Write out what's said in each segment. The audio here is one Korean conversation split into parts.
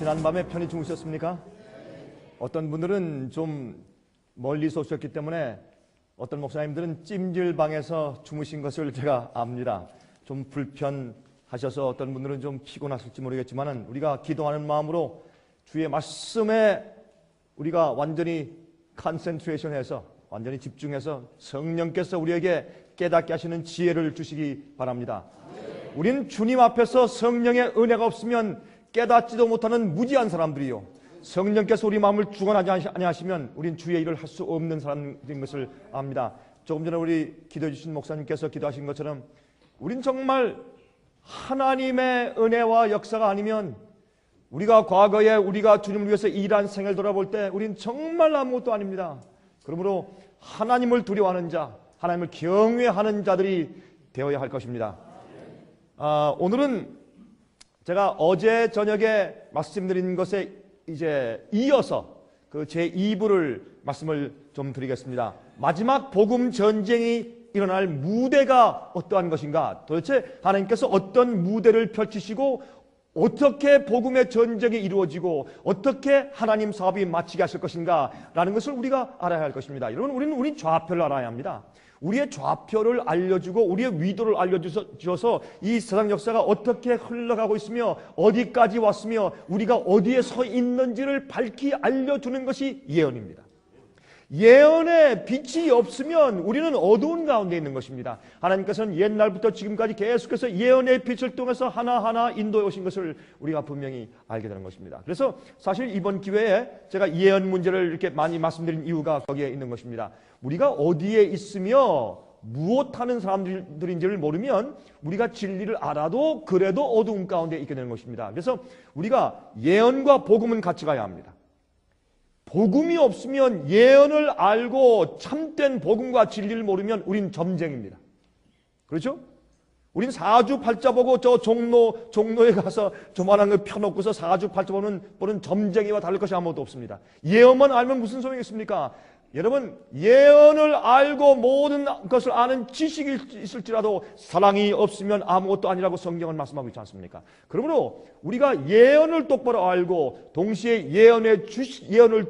지난밤에 편히 주무셨습니까? 어떤 분들은 좀 멀리서 오셨기 때문에 어떤 목사님들은 찜질방에서 주무신 것을 제가 압니다. 좀 불편하셔서 어떤 분들은 좀 피곤하실지 모르겠지만 우리가 기도하는 마음으로 주의 말씀에 우리가 완전히 컨센트레이션해서 완전히 집중해서 성령께서 우리에게 깨닫게 하시는 지혜를 주시기 바랍니다. 우린 주님 앞에서 성령의 은혜가 없으면 깨닫지도 못하는 무지한 사람들이요, 성령께서 우리 마음을 주관하지 아니하시면 우린 주의 일을 할 수 없는 사람인 것을 압니다. 조금 전에 우리 기도해 주신 목사님께서 기도하신 것처럼 우린 정말 하나님의 은혜와 역사가 아니면 우리가 과거에 우리가 주님을 위해서 일한 생을 돌아볼 때 우린 정말 아무것도 아닙니다. 그러므로 하나님을 두려워하는 자, 하나님을 경외하는 자들이 되어야 할 것입니다. 오늘은 제가 어제 저녁에 말씀드린 것에 이제 이어서 그 제2부를 말씀을 좀 드리겠습니다. 마지막 복음 전쟁이 일어날 무대가 어떠한 것인가, 도대체 하나님께서 어떤 무대를 펼치시고 어떻게 복음의 전쟁이 이루어지고 어떻게 하나님 사업이 마치게 하실 것인가 라는 것을 우리가 알아야 할 것입니다. 여러분, 우리 좌표를 알아야 합니다. 우리의 좌표를 알려주고 우리의 위도를 알려주셔서 이 세상 역사가 어떻게 흘러가고 있으며 어디까지 왔으며 우리가 어디에 서 있는지를 밝히 알려주는 것이 예언입니다. 예언의 빛이 없으면 우리는 어두운 가운데 있는 것입니다. 하나님께서는 옛날부터 지금까지 계속해서 예언의 빛을 통해서 하나하나 인도해 오신 것을 우리가 분명히 알게 되는 것입니다. 그래서 사실 이번 기회에 제가 예언 문제를 이렇게 많이 말씀드린 이유가 거기에 있는 것입니다. 우리가 어디에 있으며 무엇하는 사람들인지를 모르면 우리가 진리를 알아도 그래도 어두운 가운데 있게 되는 것입니다. 그래서 우리가 예언과 복음은 같이 가야 합니다. 복음이 없으면 예언을 알고 참된 복음과 진리를 모르면 우린 점쟁입니다. 그렇죠? 우린 사주팔자 보고 저 종로에 가서 조만한 걸 펴놓고서 사주팔자 보는 점쟁이와 다를 것이 아무것도 없습니다. 예언만 알면 무슨 소용이 있습니까? 여러분, 예언을 알고 모든 것을 아는 지식이 있을지라도 사랑이 없으면 아무것도 아니라고 성경은 말씀하고 있지 않습니까? 그러므로 우리가 예언을 똑바로 알고 동시에 예언을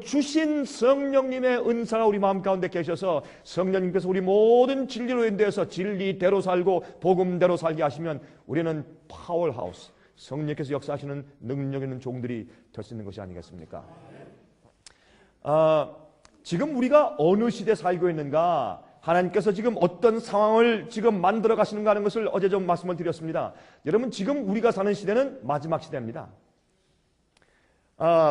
주신 성령님의 은사가 우리 마음 가운데 계셔서 성령님께서 우리 모든 진리로 인도해서 진리대로 살고 복음대로 살게 하시면 우리는 파워하우스, 성령께서 역사하시는 능력 있는 종들이 될 수 있는 것이 아니겠습니까? 지금 우리가 어느 시대에 살고 있는가, 하나님께서 지금 어떤 상황을 지금 만들어 가시는가 하는 것을 어제 좀 말씀을 드렸습니다. 여러분, 지금 우리가 사는 시대는 마지막 시대입니다.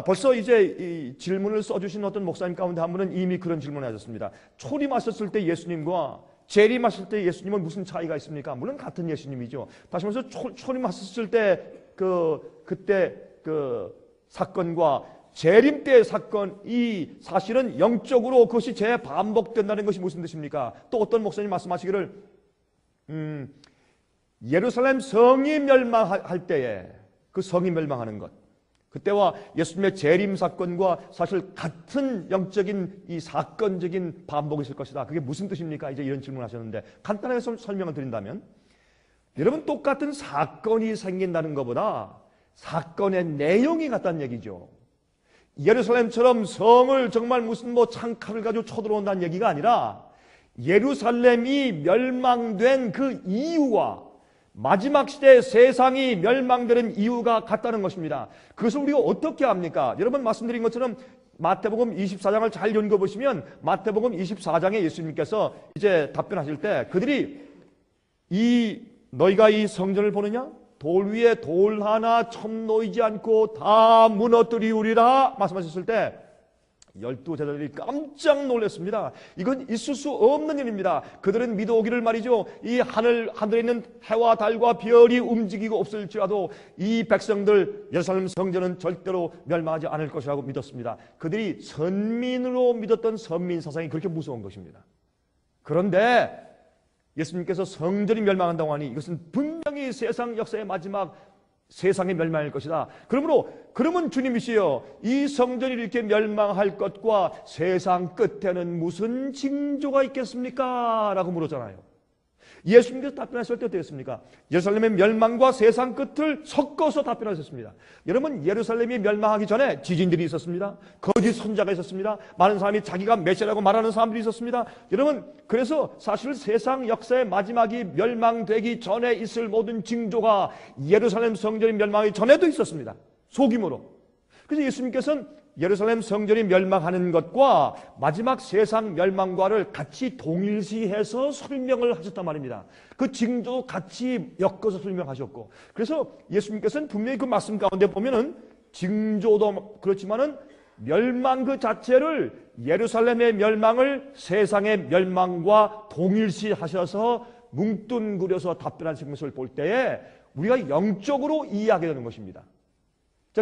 벌써 이제 이 질문을 써주신 어떤 목사님 가운데 한 분은 이미 그런 질문을 하셨습니다. 초림하셨을 때 예수님과 재림하실 때 예수님은 무슨 차이가 있습니까? 물론 같은 예수님이죠. 다시 말해서 초림하셨을 때 그때 그 사건과 재림 때의 사건이 사실은 영적으로 그것이 재반복된다는 것이 무슨 뜻입니까? 또 어떤 목사님 말씀하시기를 예루살렘 성이 멸망할 때에 그 성이 멸망하는 것, 그때와 예수님의 재림 사건과 사실 같은 영적인 이 사건적인 반복이 있을 것이다. 그게 무슨 뜻입니까? 이제 이런 질문을 하셨는데 간단하게 설명을 드린다면, 여러분, 똑같은 사건이 생긴다는 것보다 사건의 내용이 같다는 얘기죠. 예루살렘처럼 성을 정말 무슨 창칼을 가지고 쳐들어온다는 얘기가 아니라 예루살렘이 멸망된 그 이유와 마지막 시대에 세상이 멸망되는 이유가 같다는 것입니다. 그것을 우리가 어떻게 합니까? 여러분, 말씀드린 것처럼 마태복음 24장을 잘 읽어보시면 마태복음 24장에 예수님께서 이제 답변하실 때 그들이 너희가 이 성전을 보느냐? 돌 위에 돌 하나 첨 놓이지 않고 다 무너뜨리우리라 말씀하셨을 때 12제자들이 깜짝 놀랐습니다. 이건 있을 수 없는 일입니다. 그들은 믿어오기를 말이죠, 이 하늘에 있는 해와 달과 별이 움직이고 없을지라도 이 백성들 예루살렘 성전은 절대로 멸망하지 않을 것이라고 믿었습니다. 그들이 선민으로 믿었던 선민 사상이 그렇게 무서운 것입니다. 그런데 예수님께서 성전이 멸망한다고 하니 이것은 분명히 세상 역사의 마지막 세상의 멸망일 것이다. 그러면 주님이시여, 이 성전이 이렇게 멸망할 것과 세상 끝에는 무슨 징조가 있겠습니까? 라고 물었잖아요. 예수님께서 답변하실 때 어땠습니까? 예루살렘의 멸망과 세상 끝을 섞어서 답변하셨습니다. 여러분, 예루살렘이 멸망하기 전에 지진들이 있었습니다. 거짓 선자가 있었습니다. 많은 사람이 자기가 메시아라고 말하는 사람들이 있었습니다. 여러분, 그래서 사실 세상 역사의 마지막이 멸망되기 전에 있을 모든 징조가 예루살렘 성전이 멸망하기 전에도 있었습니다. 소규모로. 그래서 예수님께서는 예루살렘 성전이 멸망하는 것과 마지막 세상 멸망과를 같이 동일시해서 설명을 하셨단 말입니다. 그 징조도 같이 엮어서 설명하셨고, 그래서 예수님께서는 분명히 그 말씀 가운데 보면은 징조도 그렇지만은 멸망 그 자체를 예루살렘의 멸망을 세상의 멸망과 동일시하셔서 뭉뚱그려서 답변하신 것을 볼 때에 우리가 영적으로 이해하게 되는 것입니다.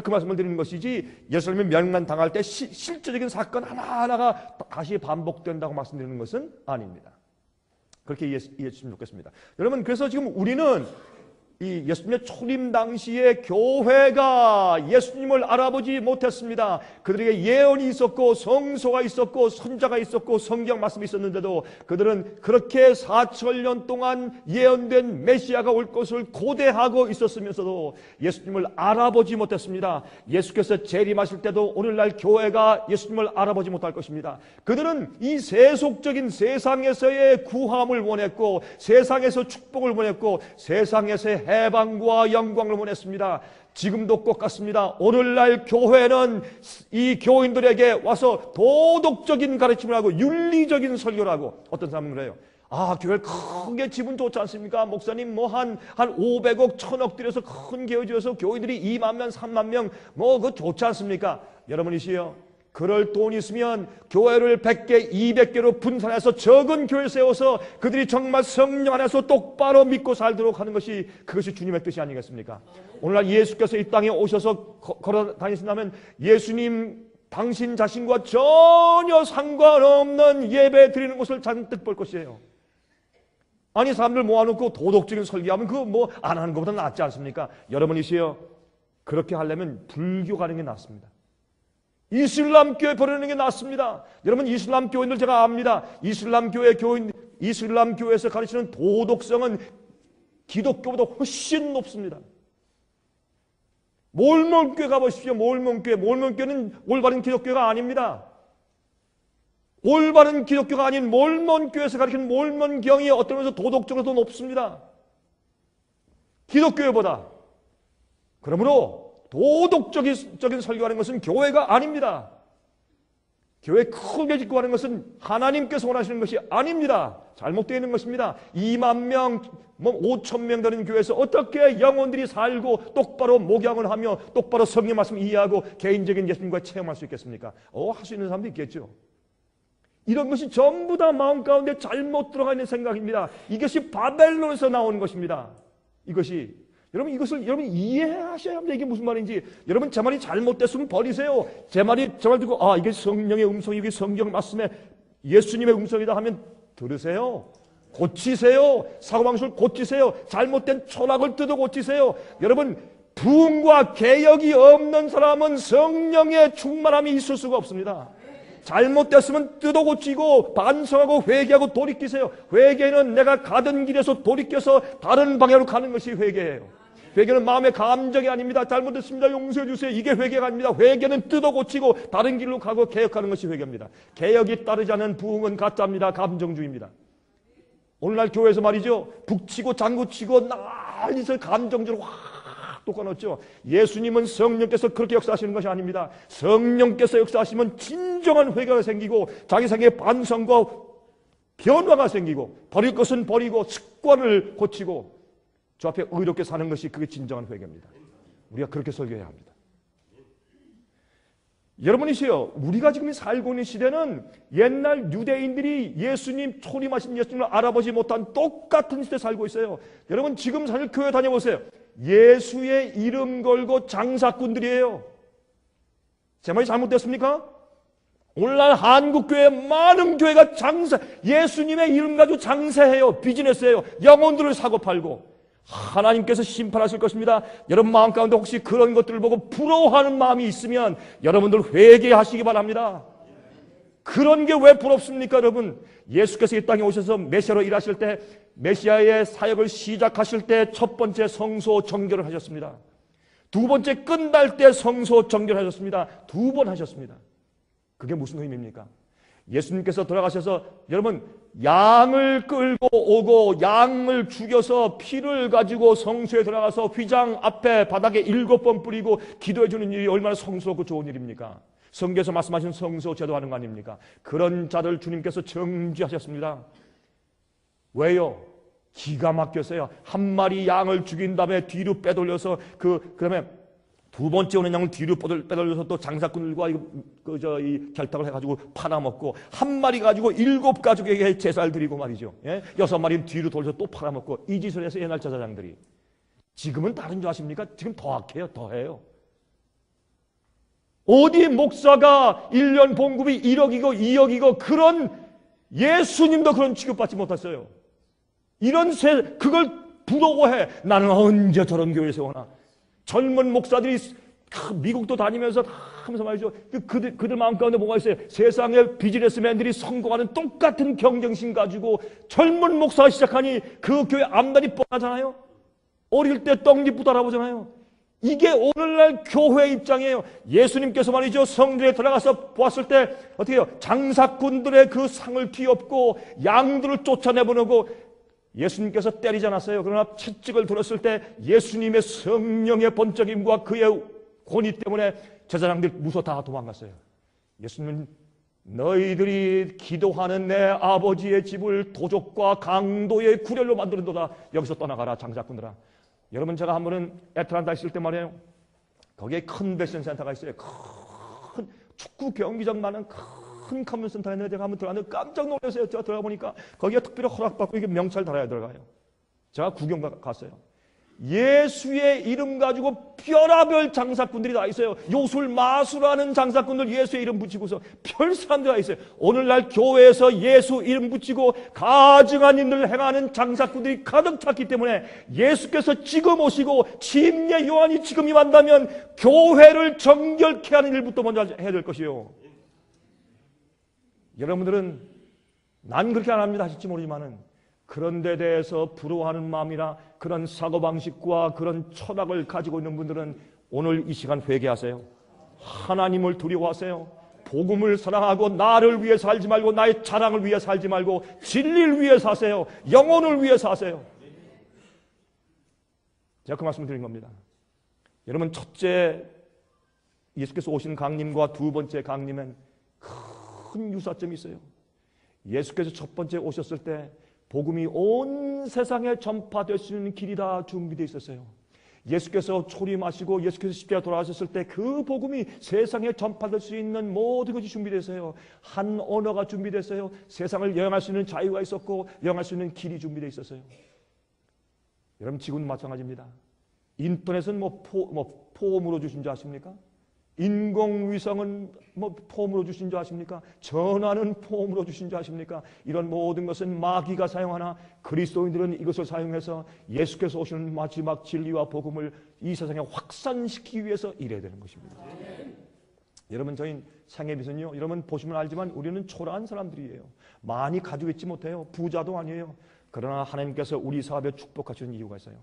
그 말씀을 드리는 것이지 예루살렘이 멸망당할 때 실제적인 사건 하나하나가 다시 반복된다고 말씀드리는 것은 아닙니다. 그렇게 이해해 주시면 좋겠습니다. 여러분, 그래서 지금 우리는 이 예수님의 초림 당시에 교회가 예수님을 알아보지 못했습니다. 그들에게 예언이 있었고 성소가 있었고 선자가 있었고 성경 말씀이 있었는데도 그들은 그렇게 4천년 동안 예언된 메시아가 올 것을 고대하고 있었으면서도 예수님을 알아보지 못했습니다. 예수께서 재림하실 때도 오늘날 교회가 예수님을 알아보지 못할 것입니다. 그들은 이 세속적인 세상에서의 구함을 원했고 세상에서 축복을 원했고 세상에서의 해방과 영광을 원했습니다. 지금도 똑같습니다. 오늘날 교회는 이 교인들에게 와서 도덕적인 가르침을 하고 윤리적인 설교를 하고, 어떤 사람은 그래요. 교회를 크게 지분 좋지 않습니까? 목사님 한 500억 1000억 들여서 큰 교회 지어서 교인들이 2만 명 3만 명 그거 좋지 않습니까? 여러분이시여, 그럴 돈 있으면 교회를 100개, 200개로 분산해서 적은 교회 세워서 그들이 정말 성령 안에서 똑바로 믿고 살도록 하는 것이, 그것이 주님의 뜻이 아니겠습니까? 오늘날 예수께서 이 땅에 오셔서 걸어 다니신다면 예수님 당신 자신과 전혀 상관없는 예배 드리는 것을 잔뜩 볼 것이에요. 아니, 사람들 모아놓고 도덕적인 설교하면 그거 안 하는 것보다 낫지 않습니까? 여러분이시여, 그렇게 하려면 불교 가는 게 낫습니다. 이슬람 교회 버리는 게 낫습니다. 여러분, 이슬람 교인들 제가 압니다. 이슬람 교회 교인, 이슬람 교회에서 가르치는 도덕성은 기독교보다 훨씬 높습니다. 몰몬교회 가보십시오. 몰몬교회는 올바른 기독교가 아닙니다. 올바른 기독교가 아닌 몰몬교회에서 가르치는 몰몬경이 어떤 면에서 도덕적으로 더 높습니다. 기독교회보다. 그러므로 도덕적인 설교하는 것은 교회가 아닙니다. 교회 크게 짓고 하는 것은 하나님께서 원하시는 것이 아닙니다. 잘못되어 있는 것입니다. 2만 명, 5천 명 되는 교회에서 어떻게 영혼들이 살고 똑바로 목양을 하며 똑바로 성경 말씀 이해하고 개인적인 예수님과 체험할 수 있겠습니까? 할 수 있는 사람도 있겠죠. 이런 것이 전부 다 마음 가운데 잘못 들어가 있는 생각입니다. 이것이 바벨론에서 나오는 것입니다. 이것이. 여러분, 이것을 여러분 이해하셔야 합니다. 이게 무슨 말인지. 여러분, 제 말이 잘못됐으면 버리세요. 제 말 듣고 이게 성령의 음성이, 이게 성경 말씀에 예수님의 음성이다 하면 들으세요. 고치세요. 사고방식을 고치세요. 잘못된 철학을 뜯어 고치세요. 여러분, 부흥과 개혁이 없는 사람은 성령의 충만함이 있을 수가 없습니다. 잘못됐으면 뜯어 고치고 반성하고 회개하고 돌이키세요. 회개는 내가 가던 길에서 돌이켜서 다른 방향으로 가는 것이 회개예요. 회개는 마음의 감정이 아닙니다. 잘못했습니다. 용서해 주세요. 이게 회개가 아닙니다. 회개는 뜯어 고치고 다른 길로 가고 개혁하는 것이 회개입니다. 개혁이 따르지 않은 부흥은 가짜입니다. 감정주의입니다. 오늘날 교회에서 말이죠, 북치고 장구치고 난리서 감정적으로 확 돋궈놓죠. 예수님은 성령께서 그렇게 역사하시는 것이 아닙니다. 성령께서 역사하시면 진정한 회개가 생기고 자기 생애의 반성과 변화가 생기고 버릴 것은 버리고 습관을 고치고 저 앞에 의롭게 사는 것이 그게 진정한 회개입니다. 우리가 그렇게 설교해야 합니다. 여러분이시여, 우리가 지금 살고 있는 시대는 옛날 유대인들이 예수님, 초림하신 예수님을 알아보지 못한 똑같은 시대에 살고 있어요. 여러분, 지금 사실 교회 다녀보세요. 예수의 이름 걸고 장사꾼들이에요. 제 말이 잘못됐습니까? 오늘날 한국교회 많은 교회가 예수님의 이름 가지고 장사해요. 비즈니스해요. 영혼들을 사고 팔고. 하나님께서 심판하실 것입니다. 여러분 마음 가운데 혹시 그런 것들을 보고 부러워하는 마음이 있으면 여러분들 회개하시기 바랍니다. 그런 게 왜 부럽습니까, 여러분? 예수께서 이 땅에 오셔서 메시아로 일하실 때 메시아의 사역을 시작하실 때 첫 번째 성소 정결을 하셨습니다. 두 번째 끝날 때 성소 정결을 하셨습니다. 두 번 하셨습니다. 그게 무슨 의미입니까? 예수님께서 돌아가셔서 여러분 양을 끌고 오고 양을 죽여서 피를 가지고 성소에 들어가서 휘장 앞에 바닥에 7번 뿌리고 기도해 주는 일이 얼마나 성스럽고 좋은 일입니까? 성경에서 말씀하신 성소 제도하는 거 아닙니까? 그런 자들 주님께서 정죄하셨습니다. 왜요? 기가 막혔어요. 한 마리 양을 죽인 다음에 뒤로 빼돌려서 그다음에 두 번째 오는 양을 뒤로 빼돌려서 또 장사꾼들과 이 결탁을 해가지고 팔아먹고 한 마리 가지고 7가족에게 제사를 드리고 말이죠. 예? 6마리는 뒤로 돌려서 또 팔아먹고 이 짓을 해서 옛날 제사장들이. 지금은 다른 줄 아십니까? 지금 더 악해요. 더 해요. 어디 목사가 1년 봉급이 1억이고 2억이고 그런 예수님도 그런 취급받지 못했어요. 그걸 부러워해. 나는 언제 저런 교회 세워나. 젊은 목사들이 미국도 다니면서 하면서 말이죠. 그들 마음 가운데 뭐가 있어요? 세상의 비즈니스맨들이 성공하는 똑같은 경쟁심 가지고 젊은 목사가 시작하니 그 교회 앞날이 뻔하잖아요. 어릴 때 떡잎부터 알아보잖아요. 이게 오늘날 교회 입장이에요. 예수님께서 말이죠. 성전에 들어가서 보았을 때 어떻게 해요? 장사꾼들의 그 상을 뒤엎고 양들을 쫓아내보내고 예수님께서 때리지 않았어요. 그러나 채찍을 들었을 때 예수님의 성령의 번쩍임과 그의 권위 때문에 제사장들이 무서워 다 도망갔어요. 예수님은 너희들이 기도하는 내 아버지의 집을 도적과 강도의 구렬로 만드는도다. 여기서 떠나가라 장사꾼들아. 여러분 제가 한 번은 애틀란타 있을 때 말이에요. 거기에 컨벤션 센터가 있어요. 큰 축구 경기장 많은 큰 컨벤션 센터에 있는데 제가 한번 들어갔는데 깜짝 놀랐어요. 제가 들어가 보니까 거기에 특별히 허락받고 이게 명찰 달아야 들어가요. 제가 구경 갔어요. 예수의 이름 가지고 별하별 장사꾼들이 다 있어요. 요술 마술하는 장사꾼들 예수의 이름 붙이고서 별 사람들이 다 있어요. 오늘날 교회에서 예수 이름 붙이고 가증한 일을 행하는 장사꾼들이 가득 찼기 때문에 예수께서 지금 오시고 침례 요한이 지금 임한다면 교회를 정결케 하는 일부터 먼저 해야 될 것이요. 여러분들은 난 그렇게 안 합니다 하실지 모르지만은 그런 데 대해서 부러워하는 마음이나 그런 사고방식과 그런 철학을 가지고 있는 분들은 오늘 이 시간 회개하세요. 하나님을 두려워하세요. 복음을 사랑하고 나를 위해 살지 말고 나의 자랑을 위해 살지 말고 진리를 위해 사세요. 영혼을 위해 사세요. 제가 그 말씀을 드린 겁니다. 여러분 첫째 예수께서 오신 강림과 두 번째 강림엔 큰 유사점이 있어요. 예수께서 첫 번째 오셨을 때 복음이 온 세상에 전파될 수 있는 길이 다 준비되어 있었어요. 예수께서 초림하시고 예수께서 십자가에 돌아가셨을 때 그 복음이 세상에 전파될 수 있는 모든 것이 준비됐어요. 한 언어가 준비됐어요. 세상을 여행할 수 있는 자유가 있었고 여행할 수 있는 길이 준비되어 있었어요. 여러분 지금은 마찬가지입니다. 인터넷은 포함으로 주신 줄 아십니까? 인공위성은 포함으로 주신 줄 아십니까? 전화는 포함으로 주신 줄 아십니까? 이런 모든 것은 마귀가 사용하나 그리스도인들은 이것을 사용해서 예수께서 오시는 마지막 진리와 복음을 이 세상에 확산시키기 위해서 일해야 되는 것입니다. 여러분 저희 상해빛은요 여러분 보시면 알지만 우리는 초라한 사람들이에요. 많이 가지고 있지 못해요. 부자도 아니에요. 그러나 하나님께서 우리 사업에 축복하시는 이유가 있어요.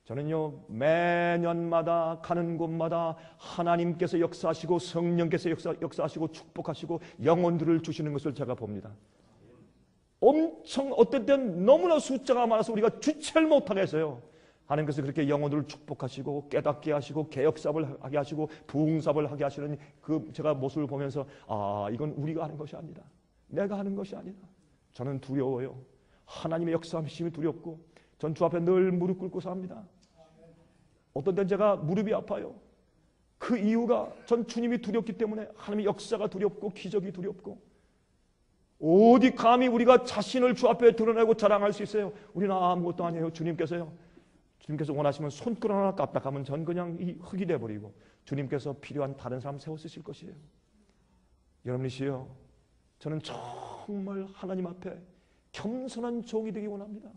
저는요 매년마다 가는 곳마다 하나님께서 역사하시고 성령께서 역사하시고 축복하시고 영혼들을 주시는 것을 제가 봅니다. 엄청 어떤 때는 너무나 숫자가 많아서 우리가 주체를 못하게 했어요. 하나님께서 그렇게 영혼들을 축복하시고 깨닫게 하시고 개혁사업을 하게 하시고 부흥사업을 하게 하시는 그 제가 모습을 보면서 이건 우리가 하는 것이 아니다. 내가 하는 것이 아니다. 저는 두려워요. 하나님의 역사하심이 두렵고 전 주 앞에 늘 무릎 꿇고 삽니다. 어떤 때는 제가 무릎이 아파요. 그 이유가 전 주님이 두렵기 때문에 하나님의 역사가 두렵고 기적이 두렵고 어디 감히 우리가 자신을 주 앞에 드러내고 자랑할 수 있어요. 우리는 아무것도 아니에요. 주님께서 원하시면 손가락 하나 까딱하면 전 그냥 이 흙이 돼버리고 주님께서 필요한 다른 사람 세워 쓰실 것이에요. 여러분이시여 저는 정말 하나님 앞에 겸손한 종이 되기 원합니다.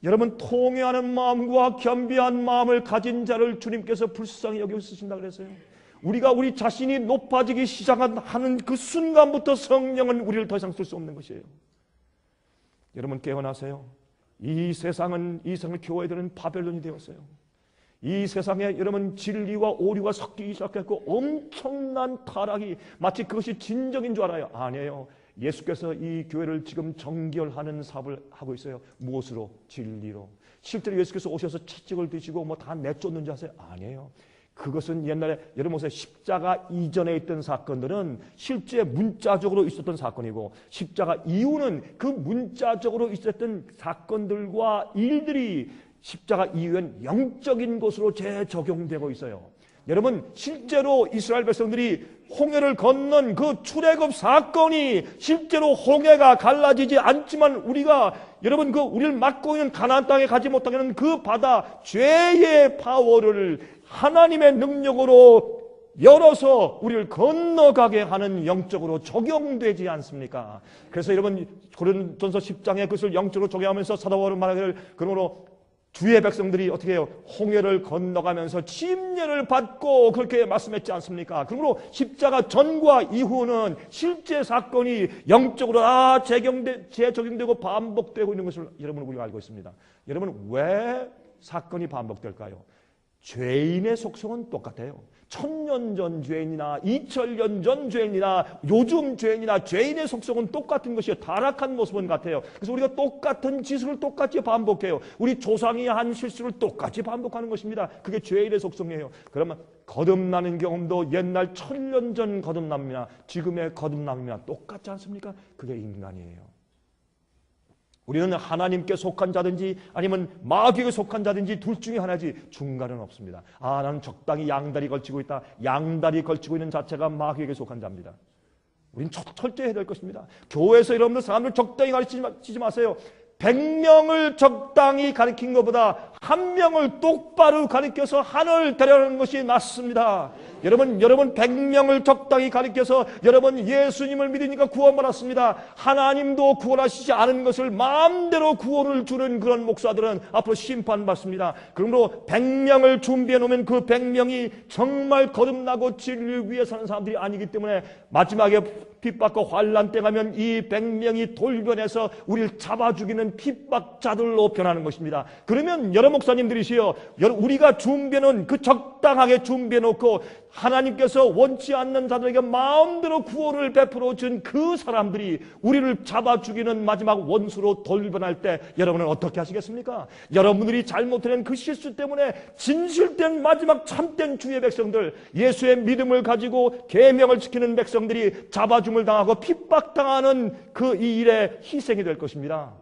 여러분 통회하는 마음과 겸비한 마음을 가진 자를 주님께서 불쌍히 여겨 쓰신다 그랬어요. 우리가 우리 자신이 높아지기 시작하는 그 순간부터 성령은 우리를 더 이상 쓸 수 없는 것이에요. 여러분 깨어나세요. 이 세상은, 이 세상의 교회들은 바벨론이 되었어요. 이 세상에 여러분 진리와 오류가 섞이기 시작했고 엄청난 타락이, 마치 그것이 진정인 줄 알아요. 아니에요. 예수께서 이 교회를 지금 정결하는 사업을 하고 있어요. 무엇으로? 진리로. 실제로 예수께서 오셔서 채찍을 드시고 뭐 다 내쫓는 줄 아세요? 아니에요. 그것은 옛날에 여러분 보세요. 십자가 이전에 있던 사건들은 실제 문자적으로 있었던 사건이고, 십자가 이후는 그 문자적으로 있었던 사건들과 일들이 십자가 이후엔 영적인 것으로 재적용되고 있어요. 여러분, 실제로 이스라엘 백성들이 홍해를 건넌 그 출애굽 사건이 실제로 홍해가 갈라지지 않지만 우리가, 여러분, 그 우리를 막고 있는 가나안 땅에 가지 못하게 하는 그 바다, 죄의 파워를 하나님의 능력으로 열어서 우리를 건너가게 하는 영적으로 적용되지 않습니까? 그래서 여러분, 고린도전서 10장에 그것을 영적으로 적용하면서 사도 바울은 말하기를, 그러므로 주의 백성들이 어떻게 해요? 홍해를 건너가면서 침례를 받고 그렇게 말씀했지 않습니까? 그러므로 십자가 전과 이후는 실제 사건이 영적으로 다 재적용되고 반복되고 있는 것을 여러분 우리가 알고 있습니다. 여러분, 왜 사건이 반복될까요? 죄인의 속성은 똑같아요. 1000년 전 죄인이나 2000년 전 죄인이나 요즘 죄인이나 죄인의 속성은 똑같은 것이에요. 타락한 모습은 같아요. 그래서 우리가 똑같은 짓을 똑같이 반복해요. 우리 조상이 한 실수를 똑같이 반복하는 것입니다. 그게 죄인의 속성이에요. 그러면 거듭나는 경험도 옛날 1000년 전 거듭남이나 지금의 거듭남이나 똑같지 않습니까? 그게 인간이에요. 우리는 하나님께 속한 자든지 아니면 마귀에게 속한 자든지 둘 중에 하나지 중간은 없습니다. 아, 나는 적당히 양다리 걸치고 있다. 양다리 걸치고 있는 자체가 마귀에게 속한 자입니다. 우린 철저히 해야 될 것입니다. 교회에서 여러분들 사람들 적당히 가르치지 마세요. 100명을 적당히 가르친 것보다 1명을 똑바로 가르쳐서 하늘을 데려가는 것이 맞습니다. 여러분 100명을 적당히 가르쳐서 여러분 예수님을 믿으니까 구원받았습니다. 하나님도 구원하시지 않은 것을 마음대로 구원을 주는 그런 목사들은 앞으로 심판받습니다. 그러므로 100명을 준비해 놓으면 그 100명이 정말 거듭나고 진리를 위해 사는 사람들이 아니기 때문에 마지막에 핍박과 환난 때 가면 이 100명이 돌변해서 우리를 잡아 죽이는 핍박자들로 변하는 것입니다. 그러면 여러 목사님들이시여, 우리가 준비해놓은 그 적당하게 준비해놓고 하나님께서 원치 않는 자들에게 마음대로 구원을 베풀어 준 그 사람들이 우리를 잡아 죽이는 마지막 원수로 돌변할 때 여러분은 어떻게 하시겠습니까? 여러분들이 잘못해낸 그 실수 때문에 진실된 마지막 참된 주의 백성들, 예수의 믿음을 가지고 계명을 지키는 백성들이 잡아 죽임을 당하고 핍박당하는 그 이 일에 희생이 될 것입니다.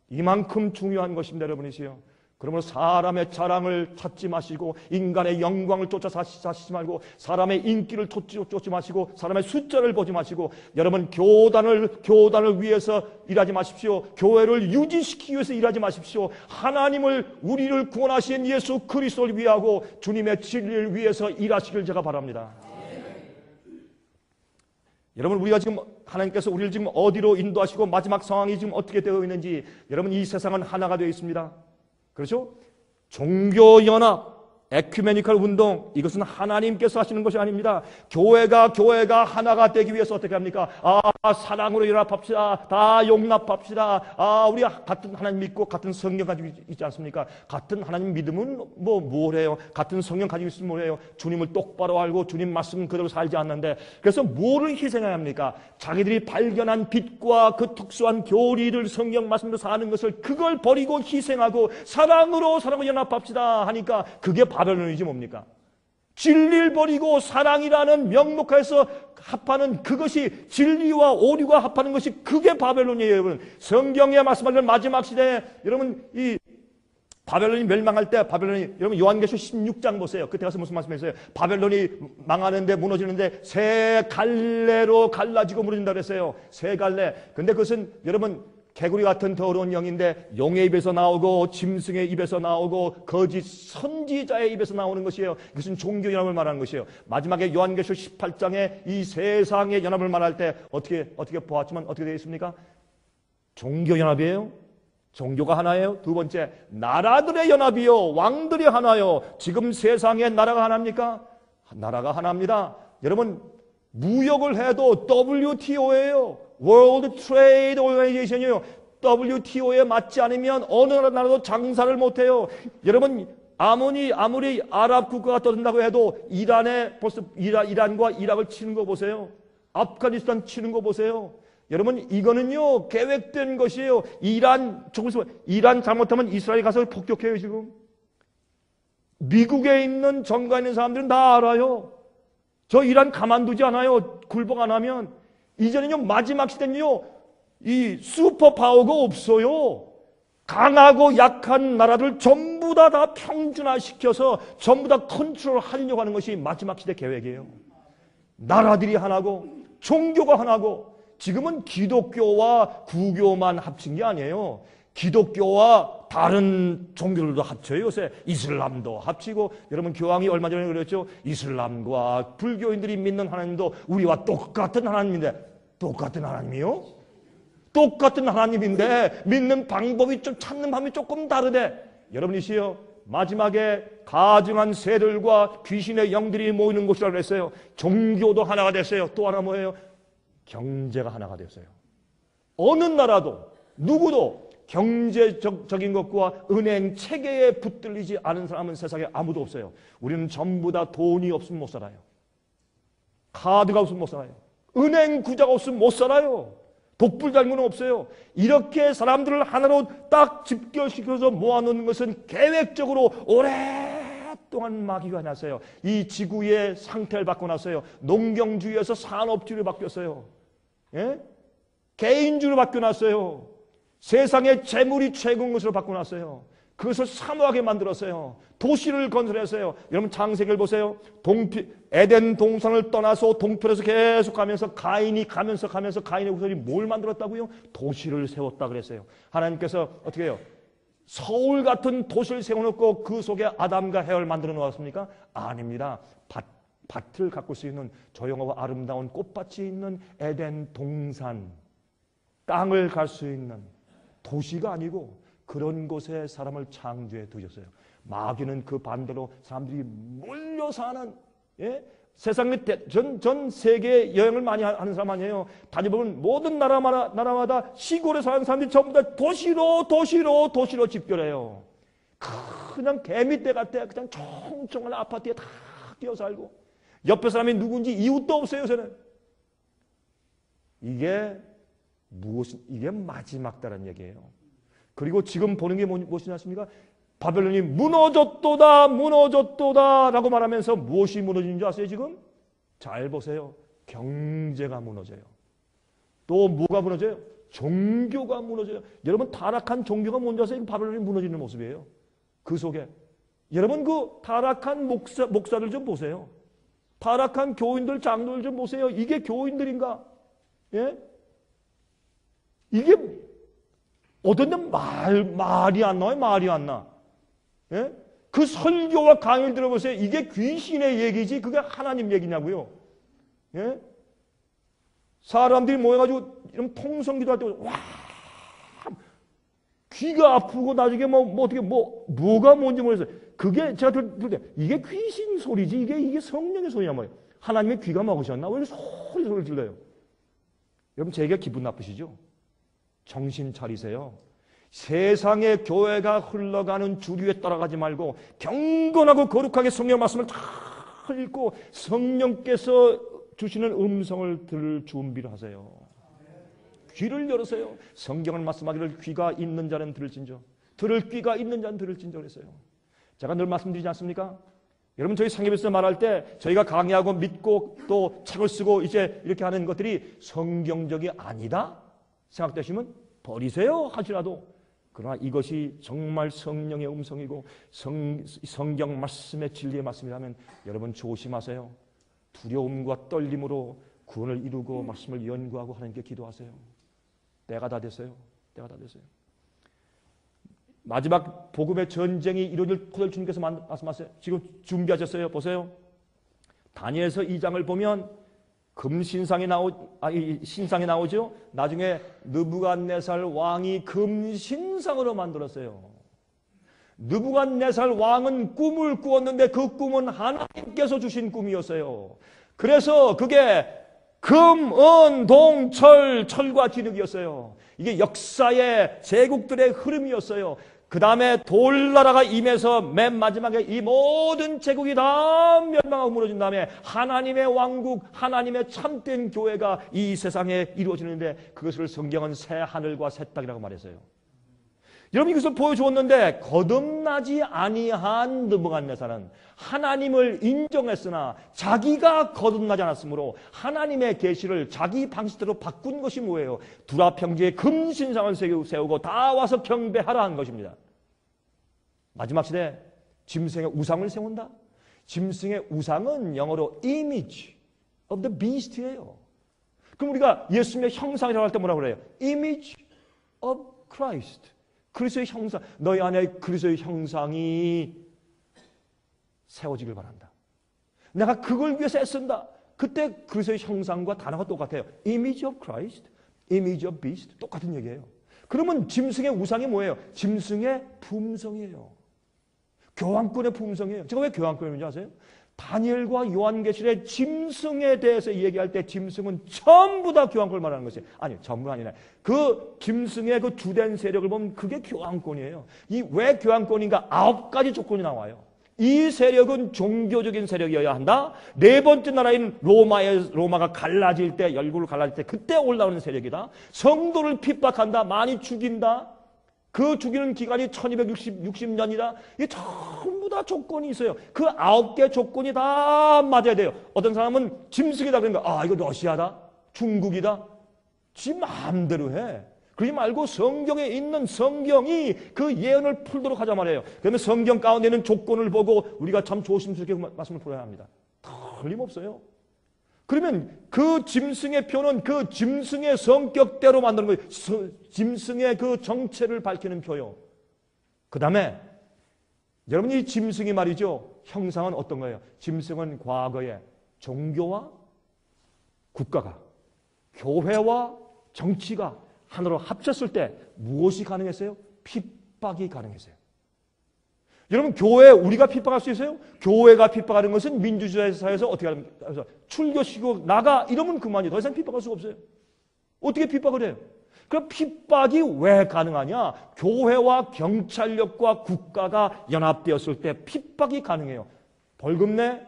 이만큼 중요한 것입니다, 여러분이시여. 그러므로 사람의 자랑을 찾지 마시고 인간의 영광을 쫓아 사시지 말고 사람의 인기를 쫓지 마시고 사람의 숫자를 보지 마시고 여러분 교단을 위해서 일하지 마십시오. 교회를 유지시키기 위해서 일하지 마십시오. 하나님을, 우리를 구원하신 예수 그리스도를 위하고 주님의 진리를 위해서 일하시길 제가 바랍니다. 여러분, 우리가 지금 하나님께서 우리를 지금 어디로 인도하시고 마지막 상황이 지금 어떻게 되어 있는지, 여러분 이 세상은 하나가 되어 있습니다. 그렇죠? 종교연합, 에큐메니컬 운동, 이것은 하나님께서 하시는 것이 아닙니다. 교회가 하나가 되기 위해서 어떻게 합니까? 사랑으로 연합합시다. 다 용납합시다. 우리가 같은 하나님 믿고 같은 성경 가지고 있지 않습니까? 같은 하나님 믿음은 뭘 해요? 같은 성경 가지고 있으면 뭘 해요? 주님을 똑바로 알고 주님 말씀 그대로 살지 않는데, 그래서 뭐를 희생해야 합니까? 자기들이 발견한 빛과 그 특수한 교리를 성경 말씀으로 사는 것을, 그걸 버리고 희생하고 사랑으로 연합합시다 하니까 그게 바벨론이지 뭡니까? 진리를 버리고 사랑이라는 명목하에서 합하는 그것이, 진리와 오류가 합하는 것이 그게 바벨론이에요. 여러분, 성경에 말씀하는 마지막 시대에 여러분 이 바벨론이 멸망할 때, 바벨론이, 여러분 요한계시록 16장 보세요. 그때 가서 무슨 말씀했어요? 바벨론이 망하는데, 무너지는데 세 갈래로 갈라지고 무너진다 그랬어요. 세 갈래. 근데 그것은 여러분 개구리 같은 더러운 영인데 용의 입에서 나오고 짐승의 입에서 나오고 거짓 선지자의 입에서 나오는 것이에요. 이것은 종교연합을 말하는 것이에요. 마지막에 요한계시록 18장에 이 세상의 연합을 말할 때 어떻게 보았지만 어떻게 되어 있습니까? 종교연합이에요. 종교가 하나예요. 두 번째, 나라들의 연합이요, 왕들이 하나요. 지금 세상의 나라가 하나입니까? 나라가 하나입니다. 여러분, 무역을 해도 WTO예요. World Trade Organization이에요. WTO에 맞지 않으면 어느 나라도 장사를 못해요. 여러분, 아무리 아랍 국가가 떠든다고 해도 이란과 이락을 치는 거 보세요. 아프가니스탄 치는 거 보세요. 여러분, 이거는요 계획된 것이에요. 이란 잘못하면 이스라엘 가서 폭격해요. 지금 미국에 있는 정가에 있는 사람들은 다 알아요. 저 이란 가만두지 않아요. 굴복 안 하면. 이제는요 마지막 시대는요 이 슈퍼파워가 없어요. 강하고 약한 나라들 전부 다 평준화시켜서 전부 다 컨트롤하려고 하는 것이 마지막 시대 계획이에요. 나라들이 하나고 종교가 하나고, 지금은 기독교와 구교만 합친 게 아니에요. 기독교와 다른 종교들도 합쳐요. 요새 이슬람도 합치고, 여러분 교황이 얼마 전에 그랬죠. 이슬람과 불교인들이 믿는 하나님도 우리와 똑같은 하나님인데, 똑같은 하나님이요? 똑같은 하나님인데 믿는 방법이 좀 찾는 방법이 조금 다르대. 여러분이시여, 마지막에 가증한 새들과 귀신의 영들이 모이는 곳이라고 했어요. 종교도 하나가 됐어요. 또 하나 뭐예요? 경제가 하나가 됐어요. 어느 나라도 누구도 경제적인 것과 은행 체계에 붙들리지 않은 사람은 세상에 아무도 없어요. 우리는 전부 다 돈이 없으면 못 살아요. 카드가 없으면 못 살아요. 은행 구자가 없으면 못 살아요. 독불장군은 없어요. 이렇게 사람들을 하나로 딱 집결시켜서 모아놓는 것은 계획적으로 오랫동안 마귀가 났어요. 이 지구의 상태를 바꿔놨어요. 농경주의에서 산업주의로 바뀌었어요. 예? 개인주의로 바뀌어놨어요. 세상의 재물이 최고인 것으로 바꿔놨어요. 그것을 사모하게 만들었어요. 도시를 건설했어요. 여러분 창세기를 보세요. 에덴 동산을 떠나서 동편에서 계속 가면서 가인이 가인의 후손이 뭘 만들었다고요? 도시를 세웠다 그랬어요. 하나님께서 어떻게 해요? 서울 같은 도시를 세워놓고 그 속에 아담과 헤어를 만들어 놓았습니까? 아닙니다. 밭을 가꿀 수 있는 조용하고 아름다운 꽃밭이 있는 에덴 동산, 땅을 갈 수 있는 도시가 아니고 그런 곳에 사람을 창조해 두셨어요. 마귀는 그 반대로 사람들이 몰려 사는, 예? 세상의 전 세계 여행을 많이 하는 사람 아니에요. 다녀보면 모든 나라마다 시골에 사는 사람들이 전부 다 도시로 집결해요. 그냥 개미떼 같아. 그냥 총총한 아파트에 다 끼어 살고 옆에 사람이 누군지 이웃도 없어요. 요새는. 이게 마지막다라는 얘기예요. 그리고 지금 보는 게 무엇이냐 하십니까? 바벨론이 무너졌도다 라고 말하면서 무엇이 무너지는 줄 아세요? 지금? 잘 보세요. 경제가 무너져요. 또 뭐가 무너져요? 종교가 무너져요. 여러분 타락한 종교가 뭔지 아세요? 바벨론이 무너지는 모습이에요. 그 속에 여러분 그 타락한 목사들 좀 보세요. 타락한 교인들, 장로들 좀 보세요. 이게 교인들인가? 예? 이게 어떤데 말이 안 나와요? 말이 안 나. 예? 그 설교와 강의를 들어보세요. 이게 귀신의 얘기지 그게 하나님 얘기냐고요. 예? 사람들이 모여가지고 이런 통성기도 할 때 와 귀가 아프고 나중에 뭐가 뭔지 모르겠어요. 그게 제가 들을 때 이게 귀신 소리지 이게 성령의 소리냐 뭐예요. 하나님의 귀가 먹으셨나? 왜 소리를 질러요? 여러분 제게 기분 나쁘시죠? 정신 차리세요. 세상의 교회가 흘러가는 주류에 따라가지 말고 경건하고 거룩하게 성령 말씀을 다 읽고 성령께서 주시는 음성을 들을 준비를 하세요. 귀를 열으세요. 성경을 말씀하기를 귀가 있는 자는 들을진저, 들을 귀가 있는 자는 들을진저 그랬어요. 제가 늘 말씀드리지 않습니까? 여러분 저희 상계에서 말할 때 저희가 강의하고 믿고 또 책을 쓰고 이제 이렇게 하는 것들이 성경적이 아니다 생각되시면 버리세요 하시라도, 그러나 이것이 정말 성령의 음성이고 성경 말씀의 진리의 말씀이라면 여러분 조심하세요. 두려움과 떨림으로 구원을 이루고 말씀을 연구하고 하나님께 기도하세요. 때가 다 됐어요. 때가 다 됐어요. 마지막 복음의 전쟁이 이루어질 것을 주님께서 말씀하세요. 지금 준비하셨어요. 보세요. 다니엘서 2장을 보면 금신상이 신상이 나오죠. 나중에 느부갓네살 왕이 금신상으로 만들었어요. 느부갓네살 왕은 꿈을 꾸었는데 그 꿈은 하나님께서 주신 꿈이었어요. 그래서 그게 금, 은, 동, 철과 진흙이었어요. 이게 역사의 제국들의 흐름이었어요. 그 다음에 돌나라가 임해서 맨 마지막에 이 모든 제국이 다 멸망하고 무너진 다음에 하나님의 왕국, 하나님의 참된 교회가 이 세상에 이루어지는데 그것을 성경은 새 하늘과 새 땅이라고 말했어요. 여러분 이것을 보여주었는데 거듭나지 아니한 느부갓네살은 하나님을 인정했으나 자기가 거듭나지 않았으므로 하나님의 계시를 자기 방식대로 바꾼 것이 뭐예요? 두라 평지에 금신상을 세우고 다 와서 경배하라 한 것입니다. 마지막 시대 짐승의 우상을 세운다. 짐승의 우상은 영어로 image of the beast예요. 그럼 우리가 예수님의 형상이라고 할 때 뭐라고 그래요? image of Christ. 그리스도의 형상, 너희 안에 그리스도의 형상이 세워지길 바란다. 내가 그걸 위해서 애쓴다. 그때 그리스도의 형상과 단어가 똑같아요. Image of Christ, Image of Beast. 똑같은 얘기예요. 그러면 짐승의 우상이 뭐예요? 짐승의 품성이에요. 교황권의 품성이에요. 제가 왜 교황권인지 아세요? 다니엘과 요한계시의 짐승에 대해서 얘기할 때 짐승은 전부 다 교황권을 말하는 것이에요. 아니요, 전부가 아니라 그 짐승의 그 주된 세력을 보면 그게 교황권이에요. 이 왜 교황권인가? 9가지 조건이 나와요. 이 세력은 종교적인 세력이어야 한다. 네 번째 나라인 로마가 갈라질 때, 열국을 갈라질 때 그때 올라오는 세력이다. 성도를 핍박한다. 많이 죽인다. 그 죽이는 기간이 1260년이다. 이게 전부 다 조건이 있어요. 그 9개 조건이 다 맞아야 돼요. 어떤 사람은 짐승이다 그러니까 아 이거 러시아다, 중국이다. 지 마음대로 해. 그러지 말고 성경에 있는 성경이 그 예언을 풀도록 하자 말이에요. 그러면 성경 가운데 있는 조건을 보고 우리가 참 조심스럽게 말씀을 풀어야 합니다. 틀림없어요. 그러면 그 짐승의 표는 그 짐승의 성격대로 만드는 거예요. 짐승의 그 정체를 밝히는 표요. 그 다음에 여러분 이 짐승이 말이죠. 형상은 어떤 거예요? 짐승은 과거에 종교와 국가가, 교회와 정치가 하나로 합쳤을 때 무엇이 가능했어요? 핍박이 가능했어요. 여러분 교회 우리가 핍박할 수 있어요? 교회가 핍박하는 것은 민주주의 사회에서 어떻게 하면 출교시키고 나가 이러면 그만이에요. 더 이상 핍박할 수가 없어요. 어떻게 핍박을 해요? 그럼 핍박이 왜 가능하냐? 교회와 경찰력과 국가가 연합되었을 때 핍박이 가능해요. 벌금 내,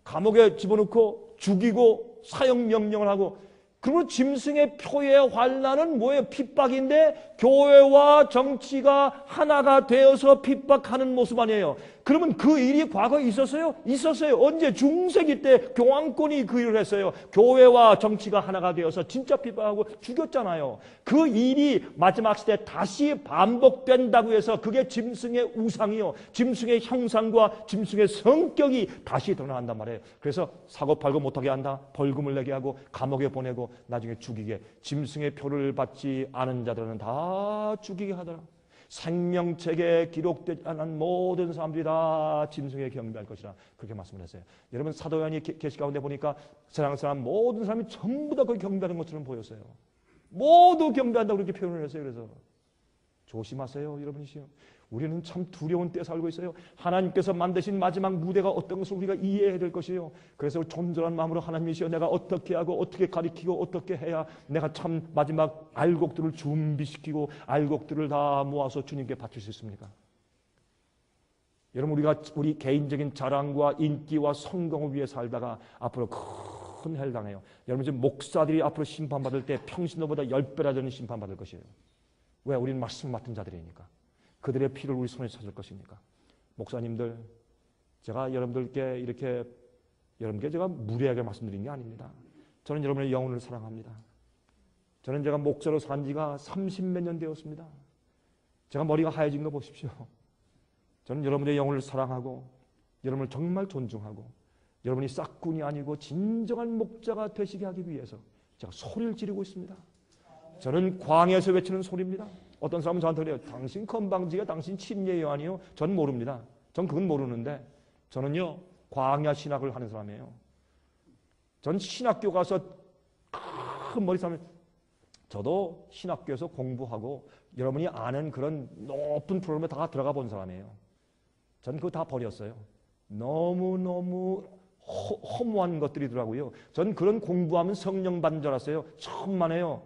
감옥에 집어넣고 죽이고 사형 명령을 하고. 그리고 짐승의 표의 환란은 뭐예요? 핍박인데 교회와 정치가 하나가 되어서 핍박하는 모습 아니에요. 그러면 그 일이 과거에 있었어요? 있었어요. 언제? 중세기 때 교황권이 그 일을 했어요. 교회와 정치가 하나가 되어서 진짜 핍박하고 죽였잖아요. 그 일이 마지막 시대에 다시 반복된다고 해서 그게 짐승의 우상이요. 짐승의 형상과 짐승의 성격이 다시 드러난단 말이에요. 그래서 사고팔고 못하게 한다. 벌금을 내게 하고 감옥에 보내고 나중에 죽이게. 짐승의 표를 받지 않은 자들은 다 죽이게 하더라. 생명책에 기록되지 않은 모든 사람들이 다 짐승에 경배할 것이라 그렇게 말씀을 했어요. 여러분 사도요한이 계시 가운데 보니까 세상 사람 모든 사람이 전부 다 거기 경배하는 것처럼 보였어요. 모두 경배한다고 그렇게 표현을 했어요. 그래서 조심하세요 여러분이시요. 우리는 참 두려운 때에 살고 있어요. 하나님께서 만드신 마지막 무대가 어떤 것을 우리가 이해해야 될 것이에요. 그래서 존전한 마음으로 하나님이시여 내가 어떻게 하고 어떻게 가리키고 어떻게 해야 내가 참 마지막 알곡들을 준비시키고 알곡들을 다 모아서 주님께 바칠 수 있습니까? 여러분 우리 개인적인 자랑과 인기와 성공을 위해 살다가 앞으로 큰 해를 당해요. 여러분 지금 목사들이 앞으로 심판받을 때 평신도보다 10배나 되는 심판받을 것이에요. 왜? 우리는 말씀 맡은 자들이니까. 그들의 피를 우리 손에 찾을 것이니까. 목사님들, 제가 여러분들께 이렇게 여러분께 제가 무례하게 말씀드린 게 아닙니다. 저는 여러분의 영혼을 사랑합니다. 저는 제가 목사로 산 지가 30몇 년 되었습니다. 제가 머리가 하얘진 거 보십시오. 저는 여러분의 영혼을 사랑하고 여러분을 정말 존중하고 여러분이 싹군이 아니고 진정한 목자가 되시게 하기 위해서 제가 소리를 지르고 있습니다. 저는 광야에서 외치는 소리입니다. 어떤 사람은 저한테 그래요. 당신 건방지가 당신 침례예요 아니요? 전 모릅니다. 전 그건 모르는데 저는요 광야 신학을 하는 사람이에요. 전 신학교 가서 큰 머리 싸면 저도 신학교에서 공부하고 여러분이 아는 그런 높은 프로그램에 다 들어가 본 사람이에요. 전 그거 다 버렸어요. 너무너무 허무한 것들이더라고요. 전 그런 공부하면 성령 받는 줄 알았어요. 천만에요.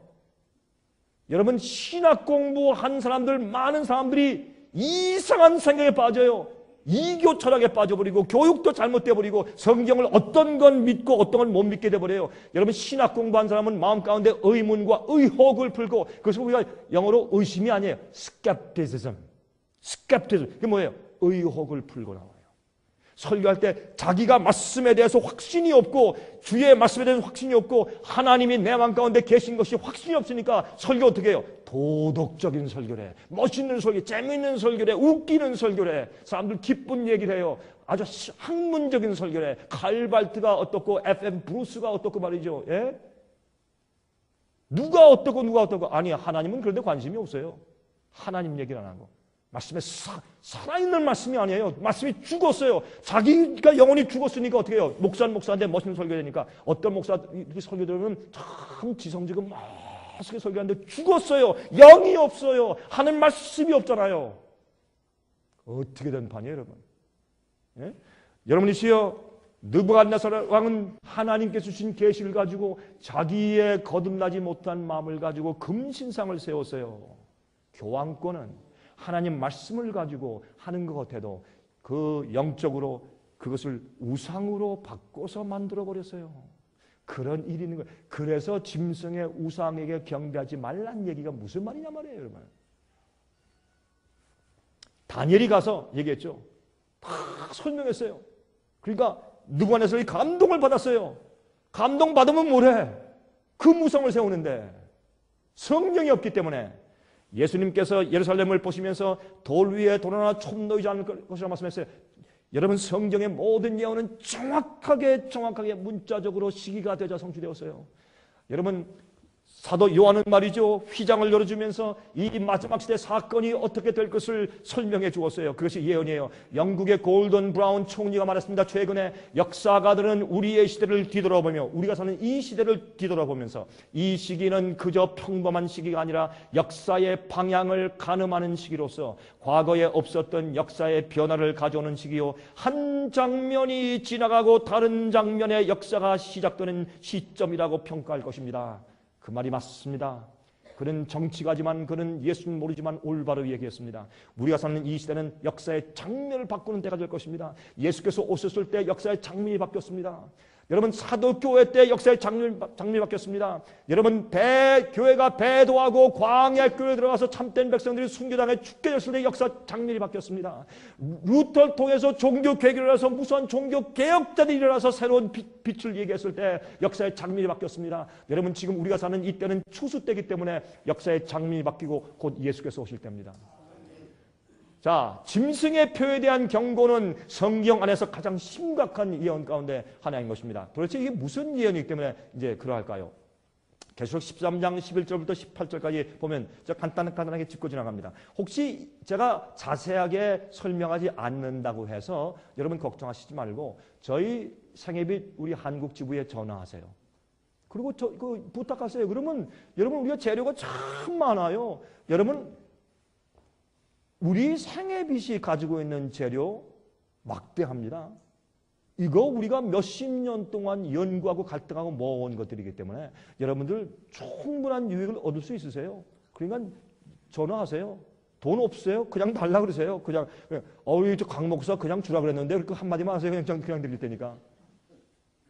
여러분, 신학 공부한 사람들, 많은 사람들이 이상한 생각에 빠져요. 이교 철학에 빠져버리고 교육도 잘못돼버리고 성경을 어떤 건 믿고 어떤 건 못 믿게 돼버려요. 여러분, 신학 공부한 사람은 마음 가운데 의문과 의혹을 풀고, 그것을 우리가 영어로 의심이 아니에요. skepticism. 그게 뭐예요? 의혹을 풀고 나와요. 설교할 때 자기가 말씀에 대해서 확신이 없고, 주의 말씀에 대해서 확신이 없고, 하나님이 내 마음 가운데 계신 것이 확신이 없으니까 설교 어떻게 해요? 도덕적인 설교래, 멋있는 설교, 재미있는 설교래, 웃기는 설교래, 사람들 기쁜 얘기를 해요. 아주 학문적인 설교래. 칼발트가 어떻고 FM 브루스가 어떻고 말이죠. 예? 누가 어떻고 아니, 하나님은 그런데 관심이 없어요. 하나님 얘기를 안 하고. 말씀에 살아있는 말씀이 아니에요. 말씀이 죽었어요. 자기가 영혼이 죽었으니까 어떻게 해요? 목사한테 멋있는 설교되니까. 어떤 목사 설교 들으면 참 지성지고 멋있게 설교하는데 죽었어요. 영이 없어요. 하는 말씀이 없잖아요. 어떻게 된 판이에요, 여러분? 예? 여러분이시여, 느부갓네살 왕은 하나님께서 주신 계시를 가지고 자기의 거듭나지 못한 마음을 가지고 금신상을 세웠어요. 교황권은 하나님 말씀을 가지고 하는 것 같아도 그 영적으로 그것을 우상으로 바꿔서 만들어버렸어요. 그런 일이 있는 거예요. 그래서 짐승의 우상에게 경배하지 말란 얘기가 무슨 말이냐 말이에요, 여러분. 다니엘이 가서 얘기했죠. 다 설명했어요. 그러니까 느부갓네살이 감동을 받았어요. 감동받으면 뭐래? 그 무성을 세우는데 성령이 없기 때문에. 예수님께서 예루살렘을 보시면서 돌 위에 돌 하나 좀 놓이지 않을 것이라 말씀했어요. 여러분, 성경의 모든 예언은 정확하게 문자적으로 시기가 되자 성취되었어요. 여러분, 사도 요한은 말이죠, 휘장을 열어주면서 이 마지막 시대 사건이 어떻게 될 것을 설명해 주었어요. 그것이 예언이에요. 영국의 골든 브라운 총리가 말했습니다. 최근에 역사가들은 우리의 시대를 뒤돌아보며, 우리가 사는 이 시대를 뒤돌아보면서 이 시기는 그저 평범한 시기가 아니라 역사의 방향을 가늠하는 시기로서 과거에 없었던 역사의 변화를 가져오는 시기요, 한 장면이 지나가고 다른 장면의 역사가 시작되는 시점이라고 평가할 것입니다. 그 말이 맞습니다. 그는 정치가지만 그는 예수는 모르지만 올바로 얘기했습니다. 우리가 사는 이 시대는 역사의 장면을 바꾸는 때가 될 것입니다. 예수께서 오셨을 때 역사의 장면이 바뀌었습니다. 여러분, 사도교회 때 역사의 장면이 바뀌었습니다. 여러분, 교회가 배도하고 광야교회에 들어가서 참된 백성들이 순교당해 죽게 됐을 때 역사 장면이 바뀌었습니다. 루터를 통해서 종교개혁이 일어나서 무수한 종교개혁자들이 일어나서 새로운 빛을 얘기했을 때 역사의 장면이 바뀌었습니다. 여러분, 지금 우리가 사는 이때는 추수 때이기 때문에 역사의 장면이 바뀌고 곧 예수께서 오실 때입니다. 자, 짐승의 표에 대한 경고는 성경 안에서 가장 심각한 예언 가운데 하나인 것입니다. 도대체 이게 무슨 예언이기 때문에 이제 그러할까요? 계시록 13장 11절부터 18절까지 보면 제가 간단하게 짚고 지나갑니다. 혹시 제가 자세하게 설명하지 않는다고 해서 여러분 걱정하시지 말고 저희 생애빛 우리 한국 지부에 전화하세요. 그리고 부탁하세요. 그러면 여러분, 우리가 재료가 참 많아요. 여러분, 우리 생애빛이 가지고 있는 재료 막대합니다. 이거 우리가 몇십 년 동안 연구하고 갈등하고 모아온 것들이기 때문에 여러분들 충분한 유익을 얻을 수 있으세요. 그러니까 전화하세요. 돈 없어요? 그냥 달라 그러세요. 그냥 강 목사 그냥 주라 그랬는데 그 한마디만 하세요. 그냥 드릴 테니까.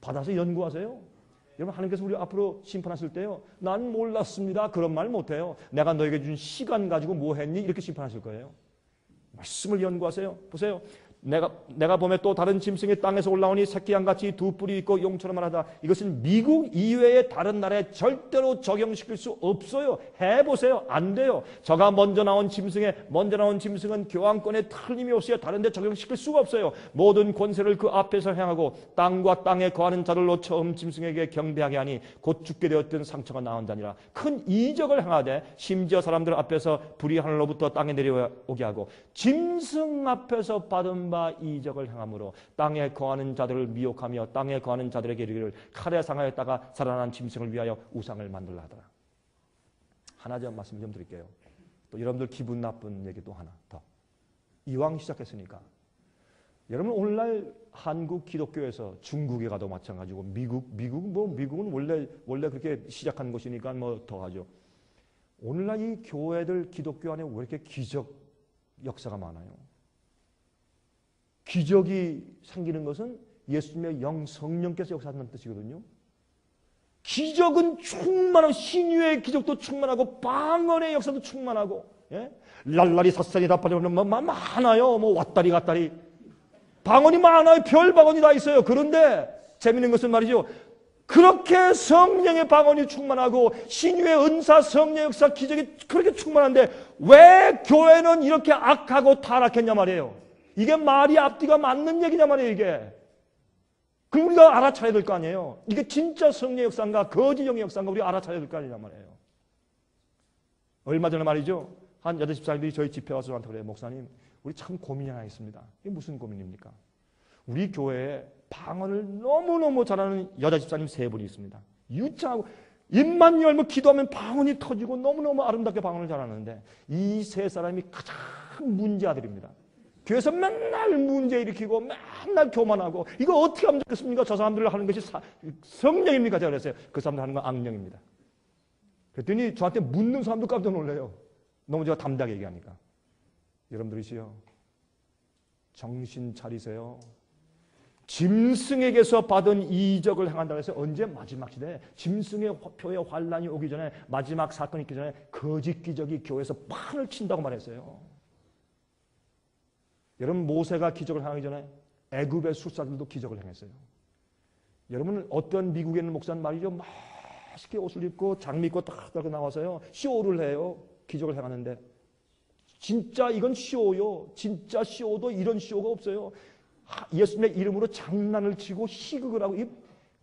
받아서 연구하세요. 여러분, 하나님께서 우리 앞으로 심판하실 때요, 난 몰랐습니다, 그런 말 못해요. 내가 너에게 준 시간 가지고 뭐 했니? 이렇게 심판하실 거예요. 말씀을 연구하세요. 보세요. 내가 보면 또 다른 짐승이 땅에서 올라오니 새끼 양같이 두 뿔이 있고 용처럼 말하다. 이것은 미국 이외의 다른 나라에 절대로 적용시킬 수 없어요. 해보세요. 안 돼요. 저가 먼저 나온 짐승은 교황권에 틀림이 없어요. 다른 데 적용시킬 수가 없어요. 모든 권세를 그 앞에서 행하고 땅과 땅에 거하는 자들로 처음 짐승에게 경배하게 하니 곧 죽게 되었던 상처가 나온다니라. 큰 이적을 행하되 심지어 사람들 앞에서 불이 하늘로부터 땅에 내려오게 하고 짐승 앞에서 받은 바 이적을 행함으로 땅에 거하는 자들을 미혹하며 땅에 거하는 자들에게 이르기를 칼에 상하였다가 살아난 짐승을 위하여 우상을 만들라 하더라. 하나 좀 말씀 좀 드릴게요. 또 여러분들 기분 나쁜 얘기 또 하나 더. 이왕 시작했으니까 여러분, 오늘날 한국 기독교에서 중국에 가도 마찬가지고 미국은 원래 그렇게 시작한 곳이니까 뭐 더 하죠. 오늘날 이 교회들 기독교 안에 왜 이렇게 기적 역사가 많아요? 기적이 생기는 것은 예수님의 영 성령께서 역사한다는 뜻이거든요. 기적은 충만하고 신유의 기적도 충만하고 방언의 역사도 충만하고, 예? 랄라리 사살이 다 빠지면 많아요. 뭐 왔다리 갔다리 방언이 많아요. 별 방언이 다 있어요. 그런데 재밌는 것은 말이죠. 그렇게 성령의 방언이 충만하고 신유의 은사, 성령 역사, 기적이 그렇게 충만한데 왜 교회는 이렇게 악하고 타락했냐 말이에요. 이게 말이 앞뒤가 맞는 얘기냐 말이에요. 이게. 그럼 우리가 알아차려야 될 거 아니에요. 이게 진짜 성령의 역사인가 거짓 영의 역사인가 우리가 알아차려야 될 거 아니냐 말이에요. 얼마 전에 말이죠. 한 여자 집사님들이 저희 집회 와서 저한테 그래요. 목사님, 우리 참 고민이 하나 있습니다. 이게 무슨 고민입니까? 우리 교회에 방언을 너무너무 잘하는 여자 집사님 3분이 있습니다. 유창하고 입만 열면 기도하면 방언이 터지고 너무너무 아름답게 방언을 잘하는데 이 3사람이 가장 문제아들입니다. 교회에서 맨날 문제 일으키고 맨날 교만하고 이거 어떻게 하면 좋겠습니까? 저 사람들 하는 것이 성령입니까? 제가 그랬어요. 그 사람들 하는 건 악령입니다. 그랬더니 저한테 묻는 사람도 깜짝 놀래요. 너무 제가 담대하게 얘기하니까. 여러분들이시요, 정신 차리세요. 짐승에게서 받은 이적을 행한다고 해서 언제 마지막 시대에 짐승의 표의 환란이 오기 전에 마지막 사건이 있기 전에 거짓 기적이 교회에서 판을 친다고 말했어요. 여러분, 모세가 기적을 행하기 전에 애굽의 술사들도 기적을 행했어요. 여러분, 어떤 미국에 있는 목사는 말이죠, 맛있게 옷을 입고 장미 입고 딱 들고 나와서요 쇼를 해요. 기적을 행하는데 진짜 이건 쇼요. 진짜 쇼도 이런 쇼가 없어요. 예수님의 이름으로 장난을 치고 희극을 하고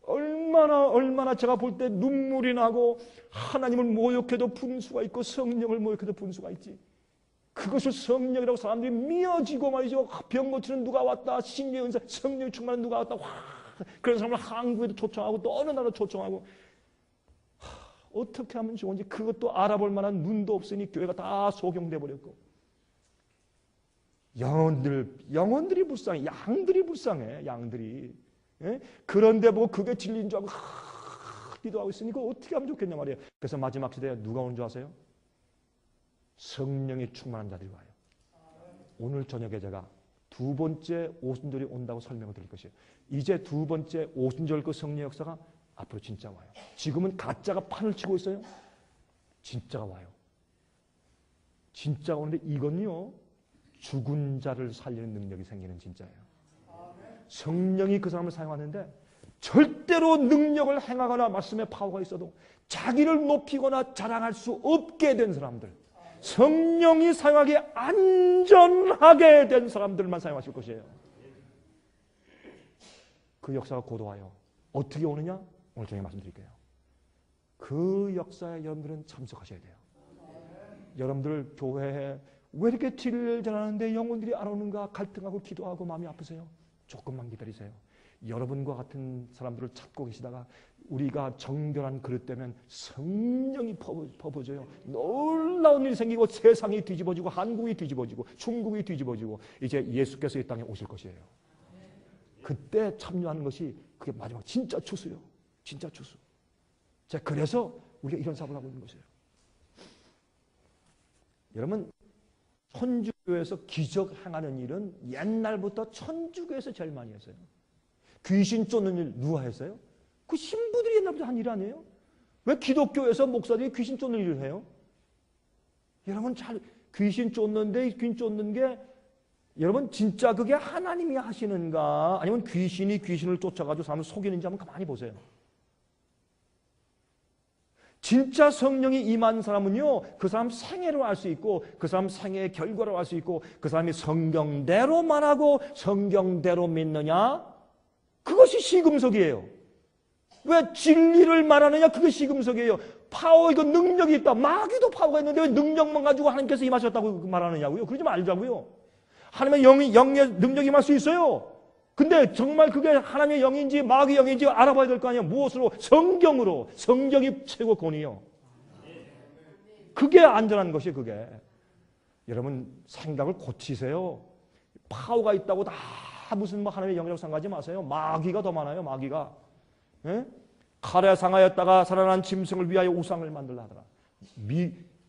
얼마나 제가 볼 때 눈물이 나고 하나님을 모욕해도 분수가 있고 성령을 모욕해도 분수가 있지. 그것을 성령이라고 사람들이 미어지고 말이죠. 병 고치는 누가 왔다. 신의 은사, 성령이 충만한 누가 왔다. 그런 사람을 한국에도 초청하고 또 어느 나라도 초청하고 어떻게 하면 좋은지 그것도 알아볼 만한 눈도 없으니 교회가 다 소경돼 버렸고 영혼들이 불쌍해. 양들이 불쌍해. 양들이. 예? 그런데 뭐 그게 진리인 줄 알고 기도하고 있으니까 어떻게 하면 좋겠냐 말이에요. 그래서 마지막 시대에 누가 오는 줄 아세요? 성령이 충만한 자들이 와요. 오늘 저녁에 제가 2번째 오순절이 온다고 설명을 드릴 것이에요. 이제 2번째 오순절 그 성령 역사가 앞으로 진짜 와요. 지금은 가짜가 판을 치고 있어요. 진짜가 와요. 진짜가 오는데 이건요, 죽은 자를 살리는 능력이 생기는 진짜예요. 성령이 그 사람을 사용하는데 절대로 능력을 행하거나 말씀에 파워가 있어도 자기를 높이거나 자랑할 수 없게 된 사람들, 성령이 사용하기에 안전하게 된 사람들만 사용하실 것이에요. 그 역사가 곧 와요. 어떻게 오느냐? 오늘 저녁에 말씀드릴게요. 그 역사에 여러분들은 참석하셔야 돼요. 여러분들 교회에 왜 이렇게 진리를 전하는데 영혼들이 안 오는가 갈등하고 기도하고 마음이 아프세요? 조금만 기다리세요. 여러분과 같은 사람들을 찾고 계시다가 우리가 정결한 그릇 되면 성령이 퍼부어져요. 놀라운 일이 생기고 세상이 뒤집어지고 한국이 뒤집어지고 중국이 뒤집어지고 이제 예수께서 이 땅에 오실 것이에요. 그때 참여하는 것이 그게 마지막 진짜 추수요. 진짜 추수. 자, 그래서 우리가 이런 사업을 하고 있는 것이에요. 여러분, 천주교에서 기적 행하는 일은 옛날부터 천주교에서 제일 많이 했어요. 귀신 쫓는 일 누가 했어요? 그 신부들이 옛날부터 한 일 아니에요? 왜 기독교에서 목사들이 귀신 쫓는 일을 해요? 여러분, 귀신 쫓는데 귀신 쫓는 게 여러분 진짜 그게 하나님이 하시는가 아니면 귀신이 귀신을 쫓아가지고 사람을 속이는지 한번 가만히 보세요. 진짜 성령이 임한 사람은요, 그 사람 생애로 알 수 있고 그 사람 생애의 결과로 알 수 있고 그 사람이 성경대로 말하고 성경대로 믿느냐? 그것이 시금석이에요. 왜 진리를 말하느냐? 그게 시금석이에요. 파워, 이거 능력이 있다. 마귀도 파워가 있는데 왜 능력만 가지고 하나님께서 임하셨다고 말하느냐고요? 그러지 말자고요. 하나님의 영의 능력이 임할 수 있어요. 근데 정말 그게 하나님의 영인지 마귀의 영인지 알아봐야 될 거 아니에요. 무엇으로? 성경으로. 성경이 최고 권위요. 그게 안전한 것이에요. 그게. 여러분 생각을 고치세요. 파워가 있다고 다 무슨 하나님의 영이라고 생각하지 마세요. 마귀가 더 많아요. 마귀가. 예? 칼에 상하였다가 살아난 짐승을 위하여 우상을 만들라 하더라.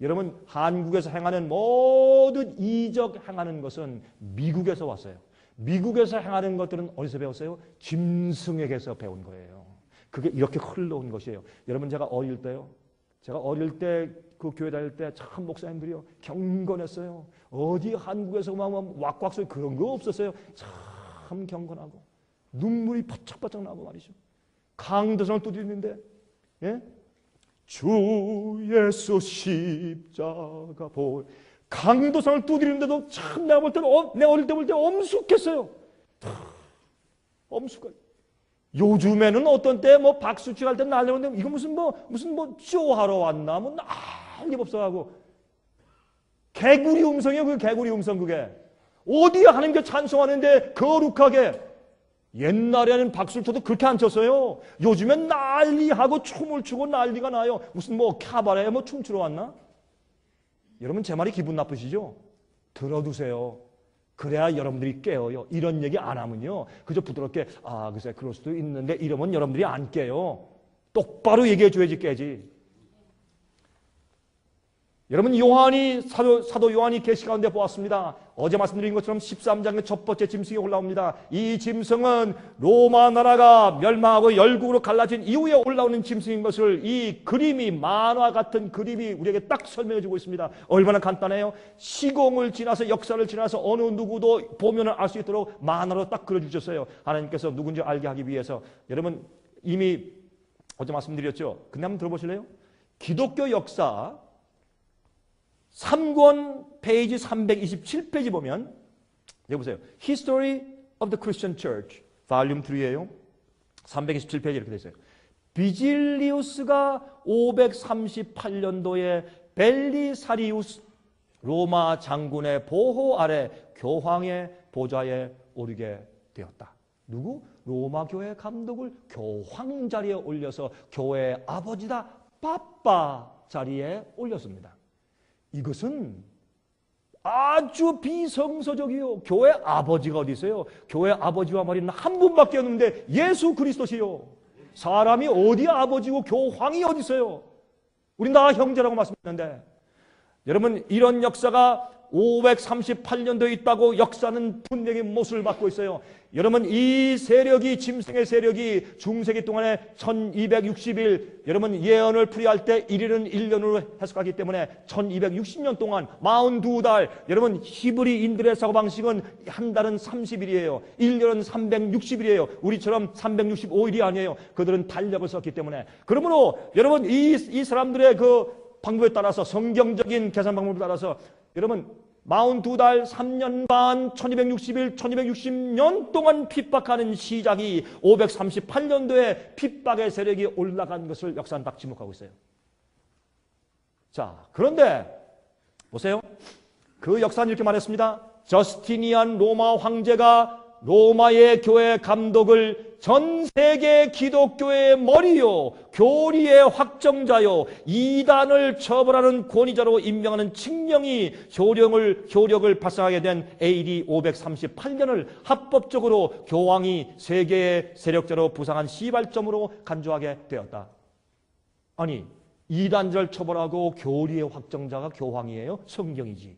여러분 한국에서 행하는 모든 이적 행하는 것은 미국에서 왔어요. 미국에서 행하는 것들은 어디서 배웠어요? 짐승에게서 배운 거예요. 그게 이렇게 흘러온 것이에요. 여러분 제가 어릴 때 그 교회 다닐 때 참 목사님들이요 경건했어요. 어디 한국에서 막 왁왁 소리 그런 거 없었어요. 참 경건하고 눈물이 바짝바짝 나고 말이죠. 강도상을 두드리는데 예? 주 예수 십자가 보 강도상을 두드리는데도 참 내가 볼 때는 내 어릴 때 볼 때 엄숙했어요. 엄숙하게. 요즘에는 어떤 때 뭐 박수치 할 때 날려오는데 이거 무슨 쇼하러 왔나 뭐 난리 법석하고 개구리 음성이에요. 그 개구리 음성 그게 어디에 하나님께 찬송하는데 거룩하게 옛날에는 박수를 쳐도 그렇게 안 쳤어요. 요즘엔 난리하고 춤을 추고 난리가 나요. 무슨 뭐 카바레에 뭐 춤추러 왔나? 여러분 제 말이 기분 나쁘시죠? 들어두세요. 그래야 여러분들이 깨어요. 이런 얘기 안 하면요. 그저 부드럽게 글쎄 그럴 수도 있는데 이러면 여러분들이 안 깨요. 똑바로 얘기해 줘야지 깨지. 여러분 사도 요한이 계시 가운데 보았습니다. 어제 말씀드린 것처럼 13장의 첫 번째 짐승이 올라옵니다. 이 짐승은 로마 나라가 멸망하고 열국으로 갈라진 이후에 올라오는 짐승인 것을 이 그림이 만화 같은 그림이 우리에게 딱 설명해 주고 있습니다. 얼마나 간단해요. 시공을 지나서 역사를 지나서 어느 누구도 보면 알 수 있도록 만화로 딱 그려주셨어요. 하나님께서 누군지 알게 하기 위해서. 여러분 이미 어제 말씀드렸죠. 근데 한번 들어보실래요? 기독교 역사 3권 페이지 327페이지 보면 여기 보세요. History of the Christian Church Volume 3예요. 327페이지 이렇게 되어 있어요. 비질리우스가 538년도에 벨리사리우스 로마 장군의 보호 아래 교황의 보좌에 오르게 되었다. 누구? 로마 교회 감독을 교황 자리에 올려서 교회의 아버지다 빠빠 자리에 올렸습니다. 이것은 아주 비성서적이요. 교회 아버지가 어디 있어요? 교회 아버지와 말이는 한 분밖에 없는데 예수 그리스도시요. 사람이 어디 아버지고 교황이 어디 있어요? 우린 다 형제라고 말씀했는데 여러분 이런 역사가 538년도에 있다고 역사는 분명히 못을 받고 있어요. 여러분 이 세력이 짐승의 세력이 중세기 동안에 1260일 여러분 예언을 풀이할 때 1일은 1년으로 해석하기 때문에 1260년 동안 42달 여러분 히브리인들의 사고방식은 한 달은 30일이에요. 1년은 360일이에요. 우리처럼 365일이 아니에요. 그들은 달력을 썼기 때문에 그러므로 여러분 이 사람들의 그 방법에 따라서 성경적인 계산 방법에 따라서 여러분 42달 3년 반 1260일 1260년 동안 핍박하는 시작이 538년도에 핍박의 세력이 올라간 것을 역사는 딱 지목하고 있어요. 자, 그런데 보세요. 그 역사는 이렇게 말했습니다. 저스티니안 로마 황제가 로마의 교회 감독을 전 세계 기독교의 머리요 교리의 확정자요 이단을 처벌하는 권위자로 임명하는 칙령이 효력을 발생하게 된 AD 538년을 합법적으로 교황이 세계의 세력자로 부상한 시발점으로 간주하게 되었다. 아니 이단자를 처벌하고 교리의 확정자가 교황이에요? 성경이지.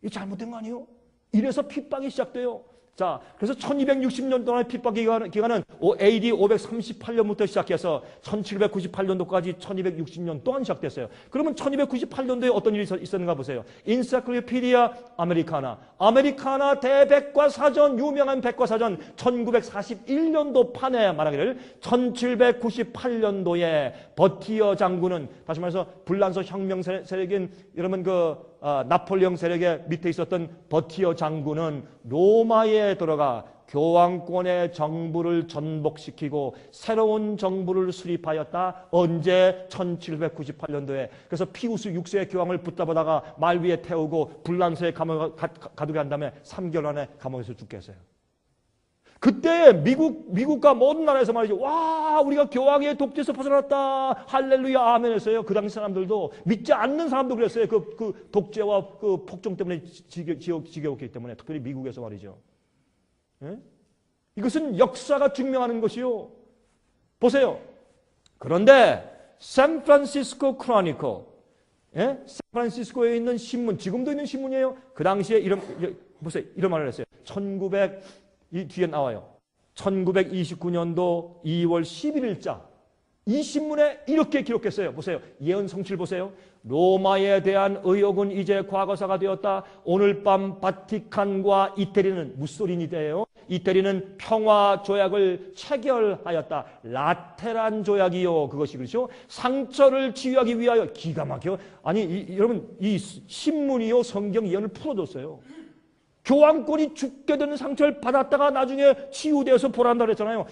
이 잘못된 거 아니에요? 이래서 핍박이 시작돼요. 자, 그래서 1260년 동안의 핍박 기간은 AD 538년부터 시작해서 1798년도까지 1260년 동안 시작됐어요. 그러면 1298년도에 어떤 일이 있었는가 보세요. 인사이클로피디아 아메리카나 대백과사전, 유명한 백과사전 1941년도 판에 말하기를 1798년도에 버티어 장군은 다시 말해서 불란서 혁명 세력인 여러분 나폴레옹 세력의 밑에 있었던 버티어 장군은 로마에 들어가 교황권의 정부를 전복시키고 새로운 정부를 수립하였다. 언제? 1798년도에. 그래서 피우스 6세의 교황을 붙잡아다가 말 위에 태우고 불란서에 가두게 한 다음에 3개월 안에 감옥에서 죽게 했어요. 그때 미국과 모든 나라에서 말이죠. 와, 우리가 교황의 독재에서 벗어났다. 할렐루야, 아멘 했어요. 그 당시 사람들도 믿지 않는 사람도 그랬어요. 그 독재와 그 폭정 때문에 지겨웠기 때문에 특별히 미국에서 말이죠. 예? 이것은 역사가 증명하는 것이요. 보세요. 그런데 샌프란시스코 크로니커 예? 샌프란시스코에 있는 신문, 지금도 있는 신문이에요. 그 당시에 보세요. 이런 말을 했어요. 이 뒤에 나와요. 1929년도 2월 11일자 이 신문에 이렇게 기록했어요. 보세요. 예언 성취를 보세요. 로마에 대한 의혹은 이제 과거사가 되었다. 오늘 밤 바티칸과 이태리는 무소리니데요. 이태리는 평화 조약을 체결하였다. 라테란 조약이요. 그것이 그렇죠. 상처를 치유하기 위하여 기가 막혀. 아니 여러분 이 신문이요 성경 예언을 풀어줬어요. 교황권이 죽게 되는 상처를 받았다가 나중에 치유되어서 보란다 그랬잖아요.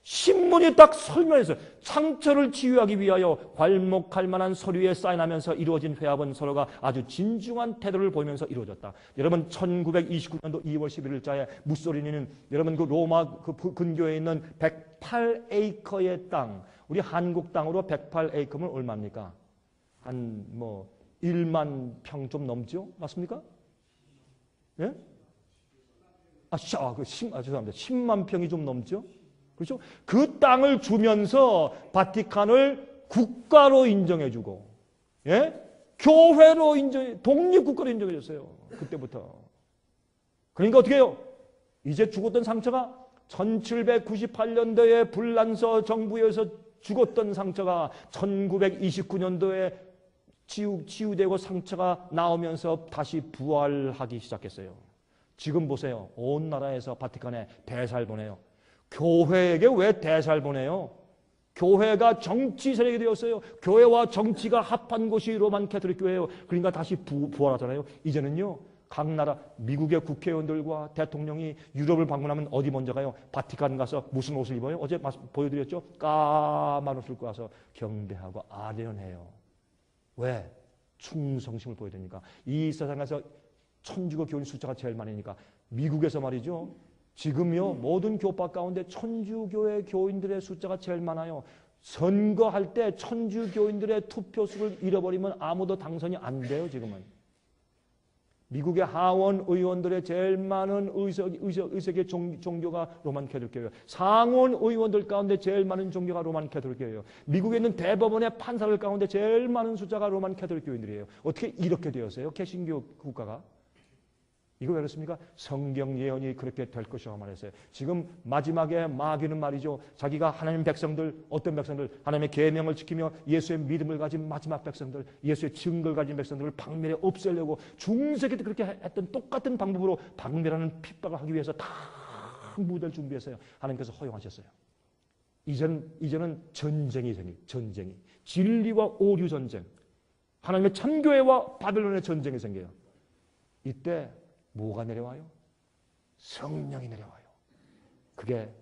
신문이 딱 설명했어요. 상처를 치유하기 위하여 괄목할 만한 서류에 사인하면서 이루어진 회합은 서로가 아주 진중한 태도를 보이면서 이루어졌다. 여러분 1929년도 2월 11일자에 무소리니는 여러분 그 로마 그 근교에 있는 108에이커의 땅, 우리 한국 땅으로 108에이커면 얼마입니까? 한 1만 평 좀 넘죠? 맞습니까? 예? 죄송합니다. 10만 평이 좀 넘죠? 그렇죠? 그 땅을 주면서 바티칸을 국가로 인정해주고, 예? 교회로 독립국가로 인정해줬어요. 그때부터. 그러니까 어떻게 해요? 이제 죽었던 상처가 1798년도에 불란서 정부에서 죽었던 상처가 1929년도에 치유되고 상처가 나오면서 다시 부활하기 시작했어요. 지금 보세요. 온 나라에서 바티칸에 대사를 보내요. 교회에게 왜 대사를 보내요? 교회가 정치 세력이 되었어요. 교회와 정치가 합한 곳이 로만 캐톨릭 교회예요. 그러니까 다시 부활하잖아요. 이제는요. 각 나라 미국의 국회의원들과 대통령이 유럽을 방문하면 어디 먼저 가요? 바티칸 가서 무슨 옷을 입어요? 어제 보여드렸죠? 까만 옷을 입고 와서 경배하고 아련해요. 왜? 충성심을 보여드리니까. 이 세상에서 천주교 교인 숫자가 제일 많으니까. 미국에서 말이죠. 지금요 모든 교파 가운데 천주교의 교인들의 숫자가 제일 많아요. 선거할 때 천주교인들의 투표수를 잃어버리면 아무도 당선이 안 돼요. 지금은. 미국의 하원 의원들의 제일 많은 의석의 종교가 로만 캐톨릭교회예요. 상원 의원들 가운데 제일 많은 종교가 로만 캐톨릭교회예요. 미국에 있는 대법원의 판사들 가운데 제일 많은 숫자가 로만 캐톨릭교인들이에요. 어떻게 이렇게 되었어요? 개신교 국가가? 이거 왜 그렇습니까? 성경 예언이 그렇게 될 것이라고 말했어요. 지금 마지막에 마귀는 말이죠. 자기가 하나님 백성들, 어떤 백성들, 하나님의 계명을 지키며 예수의 믿음을 가진 마지막 백성들, 예수의 증거를 가진 백성들을 박멸해 없애려고 중세기 때 그렇게 했던 똑같은 방법으로 박멸하는 핍박을 하기 위해서 다 무대를 준비했어요. 하나님께서 허용하셨어요. 이제는 전쟁이 생겨요. 전쟁이. 진리와 오류 전쟁. 하나님의 참교회와 바벨론의 전쟁이 생겨요. 이때 뭐가 내려와요? 성령이 내려와요. 그게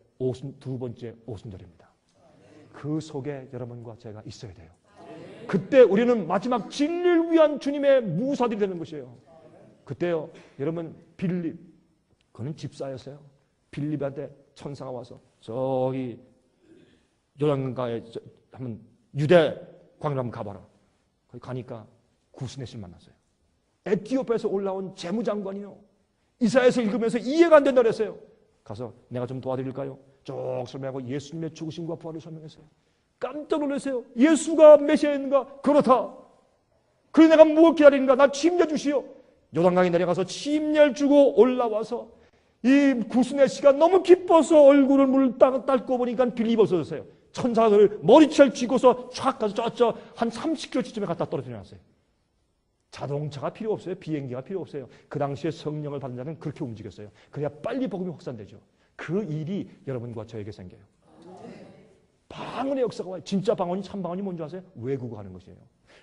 두 번째 오순절입니다. 그 속에 여러분과 제가 있어야 돼요. 그때 우리는 마지막 진리를 위한 주님의 무사들이 되는 것이에요. 그때요, 여러분 빌립, 그는 집사였어요. 빌립한테 천사가 와서 저기 요단강가에 한번 유대 광야로 한번 가봐라. 거기 가니까 구스넷을 만났어요. 에티오피아에서 올라온 재무장관이요. 이사야서 읽으면서 이해가 안 된다 그랬어요. 가서 내가 좀 도와드릴까요? 쭉 설명하고 예수님의 죽으심과 부활을 설명했어요. 깜짝 놀랐어요. 예수가 메시아인가? 그렇다. 그래 내가 무엇 기다리는가? 나 침례 주시오. 요단강에 내려가서 침례를 주고 올라와서 이 구스네시가 너무 기뻐서 얼굴을 물 닦고 보니까 빌립이 없어졌어요. 천사가 그를 머리채를 쥐고서 촥 가서 저쪽 한 30km쯤에 갖다 떨어져 놨어요. 자동차가 필요 없어요. 비행기가 필요 없어요. 그 당시에 성령을 받은 자는 그렇게 움직였어요. 그래야 빨리 복음이 확산되죠. 그 일이 여러분과 저에게 생겨요. 방언의 역사가 와요. 진짜 방언이 참 방언이 뭔지 아세요? 외국어하는 것이에요.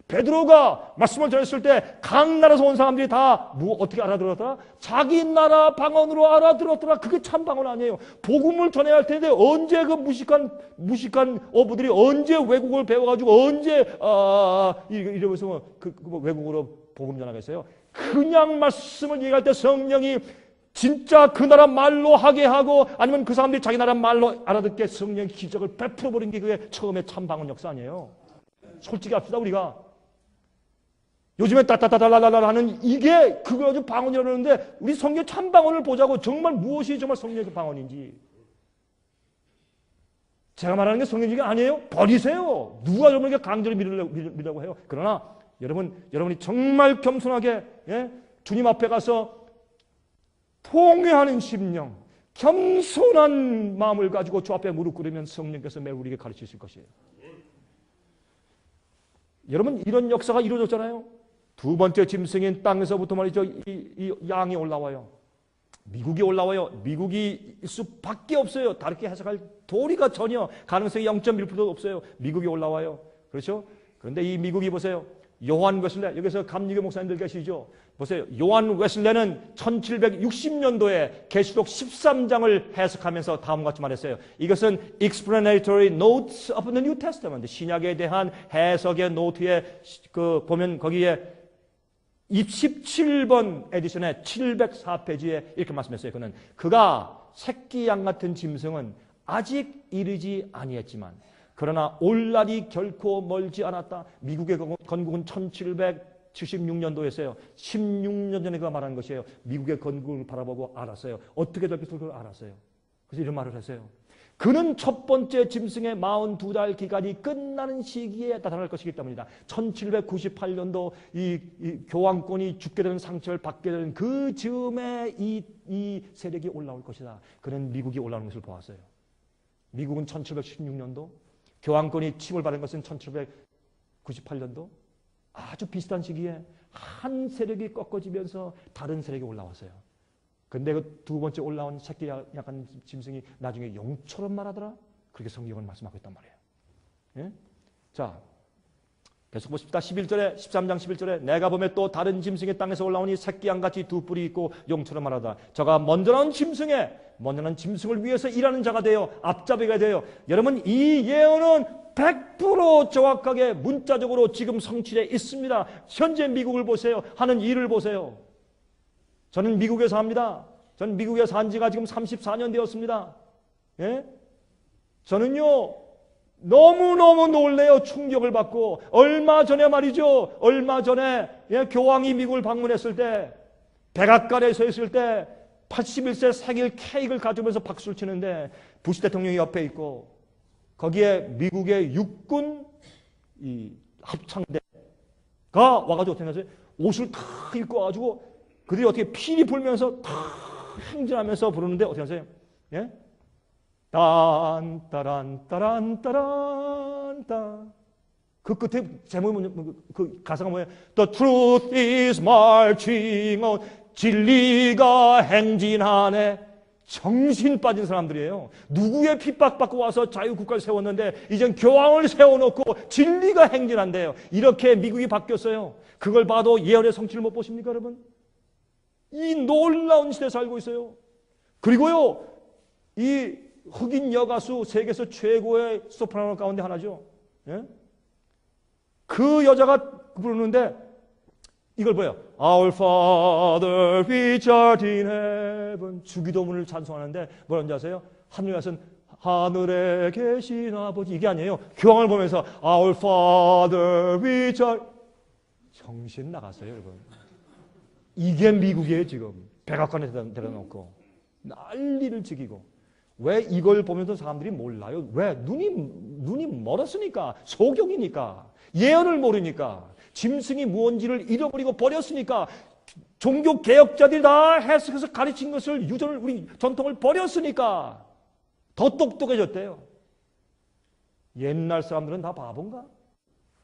베드로가 말씀을 전했을 때 각 나라에서 온 사람들이 다 어떻게 알아들었더라? 자기 나라 방언으로 알아들었더라. 그게 참 방언 아니에요. 복음을 전해야 할 텐데 언제 그 무식한 어부들이 언제 외국어를 배워가지고 언제 이러면서 외국어로 복음 전하겠어요? 그냥 말씀을 얘기할 때 성령이 진짜 그 나라 말로 하게 하고 아니면 그 사람들이 자기 나라 말로 알아듣게 성령의 기적을 베풀어버린 게 그게 처음에 참 방언 역사 아니에요. 솔직히 합시다. 우리가 요즘에 따따따따라라라 하는 이게 그걸 아주 방언이라고 하는데 우리 성경 참 방언을 보자고 정말 무엇이 정말 성령의 방언인지. 제가 말하는 게 성경적이 아니에요? 버리세요. 누가 여러분에게 강제로 믿으려고 해요? 그러나 여러분이 정말 겸손하게 주님 앞에 가서 통회하는 심령, 겸손한 마음을 가지고 주 앞에 무릎 꿇으면 성령께서 매일 우리에게 가르치실 것이에요. 여러분, 이런 역사가 이루어졌잖아요. 두 번째 짐승인 땅에서부터 말이죠. 이 양이 올라와요. 미국이 올라와요. 미국이 일 수밖에 없어요. 다르게 해석할 도리가 전혀 가능성이 0.1%도 없어요. 미국이 올라와요. 그렇죠? 그런데 이 미국이 보세요. 요한 웨슬레, 여기서 감리교 목사님들 계시죠? 보세요. 요한 웨슬레는 1760년도에 계시록 13장을 해석하면서 다음과 같이 말했어요. 이것은 Explanatory Notes of the New Testament, 신약에 대한 해석의 노트에 보면 거기에 17번 에디션의 704페이지에 이렇게 말씀했어요. 그가 새끼 양 같은 짐승은 아직 이르지 아니했지만 그러나 올 날이 결코 멀지 않았다. 미국의 건국은 1776년도였어요. 16년 전에 그가 말한 것이에요. 미국의 건국을 바라보고 알았어요. 어떻게 될 것을 알았어요. 그래서 이런 말을 했어요. 그는 첫 번째 짐승의 42달 기간이 끝나는 시기에 나타날 것이기 때문이다. 1798년도 이 교황권이 죽게 되는 상처를 받게 되는 그 즈음에 이 세력이 올라올 것이다. 그는 미국이 올라오는 것을 보았어요. 미국은 1716년도, 교황권이 침을 받은 것은 1798년도, 아주 비슷한 시기에 한 세력이 꺾어지면서 다른 세력이 올라왔어요. 근데 그 두 번째 올라온 새끼 약간 짐승이 나중에 용처럼 말하더라. 그렇게 성경은 말씀하고 있단 말이에요. 예? 자, 계속 보십시다. 13장 11절에 내가 보면 또 다른 짐승이 땅에서 올라오니 새끼 양같이 두 뿔이 있고 용처럼 말하다. 저가 먼저 나온 짐승을 위해서 일하는 자가 되어 앞잡이가 되어. 여러분, 이 예언은 100% 정확하게 문자적으로 지금 성취되어 있습니다. 현재 미국을 보세요. 하는 일을 보세요. 저는 미국에 삽니다. 저는 미국에 산 지가 지금 34년 되었습니다. 예? 저는요, 너무너무 놀래요. 충격을 받고. 얼마 전에 교황이 미국을 방문했을 때, 백악관에 서 있을 때, 81세 생일 케이크를 가져오면서 박수를 치는데, 부시 대통령이 옆에 있고, 거기에 미국의 육군 합창대가 와가지고 어떻게 하세요? 옷을 다 입고 와가지고, 그들이 어떻게 피리 불면서 다 행진하면서 부르는데 어떻게 하세요? 예? 딴따란따란따란따란따. 그 끝에 제목이 그 가사가 뭐예요? The truth is marching on. 진리가 행진하네. 정신 빠진 사람들이에요. 누구의 핍박받고 와서 자유국가를 세웠는데 이젠 교황을 세워놓고 진리가 행진한대요. 이렇게 미국이 바뀌었어요. 그걸 봐도 예언의 성취를 못 보십니까, 여러분? 이 놀라운 시대에 살고 있어요. 그리고요, 이 흑인 여가수 세계에서 최고의 소프라노 가운데 하나죠. 예? 그 여자가 부르는데 이걸 뭐예요? Our Father which art in heaven. 주기도문을 찬송하는데 뭐라는지 아세요? 하늘에 계신 아버지. 이게 아니에요. 교황을 보면서 Our Father which art. 정신 나갔어요, 여러분. 이게 미국이에요, 지금. 백악관에 데려놓고. 난리를 지기고. 왜 이걸 보면서 사람들이 몰라요? 왜? 눈이 멀었으니까. 소경이니까. 예언을 모르니까. 짐승이 무언지를 잃어버리고 버렸으니까. 종교 개혁자들이 다 해석해서 가르친 것을 우리 전통을 버렸으니까. 더 똑똑해졌대요. 옛날 사람들은 다 바본가?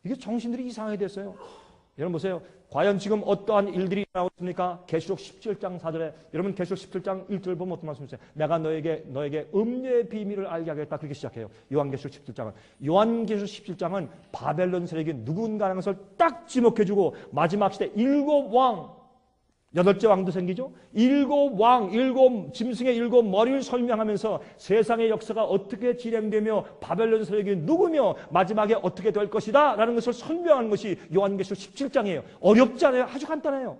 이게 정신들이 이상하게 됐어요. 여러분 보세요. 과연 지금 어떠한 일들이 나오고 있습니까? 계시록 17장 4절에 여러분 계시록 17장 1절 보면 어떤 말씀이세요? 내가 너에게 음료의 비밀을 알게 하겠다. 그렇게 시작해요. 요한계시록 17장은. 요한계시록 17장은 바벨론 세력이 누군가라는 것을 딱 지목해주고 마지막 시대 7왕 8째 왕도 생기죠. 7왕, 짐승의 7머리를 설명하면서 세상의 역사가 어떻게 진행되며 바벨론 세력이 누구며 마지막에 어떻게 될 것이다 라는 것을 설명하는 것이 요한계시록 17장이에요. 어렵지 않아요. 아주 간단해요.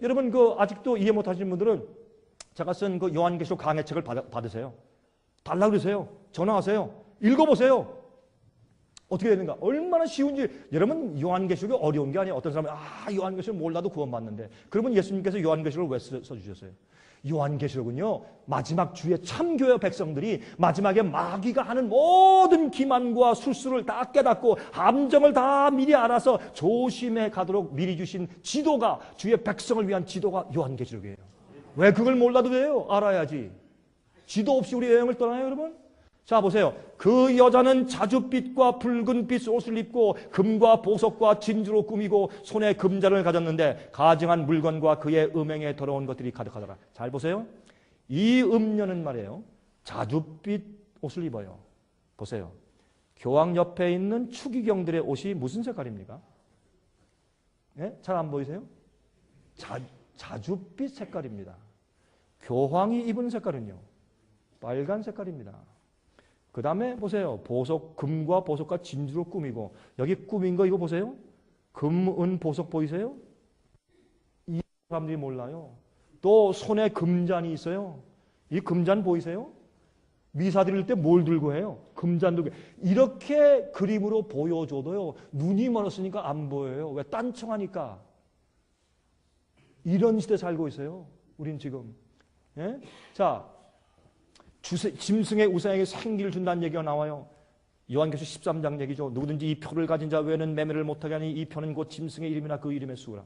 여러분 아직도 이해 못하시는 분들은 제가 쓴 그 요한계시록 강해책을 받으세요. 달라고 그러세요. 전화하세요. 읽어보세요. 어떻게 되는가? 얼마나 쉬운지. 여러분 요한계시록이 어려운 게 아니에요. 어떤 사람이 요한계시록 몰라도 구원받는데. 그러면 예수님께서 요한계시록을 왜 써주셨어요? 요한계시록은요, 마지막 주의 참교회 백성들이 마지막에 마귀가 하는 모든 기만과 술수를 다 깨닫고 함정을 다 미리 알아서 조심해 가도록 미리 주신 지도가, 주의 백성을 위한 지도가 요한계시록이에요. 왜 그걸 몰라도 돼요? 알아야지. 지도 없이 우리 여행을 떠나요, 여러분? 자, 보세요. 그 여자는 자줏빛과 붉은빛 옷을 입고 금과 보석과 진주로 꾸미고 손에 금잔을 가졌는데 가증한 물건과 그의 음행에 더러운 것들이 가득하더라. 잘 보세요. 이 음녀는 말이에요. 자줏빛 옷을 입어요. 보세요. 교황 옆에 있는 추기경들의 옷이 무슨 색깔입니까? 네? 잘 안 보이세요? 자줏빛 색깔입니다. 교황이 입은 색깔은요, 빨간 색깔입니다. 그 다음에 보세요. 보석, 금과 보석과 진주로 꾸미고, 여기 꾸민 거 이거 보세요. 금, 은, 보석 보이세요? 이 사람들이 몰라요. 또 손에 금잔이 있어요. 이 금잔 보이세요? 미사 드릴 때 뭘 들고 해요? 금잔 들고. 이렇게 그림으로 보여줘도요, 눈이 멀었으니까 안 보여요. 왜? 딴청하니까. 이런 시대 살고 있어요. 우린 지금. 예? 자, 짐승의 우상에게 생기를 준다는 얘기가 나와요. 요한계시록 13장 얘기죠. 누구든지 이 표를 가진 자 외에는 매매를 못하게 하니 이 표는 곧 짐승의 이름이나 그 이름의 수라.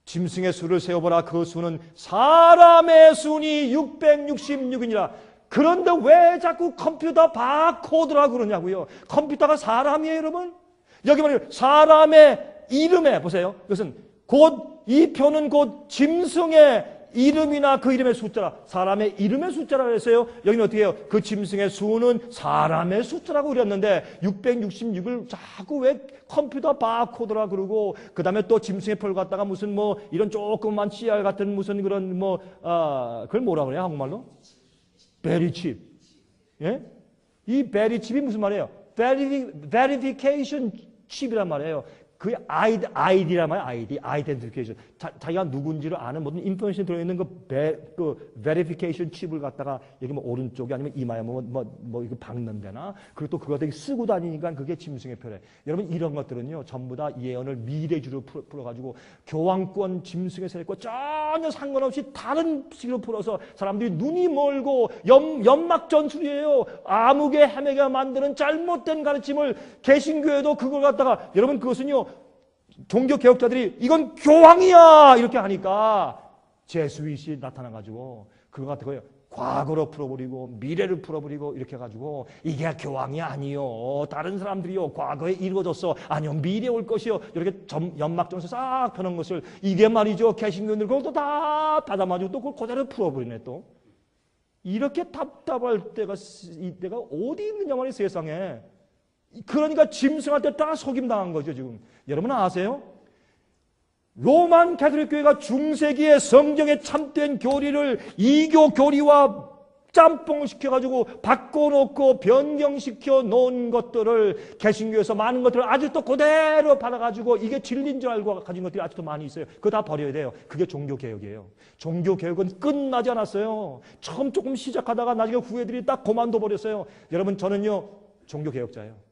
짐승의 수를 세어보라. 그 수는 사람의 수니 666이니라. 그런데 왜 자꾸 컴퓨터 바코드라고 그러냐고요. 컴퓨터가 사람이에요, 여러분. 여기 말이에요. 사람의 이름에 보세요. 이것은 곧 이 표는 곧 짐승의 이름이나 그 이름의 숫자라. 사람의 이름의 숫자라고 했어요. 여기는 어떻게 해요? 그 짐승의 수는 사람의 숫자라고 그랬는데 666을 자꾸 왜 컴퓨터 바코드라 그러고, 그 다음에 또 짐승의 표를 갖다가 무슨 뭐 이런 조그만 CR 같은 무슨 그런 그걸 뭐라 그래요? 한국말로? 베리칩. 예? 이 베리칩이 무슨 말이에요? Verification 칩이란 말이에요. 그 아이디란 말이에요. 아이덴티피케이션. 자기가 누군지를 아는 모든 인포메이션이 들어있는 그 베리피케이션 칩을 갖다가 여기 뭐 오른쪽에 아니면 이마에 이거 박는 데나, 그리고 또 그거 되게 쓰고 다니니까 그게 짐승의 표래. 여러분, 이런 것들은요, 전부 다 예언을 미래주로 풀어가지고 교황권 짐승의 세력과 전혀 상관없이 다른 식으로 풀어서 사람들이 눈이 멀고 연막 전술이에요. 암흑의 헤매게 만드는 잘못된 가르침을, 개신교에도 그걸 갖다가, 여러분, 그것은요, 종교 개혁자들이 이건 교황이야 이렇게 하니까 제수잇이 나타나가지고 그거 같은 거예요. 과거로 풀어버리고 미래를 풀어버리고 이렇게 해가지고 이게 교황이 아니요, 다른 사람들이요, 과거에 이루어졌어, 아니요, 미래 올 것이요, 이렇게 연막전에서 싹 펴는 것을, 이게 말이죠, 개신교들 그것도 다 받아마주고 또 그걸 그대로 풀어버리네. 또 이렇게 답답할 때가 이때가 어디 있느냐 말이에요, 세상에. 그러니까 짐승한테 다 속임당한 거죠, 지금. 여러분 아세요? 로만 가톨릭 교회가 중세기에 성경에 참된 교리를 이교 교리와 짬뽕시켜가지고 바꿔놓고 변경시켜 놓은 것들을, 개신교에서 많은 것들을 아직도 그대로 받아가지고 이게 진리인 줄 알고 가진 것들이 아직도 많이 있어요. 그거 다 버려야 돼요. 그게 종교개혁이에요. 종교개혁은 끝나지 않았어요. 처음 조금 시작하다가 나중에 후회들이 딱 그만둬 버렸어요. 여러분, 저는요, 종교개혁자예요.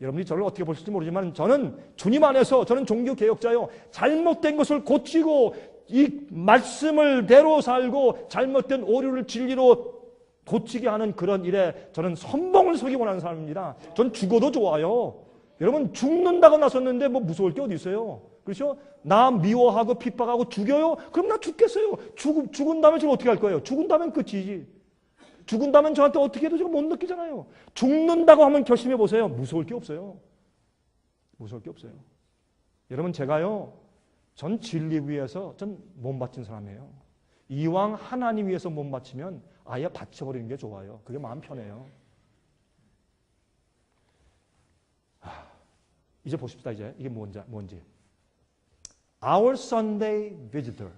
여러분이 저를 어떻게 보실지 모르지만 저는 주님 안에서 저는 종교개혁자요. 잘못된 것을 고치고 이 말씀을 대로 살고 잘못된 오류를 진리로 고치게 하는 그런 일에 저는 선봉을 서기 원하는 사람입니다. 전 죽어도 좋아요. 여러분, 죽는다고 나섰는데 뭐 무서울 게 어디 있어요? 그렇죠? 나 미워하고 핍박하고 죽여요? 그럼 나 죽겠어요. 죽은 다음에 저는 어떻게 할 거예요? 죽은 다음엔 끝이지. 죽은다면 저한테 어떻게 해도 제가 못 느끼잖아요. 죽는다고 하면 결심해 보세요. 무서울 게 없어요. 무서울 게 없어요. 여러분, 제가요, 전 진리 위해서 전 몸 바친 사람이에요. 이왕 하나님 위해서 몸 바치면 아예 바쳐버리는 게 좋아요. 그게 마음 편해요. 이제 보십시다. 이제 이게 뭔지. Our Sunday Visitor.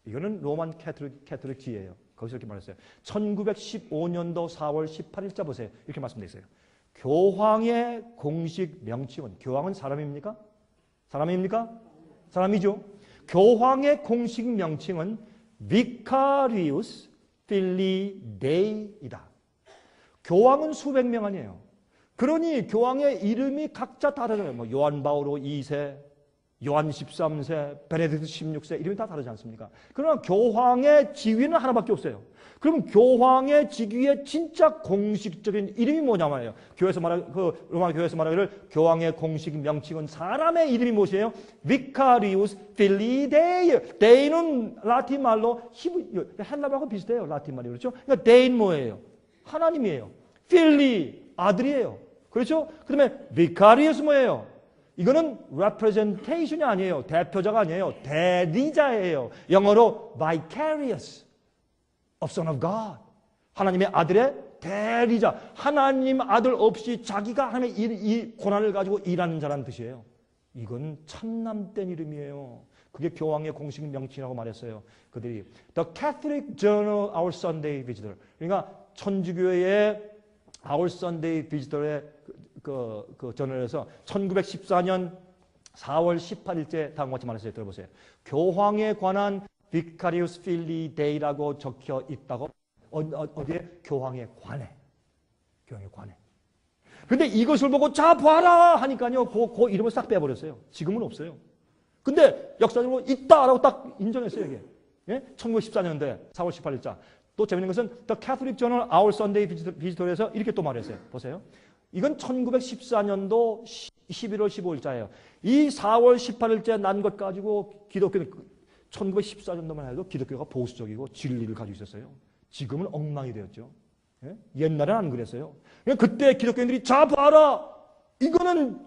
이거는 로만 캐톨릭 지혜예요. 거기서 이렇게 말했어요. 1915년도 4월 18일자 보세요. 이렇게 말씀되어 있어요. 교황의 공식 명칭은, 교황은 사람입니까? 사람입니까? 사람이죠. 교황의 공식 명칭은 Vicarius Filii Dei이다. 교황은 수백 명 아니에요. 그러니 교황의 이름이 각자 다르잖아요. 뭐 요한 바오로 2세, 요한 13세, 베네딕트 16세 이름이 다 다르지 않습니까? 그러나 교황의 지위는 하나밖에 없어요. 그럼 교황의 직위의 진짜 공식적인 이름이 뭐냐면요. 교회에서 로마 교회에서 말하기를 교황의 공식 명칭은 사람의 이름이 무엇이에요? Vicarius Filii Dei. Dei는 라틴 말로 헬라말하고 비슷해요. 라틴 말이 그렇죠? 그러니까 Dei는 뭐예요? 하나님이에요. Filii 아들이에요. 그렇죠? 그다음에 Vicarius 뭐예요? 이거는 representation이 아니에요. 대표자가 아니에요. 대리자예요. 영어로 vicarious of Son of God. 하나님의 아들의 대리자. 하나님 아들 없이 자기가 하나님의 이 고난을 가지고 일하는 자라는 뜻이에요. 이건 참남된 이름이에요. 그게 교황의 공식 명칭이라고 말했어요. 그들이 The Catholic Journal Our Sunday Visitor. 그러니까 천주교의 Our Sunday Visitor의 그 저널에서 1914년 4월 18일째 다음과 같이 말했어요. 들어보세요. 교황에 관한 Vicarius Filii Dei라고 적혀 있다고 어디에? 교황에 관해. 교황에 관해. 근데 이것을 보고 자 봐라 하니까요. 그 이름을 싹 빼버렸어요. 지금은 없어요. 근데 역사적으로 있다라고 딱 인정했어요. 이게. 예? 1914년도에 4월 18일자. 또 재밌는 것은 The Catholic Journal Our Sunday Visitor에서 이렇게 또 말했어요. 보세요. 이건 1914년도 11월 15일자예요. 이 4월 18일째 난 것 가지고 기독교는 1914년도만 해도 기독교가 보수적이고 진리를 가지고 있었어요. 지금은 엉망이 되었죠. 예? 옛날에는 안 그랬어요. 그때 기독교인들이 자 봐라. 이거는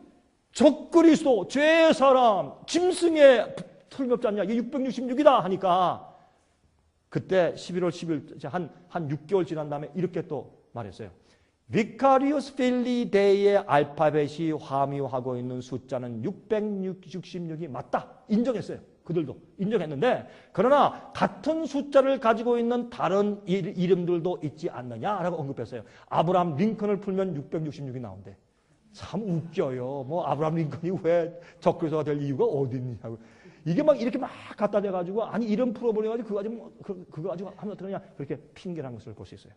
적그리스도, 죄의 사람, 짐승의 틀림없지 않냐. 이게 666이다 하니까 그때 11월 10일 한 6개월 지난 다음에 이렇게 또 말했어요. Vicarius Filii Dei의 알파벳이 함유하고 있는 숫자는 666이 맞다. 인정했어요. 그들도 인정했는데 그러나 같은 숫자를 가지고 있는 다른 이름들도 있지 않느냐라고 언급했어요. 아브라함 링컨을 풀면 666이 나온대. 참 웃겨요. 뭐 아브라함 링컨이 왜 적그리스도가 될 이유가 어디 있냐고. 이게 막 이렇게 막 갖다 대가지고 아니 이름 풀어버려가지고 그거 가지고 하면 어떠냐 그렇게 핑계를 한 것을 볼 수 있어요.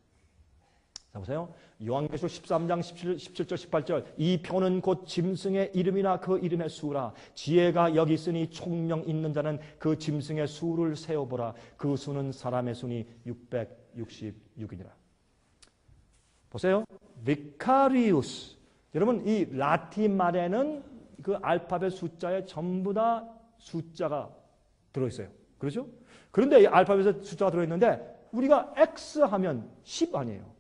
자 보세요. 요한계시록 13장 17절 18절 이 표는 곧 짐승의 이름이나 그 이름의 수라. 지혜가 여기 있으니 총명 있는 자는 그 짐승의 수를 세어보라. 그 수는 사람의 수니 666이니라. 보세요. Vicarius. 여러분 이 라틴 말에는 그 알파벳 숫자에 전부 다 숫자가 들어있어요. 그렇죠? 그런데 이 알파벳에 숫자가 들어있는데 우리가 X 하면 10 아니에요.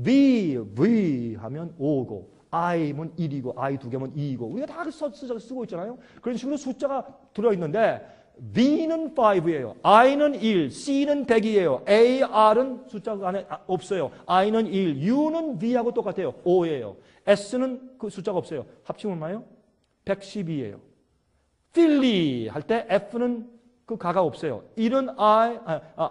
V 하면 5고 I면 1이고 I 2개면 2이고 우리가 다 숫자를 쓰고 있잖아요. 그런 식으로 숫자가 들어있는데 V는 5예요. I는 1, C는 100이에요. A, R은 숫자가 안에 없어요. I는 1, U는 V하고 똑같아요. 5예요. S는 그 숫자가 없어요. 합치면 얼마예요? 112예요. 필리 할 때 F는 그 가가 없어요. 1은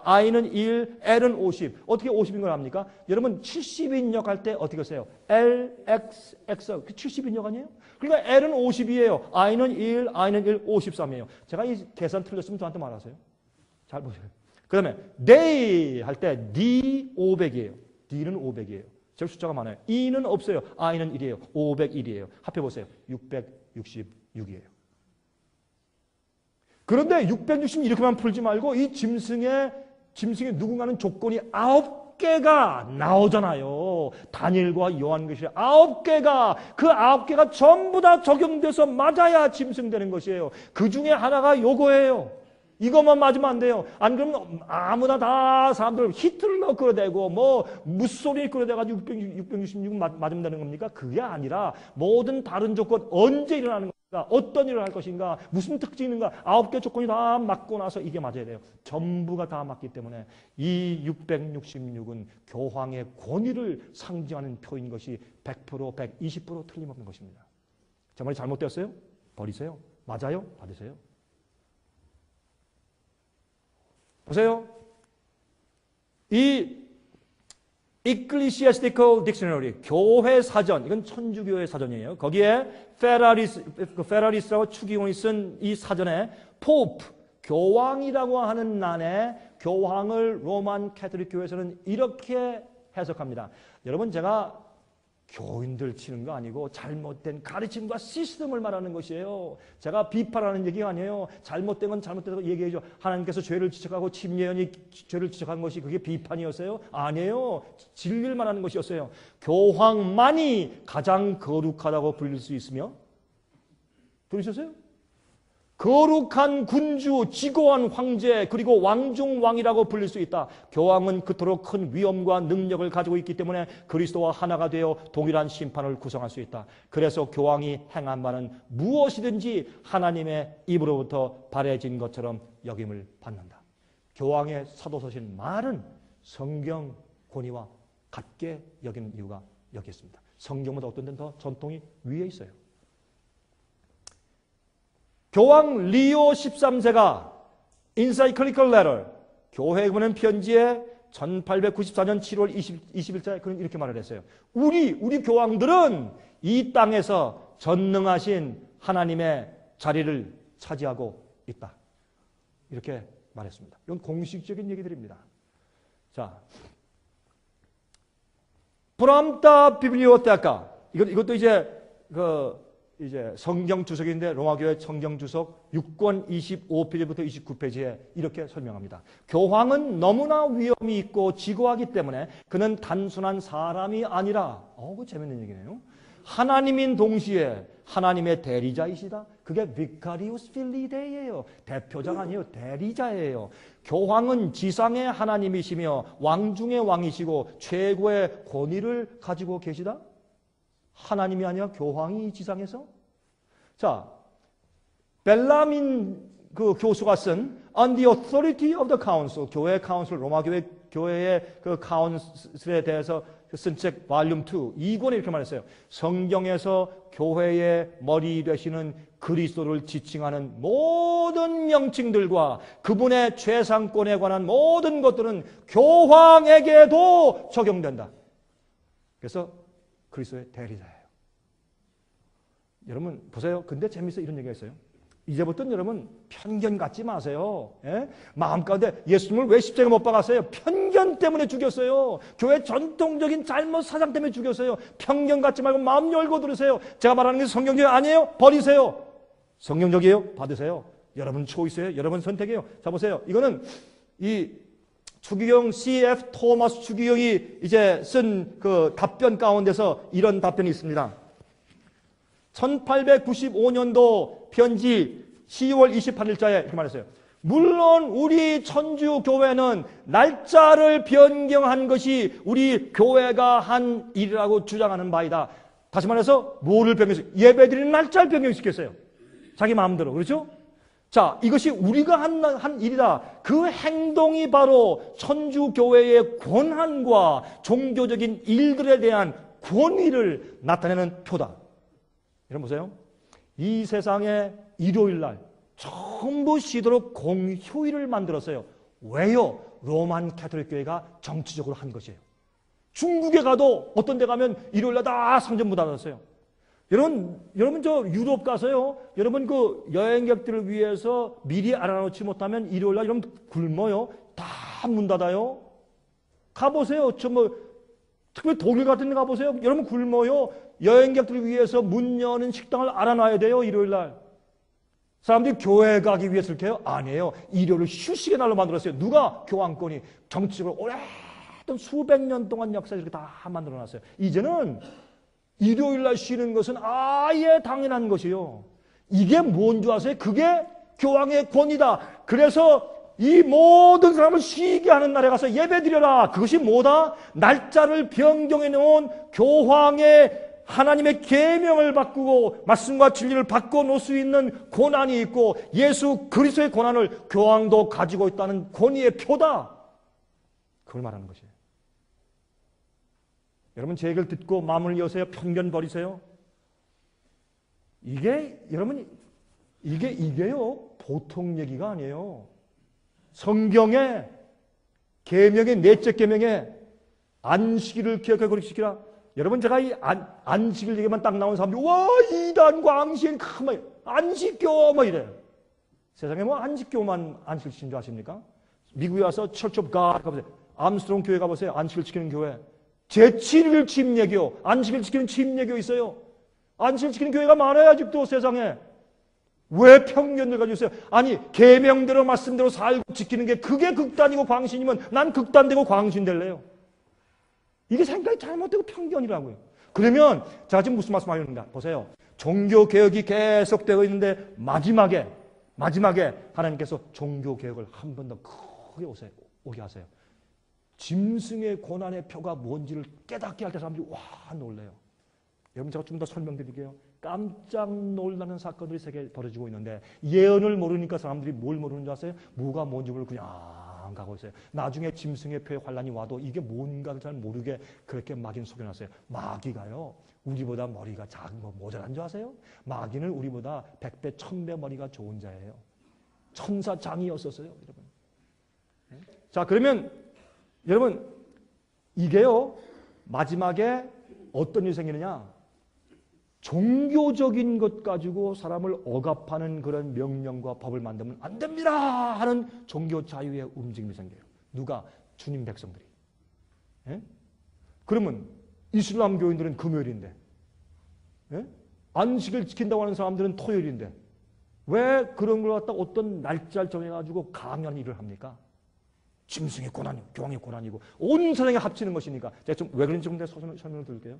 I는 1, L은 50. 어떻게 50인 걸 압니까? 여러분 70인역 할 때 어떻게 하세요? L, X, X. 70인역 아니에요? 그러니까 L은 50이에요. I는 1, I는 1, 53이에요. 제가 이 계산 틀렸으면 저한테 말하세요. 잘 보세요. 그 다음에 day 할 때 D 500이에요. D는 500이에요. 제 숫자가 많아요. E는 없어요. I는 1이에요. 501이에요. 합해보세요. 666이에요. 그런데 660 이렇게만 풀지 말고 이 짐승의 누군가는 조건이 9개가 나오잖아요. 다니엘과 요한계시록 9개가 그 9개가 전부 다 적용돼서 맞아야 짐승 되는 것이에요. 그 중에 하나가 요거예요. 이것만 맞으면 안 돼요. 안 그러면 아무나 다 사람들 히트를 끌어대고 뭐 무소리 끌어대가지고 666 맞으면 되는 겁니까? 그게 아니라 모든 다른 조건 언제 일어나는 것인가? 어떤 일을 할 것인가? 무슨 특징이 있는가? 9개 조건이 다 맞고 나서 이게 맞아야 돼요. 전부가 다 맞기 때문에 이 666은 교황의 권위를 상징하는 표인 것이 100%, 120% 틀림없는 것입니다. 제 말이 잘못되었어요? 버리세요. 맞아요? 받으세요. 보세요. 이 Ecclesiastical Dictionary, 교회 사전, 이건 천주교의 사전이에요. 거기에 페라리스라고 추기원이 쓴 이 사전에 Pope, 교황이라고 하는 난에 교황을 로만 캐톨릭 교회에서는 이렇게 해석합니다. 여러분 제가 교인들 치는 거 아니고 잘못된 가르침과 시스템을 말하는 것이에요. 제가 비판하는 얘기가 아니에요. 잘못된 건 잘못되다고 얘기해줘. 하나님께서 죄를 지적하고 침례연이 죄를 지적한 것이 그게 비판이었어요? 아니에요. 진리를 말하는 것이었어요. 교황만이 가장 거룩하다고 불릴 수 있으며 들으셨어요? 거룩한 군주, 지고한 황제, 그리고 왕중왕이라고 불릴 수 있다. 교황은 그토록 큰 위엄과 능력을 가지고 있기 때문에 그리스도와 하나가 되어 동일한 심판을 구성할 수 있다. 그래서 교황이 행한 바는 무엇이든지 하나님의 입으로부터 발해진 것처럼 여김을 받는다. 교황의 사도서신 말은 성경 권위와 같게 여기는 이유가 여기 있습니다. 성경보다 어떤 데는 더 전통이 위에 있어요. 교황 리오 13세가 Encyclical Letter, 교회에 보낸 편지에 1894년 7월 20일자에 그는 이렇게 말을 했어요. 우리 교황들은 이 땅에서 전능하신 하나님의 자리를 차지하고 있다. 이렇게 말했습니다. 이건 공식적인 얘기들입니다. 자, 프람타 비블리오테카, 이것도 이제 성경 주석인데 로마교회 성경 주석 6권 25페이지부터 29페이지에 이렇게 설명합니다. 교황은 너무나 위엄이 있고 지고하기 때문에 그는 단순한 사람이 아니라 그 재밌는 얘기네요. 하나님인 동시에 하나님의 대리자이시다. 그게 Vicarius Filide이에요. 대표자가 아니에요. 대리자예요. 교황은 지상의 하나님이시며 왕중의 왕이시고 최고의 권위를 가지고 계시다. 하나님이 아니라 교황이 지상에서? 자, 벨라민 그 교수가 쓴 On the Authority of the Council, 교회 카운슬, 로마 교회의 그 카운슬에 대해서 쓴 책 볼륨 2, 2권에 이렇게 말했어요. 성경에서 교회의 머리 되시는 그리스도를 지칭하는 모든 명칭들과 그분의 최상권에 관한 모든 것들은 교황에게도 적용된다. 그래서 그리스도의 대리자예요. 여러분 보세요. 근데 재미있어 이런 얘기가 있어요. 이제부터는 여러분 편견 갖지 마세요. 예? 마음 가운데 예수님을 왜 십자가에 못 박았어요? 편견 때문에 죽였어요. 교회 전통적인 잘못 사상 때문에 죽였어요. 편견 갖지 말고 마음 열고 들으세요. 제가 말하는 게 성경적이 아니에요? 버리세요. 성경적이에요? 받으세요. 여러분 초이스예요. 여러분 선택이에요. 자 보세요. 이거는 이 추기경 C.F. 토마스 추기경이 이제 쓴 그 답변 가운데서 이런 답변이 있습니다. 1895년도 편지 10월 28일자에 이렇게 말했어요. 물론 우리 천주교회는 날짜를 변경한 것이 우리 교회가 한 일이라고 주장하는 바이다. 다시 말해서 뭐를 변경시켰어요? 예배드리는 날짜를 변경시켰어요. 자기 마음대로. 그렇죠? 자, 이것이 우리가 한 일이다. 그 행동이 바로 천주교회의 권한과 종교적인 일들에 대한 권위를 나타내는 표다. 여러분 보세요. 이 세상에 일요일 날 전부 쉬도록 공휴일을 만들었어요. 왜요? 로만 가톨릭 교회가 정치적으로 한 것이에요. 중국에 가도 어떤 데 가면 일요일 날 다 상점 문 닫았어요. 여러분 저 유럽 가서요. 여러분 그 여행객들을 위해서 미리 알아놓지 못하면 일요일 날 여러분 굶어요. 다 문 닫아요. 가보세요. 특별히 독일 같은 데 가보세요. 여러분 굶어요. 여행객들을 위해서 문 여는 식당을 알아놔야 돼요. 일요일 날. 사람들이 교회 가기 위해서 이렇게 해요? 아니에요. 일요일을 휴식의 날로 만들었어요. 누가? 교황권이. 정치적으로 오랫동안 수백 년 동안 역사를 이렇게 다 만들어놨어요. 이제는 일요일 날 쉬는 것은 아예 당연한 것이요. 이게 뭔 줄 아세요? 그게 교황의 권위다. 그래서 이 모든 사람을 쉬게 하는 날에 가서 예배드려라. 그것이 뭐다? 날짜를 변경해 놓은 교황의 하나님의 계명을 바꾸고 말씀과 진리를 바꿔 놓을 수 있는 권한이 있고 예수 그리스도의 권한을 교황도 가지고 있다는 권위의 표다. 그걸 말하는 것이에요. 여러분 제 얘기를 듣고 마음을 여세요. 편견 버리세요. 이게요 보통 얘기가 아니에요. 성경에 계명의 넷째 계명에 안식일을 기억하고 거룩시키라. 여러분 제가 이 안식일 얘기만 딱 나온 사람들이 와 이단 광신 안식교 뭐 이래요. 세상에 뭐 안식교만 안식일 지키는 줄 아십니까? 미국에 와서 철치 오브 갓 가보세요. 암스트롱 교회 가보세요. 안식일 지키는 교회. 제7일 침례교, 안식일 지키는 침례교 있어요. 안식일 지키는 교회가 많아요, 아직도 세상에. 왜 편견을 가지고 있어요? 아니, 계명대로 말씀대로 살고 지키는 게 그게 극단이고 광신이면 난 극단되고 광신될래요. 이게 생각이 잘못되고 편견이라고요. 그러면 제가 지금 무슨 말씀 하려는가? 보세요. 종교개혁이 계속되고 있는데 마지막에 하나님께서 종교개혁을 한 번 더 크게 오게 하세요. 짐승의 고난의 표가 뭔지를 깨닫게 할 때 사람들이 와 놀래요. 여러분 제가 좀 더 설명드릴게요. 깜짝 놀라는 사건들이 세계에 벌어지고 있는데 예언을 모르니까 사람들이 뭘 모르는 줄 아세요? 뭐가 뭔지 모르고 그냥 가고 있어요. 나중에 짐승의 표의 환란이 와도 이게 뭔가를 잘 모르게 그렇게 마귀는 속여놨어요. 마귀가요. 우리보다 머리가 작은 거 모자란 줄 아세요? 마귀는 우리보다 100배, 1000배 머리가 좋은 자예요. 천사장이었었어요. 여러분. 자, 그러면 여러분 이게요. 마지막에 어떤 일이 생기느냐? 종교적인 것 가지고 사람을 억압하는 그런 명령과 법을 만들면 안 됩니다 하는 종교 자유의 움직임이 생겨요. 누가? 주님 백성들이. 예? 그러면 이슬람 교인들은 금요일인데 예? 안식일 지킨다고 하는 사람들은 토요일인데 왜 그런 걸 갖다 어떤 날짜를 정해가지고 강요하는 일을 합니까? 짐승의 고난이고 교황의 고난이고 온 세상에 합치는 것이니까. 제가 좀 왜 그런지 좀 더 설명을 드릴게요.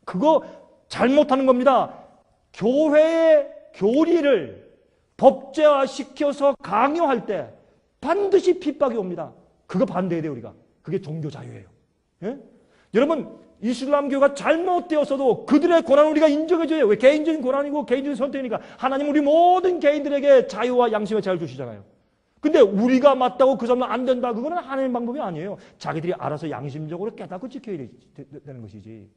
그거 잘못하는 겁니다. 교회의 교리를 법제화시켜서 강요할 때 반드시 핍박이 옵니다. 그거 반대해야 돼요, 우리가. 그게 종교 자유예요. 예? 여러분, 이슬람교가 잘못되었어도 그들의 고난을 우리가 인정해줘요. 왜? 개인적인 고난이고 개인적인 선택이니까. 하나님 우리 모든 개인들에게 자유와 양심의 자유를 주시잖아요. 근데 우리가 맞다고 그 사람은 안 된다. 그거는 하나님 방법이 아니에요. 자기들이 알아서 양심적으로 깨닫고 지켜야 되는 것이지.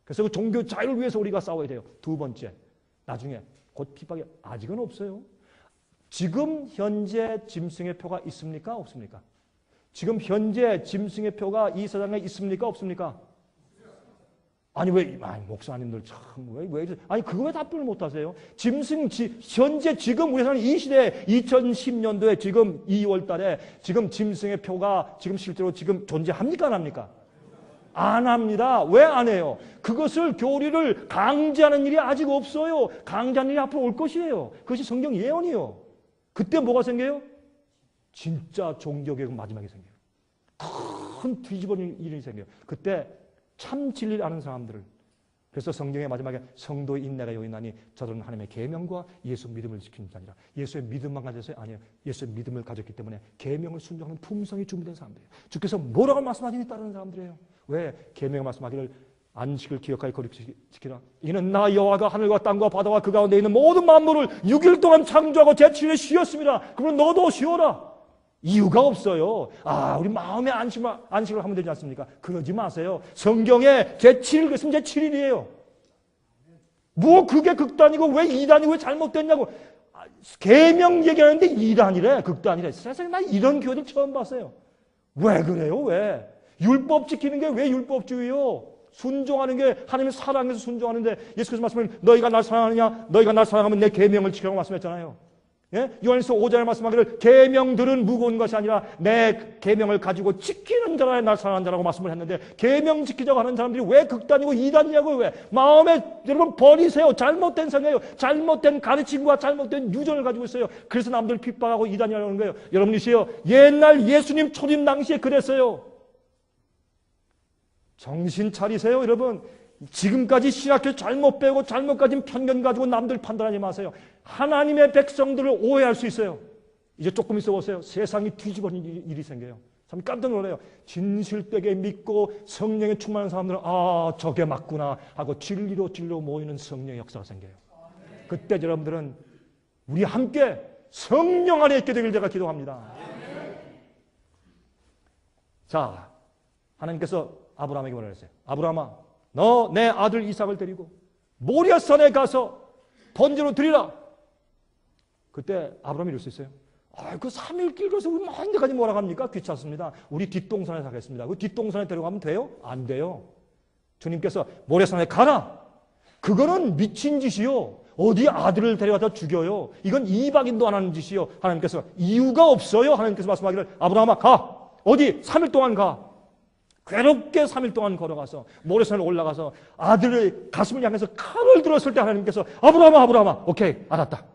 그래서 그 종교 자유를 위해서 우리가 싸워야 돼요. 두 번째, 나중에 곧 핍박이 아직은 없어요. 지금 현재 짐승의 표가 있습니까? 없습니까? 지금 현재 짐승의 표가 이 세상에 있습니까? 없습니까? 아니 왜 목사님들 참 왜 아니 그거 왜 답변을 못 하세요? 현재 지금 우리 사람 이 시대에 2010년도에 지금 2월 달에 지금 짐승의 표가 지금 실제로 지금 존재합니까? 안 합니까? 안 합니다. 왜 안 해요? 그것을 교리를 강제하는 일이 아직 없어요. 강제하는 일이 앞으로 올 것이에요. 그것이 성경 예언이요. 그때 뭐가 생겨요? 진짜 종교개혁은 마지막에 생겨요. 큰 뒤집어진 일이 생겨요. 그때 참 진리를 아는 사람들을. 그래서 성경의 마지막에 성도의 인내가 요인하니 저들은 하나님의 계명과 예수 믿음을 지키는 자니라. 예수의 믿음만 가졌어요? 아니요. 예수의 믿음을 가졌기 때문에 계명을 순종하는 품성이 준비된 사람들이에요. 주께서 뭐라고 말씀하시니 따르는 사람들이에요. 왜? 계명의 말씀하기를 안식을 기억하여 거룩히 지키라. 이는 나 여호와가 하늘과 땅과 바다와 그 가운데 있는 모든 만물을 6일 동안 창조하고 제7일에 쉬었습니다. 그러면 너도 쉬어라. 이유가 없어요. 우리 마음의 안식을 하면 되지 않습니까? 그러지 마세요. 성경에 제7일 그랬으면 제7일이에요. 뭐 그게 극단이고 왜 이단이고 왜 잘못됐냐고. 계명 얘기하는데 이단이래, 극단이래. 세상에 나 이런 교회들 처음 봤어요. 왜 그래요? 왜? 율법 지키는 게 왜 율법주의요? 순종하는 게 하나님의 사랑에서 순종하는데 예수께서 말씀하시면 너희가 날 사랑하느냐? 너희가 날 사랑하면 내 계명을 지키라고 말씀했잖아요. 예? 요한일서 5장에 말씀하기를 계명들은 무거운 것이 아니라 내 계명을 가지고 지키는 자라 날 사랑하는 자라고 말씀을 했는데 계명 지키자고 하는 사람들이 왜 극단이고 이단이냐고요? 왜? 마음에 여러분 버리세요. 잘못된 생각이에요. 잘못된 가르침과 잘못된 유전을 가지고 있어요. 그래서 남들 핍박하고 이단이라고 하는 거예요. 여러분이시여 옛날 예수님 초림 당시에 그랬어요. 정신 차리세요, 여러분. 지금까지 신학교 잘못 배우고 잘못 가진 편견 가지고 남들 판단하지 마세요. 하나님의 백성들을 오해할 수 있어요. 이제 조금 있어 보세요. 세상이 뒤집어진 일이 생겨요. 참 깜짝 놀라요. 진실되게 믿고 성령에 충만한 사람들은 저게 맞구나 하고 진리로 모이는 성령의 역사가 생겨요. 그때 여러분들은 우리 함께 성령 안에 있게 되길 제가 기도합니다. 자, 하나님께서 아브라함에게 뭐라 했어요? 아브라함아, 너 내 아들 이삭을 데리고 모리아산에 가서 번제로 드리라. 그때 아브라함이 이럴 수 있어요. 그 3일 길 가서 우리 먼 데까지 뭐라 합니까? 귀찮습니다. 우리 뒷동산에 사겠습니다. 그 뒷동산에 데려가면 돼요? 안 돼요. 주님께서 모리아산에 가라. 그거는 미친 짓이요. 어디 아들을 데려가서 죽여요. 이건 이방인도 안 하는 짓이요. 하나님께서 이유가 없어요. 하나님께서 말씀하기를 아브라함아 가. 어디? 3일 동안 가. 괴롭게 3일 동안 걸어가서 모래산에 올라가서 아들의 가슴을 향해서 칼을 들었을 때 하나님께서 아브라함아 오케이 알았다.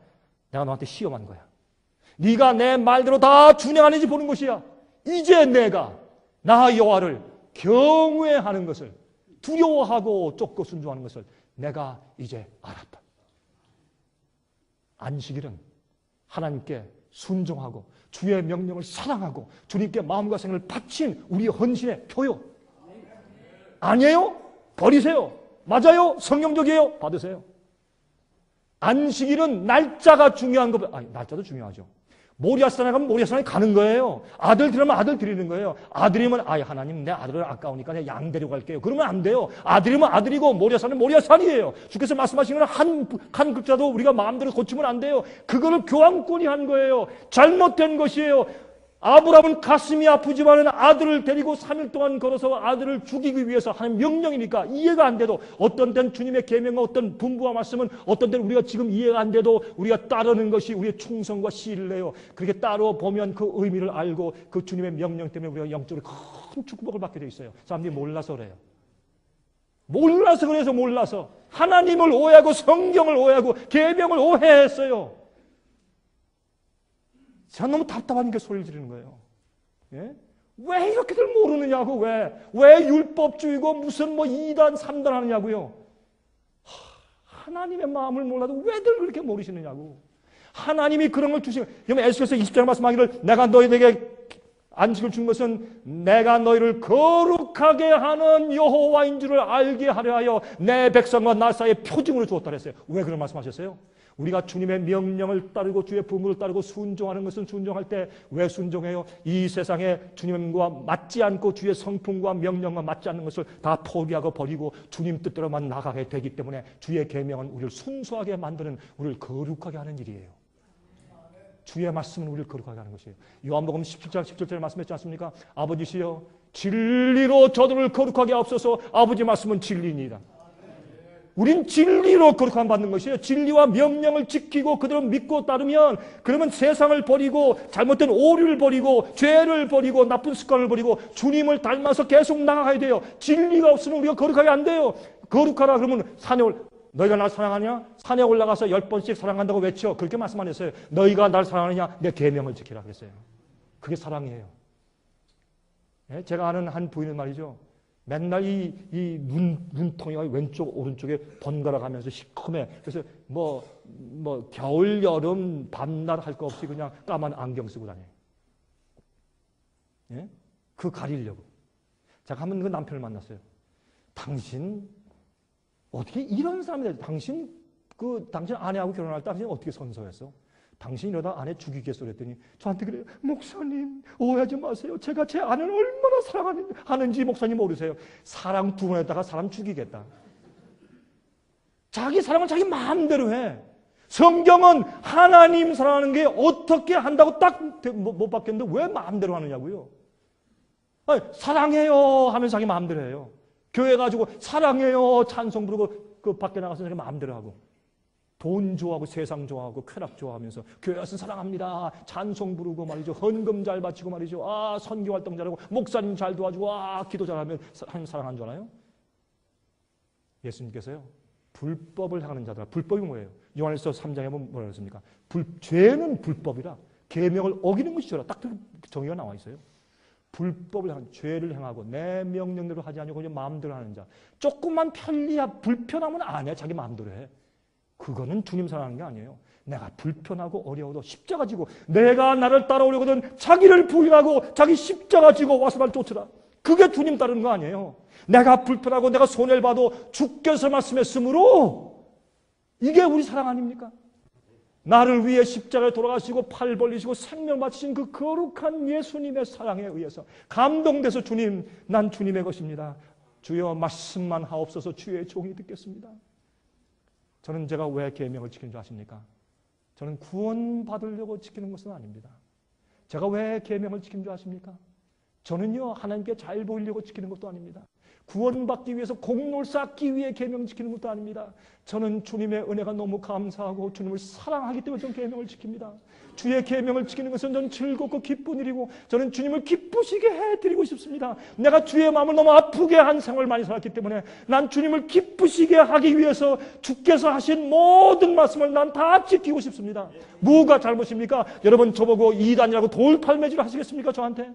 내가 너한테 시험한 거야. 네가 내 말대로 다 준행하는지 보는 것이야. 이제 내가 나 여호와를 경외하는 것을 두려워하고 쫓고 순종하는 것을 내가 이제 알았다. 안식일은 하나님께 순종하고 주의 명령을 사랑하고 주님께 마음과 생을 바친 우리의 헌신의 표요. 아니에요? 버리세요. 맞아요? 성경적이에요? 받으세요. 안식일은 날짜가 중요한 것, 날짜도 중요하죠. 모리아산에 가면 모리아산에 가는 거예요. 아들 드리면 아들 드리는 거예요. 아들이면 하나님 내 아들을 아까우니까 내가 양 데리고 갈게요. 그러면 안 돼요. 아들이면 아들이고 모리아산은 모리아산이에요. 주께서 말씀하신 건 한 글자도 우리가 마음대로 고치면 안 돼요. 그거를 교황권이 한 거예요. 잘못된 것이에요. 아브라함은 가슴이 아프지만 아들을 데리고 3일 동안 걸어서 아들을 죽이기 위해서 하는 명령이니까 이해가 안 돼도 어떤 때는 주님의 계명과 어떤 분부와 말씀은 어떤 때는 우리가 지금 이해가 안 돼도 우리가 따르는 것이 우리의 충성과 신뢰요. 그렇게 따로 보면 그 의미를 알고 그 주님의 명령 때문에 우리가 영적으로 큰 축복을 받게 돼 있어요. 사람들이 몰라서 그래요. 몰라서 그래서 몰라서 하나님을 오해하고 성경을 오해하고 계명을 오해했어요. 제가 너무 답답하니까 소리를 지르는 거예요. 예? 왜 이렇게들 모르느냐고, 왜 율법주의고 무슨 이단, 3단 하느냐고요. 하나님의 마음을 몰라도 왜들 그렇게 모르시느냐고. 하나님이 그런 걸 주시고, 여러분 에스겔서 20장 말씀하기를 내가 너희에게 안식을 준 것은 내가 너희를 거룩하게 하는 여호와인 줄을 알게 하려 하여 내 백성과 나 사이에 표징으로 주었다 그랬어요. 왜 그런 말씀하셨어요? 우리가 주님의 명령을 따르고 주의 부름을 따르고 순종하는 것은 순종할 때 왜 순종해요? 이 세상에 주님과 맞지 않고 주의 성품과 명령과 맞지 않는 것을 다 포기하고 버리고 주님 뜻대로만 나가게 되기 때문에 주의 계명은 우리를 순수하게 만드는, 우리를 거룩하게 하는 일이에요. 주의 말씀은 우리를 거룩하게 하는 것이에요. 요한복음 17장 17절에 말씀했지 않습니까? 아버지시여 진리로 저들을 거룩하게 하옵소서. 아버지 말씀은 진리입니다. 우린 진리로 거룩함 받는 것이에요. 진리와 명령을 지키고 그대로 믿고 따르면, 그러면 세상을 버리고 잘못된 오류를 버리고 죄를 버리고 나쁜 습관을 버리고 주님을 닮아서 계속 나아가야 돼요. 진리가 없으면 우리가 거룩하게 안 돼요. 거룩하라 그러면 너희가 날 사랑하냐? 산에 올라가서 10번씩 사랑한다고 외쳐. 그렇게 말씀 안 했어요. 너희가 날 사랑하느냐? 내 계명을 지키라 그랬어요. 그게 사랑이에요. 예? 제가 아는 한 부인은 말이죠. 맨날 이 눈통이가 왼쪽 오른쪽에 번갈아 가면서 시커매. 그래서 겨울 여름 밤낮 할 거 없이 그냥 까만 안경 쓰고 다녀요. 예? 그 가리려고. 제가 한번 그 남편을 만났어요. 당신 어떻게 이런 사람이 돼? 당신 아내하고 결혼할 때 당신 어떻게 선서했어? 당신 이러다 아내 죽이겠어 그랬더니 저한테 그래요. 목사님 오해하지 마세요. 제가 제 아내를 얼마나 사랑하는지 목사님 모르세요. 사랑 두 번 했다가 사람 죽이겠다. 자기 사랑은 자기 마음대로 해. 성경은 하나님 사랑하는 게 어떻게 한다고 딱 못 받겠는데 왜 마음대로 하느냐고요. 아니, 사랑해요 하면서 자기 마음대로 해요. 교회 가지고 사랑해요 찬송 부르고 그 밖에 나가서 자기 마음대로 하고, 돈 좋아하고 세상 좋아하고 쾌락 좋아하면서 교회 와서 사랑합니다 찬송 부르고 말이죠, 헌금 잘 바치고 말이죠, 선교 활동 잘하고 목사님 잘 도와주고 기도 잘하면 하나님 사랑하는 줄 알아요? 예수님께서요 불법을 하는 자들, 불법이 뭐예요? 요한일서 3장에 보면 뭐라 그랬습니까? 죄는 불법이라 계명을 어기는 것이 죄라. 딱 정의가 나와 있어요. 불법을 하는, 죄를 행하고 내 명령대로 하지 않고 그냥 마음대로 하는 자. 조금만 불편하면 안 해. 자기 마음대로 해. 그거는 주님 사랑하는 게 아니에요. 내가 불편하고 어려워도 십자가 지고, 내가 나를 따라오려거든 자기를 부인하고 자기 십자가 지고 와서 날 쫓으라. 그게 주님 따르는 거 아니에요. 내가 불편하고 내가 손해를 봐도 주께서 말씀했으므로, 이게 우리 사랑 아닙니까? 나를 위해 십자가에 돌아가시고 팔 벌리시고 생명 바치신 그 거룩한 예수님의 사랑에 의해서 감동돼서 주님, 난 주님의 것입니다. 주여 말씀만 하옵소서. 주의 종이 듣겠습니다. 저는 제가 왜 계명을 지키는 줄 아십니까? 저는 구원받으려고 지키는 것은 아닙니다. 제가 왜 계명을 지키는 줄 아십니까? 저는요 하나님께 잘 보이려고 지키는 것도 아닙니다. 구원받기 위해서 공로를 쌓기 위해 계명 지키는 것도 아닙니다. 저는 주님의 은혜가 너무 감사하고 주님을 사랑하기 때문에 저는 계명을 지킵니다. 주의 계명을 지키는 것은 저는 즐겁고 기쁜 일이고 저는 주님을 기쁘시게 해드리고 싶습니다. 내가 주의 마음을 너무 아프게 한 생활을 많이 살았기 때문에 난 주님을 기쁘시게 하기 위해서 주께서 하신 모든 말씀을 난 다 지키고 싶습니다. 뭐가 잘못입니까? 여러분 저보고 이단이라고 돌팔매질을 하시겠습니까? 저한테?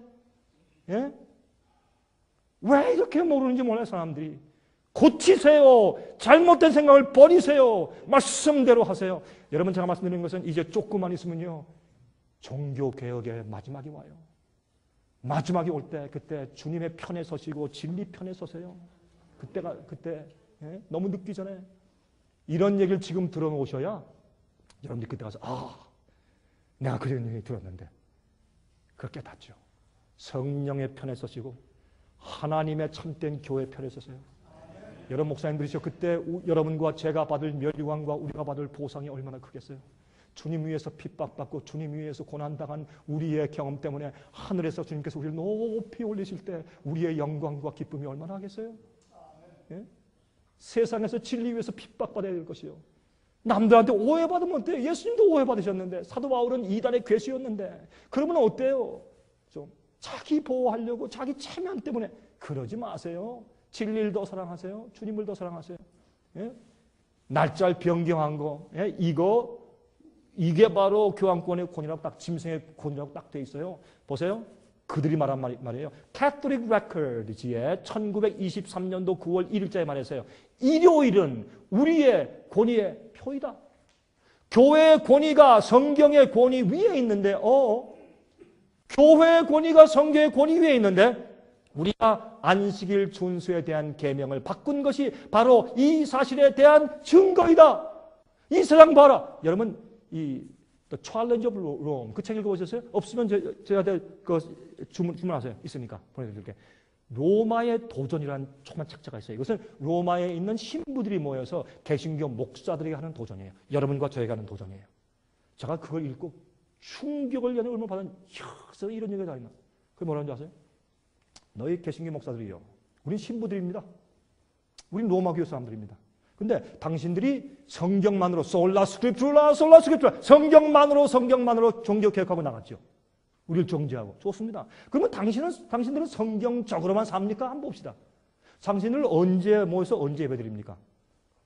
예? 왜 이렇게 모르는지 몰라요, 사람들이. 고치세요. 잘못된 생각을 버리세요. 말씀대로 하세요. 여러분 제가 말씀드리는 것은 이제 조금만 있으면요, 종교개혁의 마지막이 와요. 마지막이 올 때 그때 주님의 편에 서시고 진리 편에 서세요. 그때 예? 너무 늦기 전에 이런 얘기를 지금 들어오셔야 여러분들이 그때 가서 내가 그런 얘기 들었는데 그렇게 닫죠. 성령의 편에 서시고 하나님의 참된 교회 편에 서세요. 여러분 목사님들이시죠. 그때 여러분과 제가 받을 멸류관과 우리가 받을 보상이 얼마나 크겠어요. 주님 위해서 핍박받고 주님 위해서 고난당한 우리의 경험 때문에 하늘에서 주님께서 우리를 높이 올리실 때 우리의 영광과 기쁨이 얼마나 하겠어요? 예? 세상에서 진리 위해서 핍박받아야 될 것이요. 남들한테 오해받으면 어때요? 예수님도 오해받으셨는데 사도 바울은 이단의 괴수였는데 그러면 어때요? 좀 자기 보호하려고 자기 체면 때문에 그러지 마세요. 진리를 더 사랑하세요. 주님을 더 사랑하세요. 예? 날짜를 변경한 거, 예? 이게 바로 교황권의 권위라고 딱 짐승의 권위라고 딱 돼 있어요. 보세요. 그들이 말한 말이에요. Catholic Records에 1923년도 9월 1일자에 말했어요. 일요일은 우리의 권위의 표이다. 교회의 권위가 성경의 권위 위에 있는데, 교회의 권위가 성경의 권위 위에 있는데, 우리가 안식일 준수에 대한 계명을 바꾼 것이 바로 이 사실에 대한 증거이다. 이 세상 봐라. 여러분, The Challenge of Rome 그 책 읽어보셨어요? 없으면 제가 주문하세요. 있으니까 보내드릴게요. 로마의 도전이라는 조그만 책자가 있어요. 이것은 로마에 있는 신부들이 모여서 개신교 목사들이 하는 도전이에요. 여러분과 저희가 하는 도전이에요. 제가 그걸 읽고 충격을 얼마나 받았는지, 이런 얘기가 다 있나? 그게 뭐라는 줄 아세요? 너희 개신교 목사들이요. 우린 신부들입니다. 우린 로마 교회 사람들입니다. 근데 당신들이 성경만으로 솔라 스크립투라 성경만으로 종교 개혁하고 나갔죠. 우리를 정죄하고. 좋습니다. 그러면 당신들은 성경적으로만 삽니까? 한번 봅시다. 당신들 언제 모여서 언제 예배드립니까?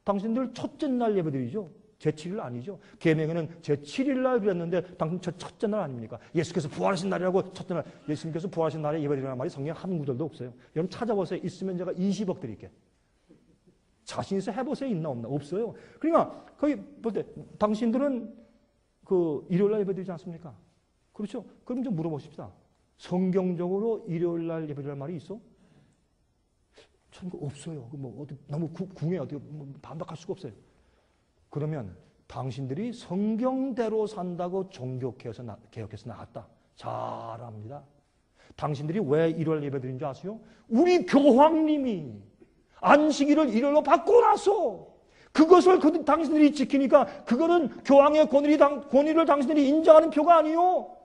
당신들 첫째 날 예배드리죠. 제7일 아니죠. 계명에는 제7일 날 그랬는데 당신 첫째 날 아닙니까? 예수께서 부활하신 날이라고 첫째 날 예수님께서 부활하신 날에 예배드리라는 말이 성경 한 구절도 없어요. 여러분 찾아보세요. 있으면 제가 20억 드릴게요. 자신 있어 해보세요. 있나 없나? 없어요. 그러니까 거기 볼 때 당신들은 그 일요일 날 예배드리지 않습니까? 그렇죠? 그럼 좀 물어보십시다. 성경적으로 일요일 날 예배드릴 말이 있어? 참 없어요. 뭐 어디 너무 궁해 어떻게 반박할 수가 없어요. 그러면 당신들이 성경대로 산다고 종교개혁에서 나왔다. 잘합니다. 당신들이 왜 일요일 예배드린 줄 아세요? 우리 교황님이 안식일을 일요일로 바꿔놨어. 그것을 당신들이 지키니까 그거는 교황의 권위를 당신들이 인정하는 표가 아니요.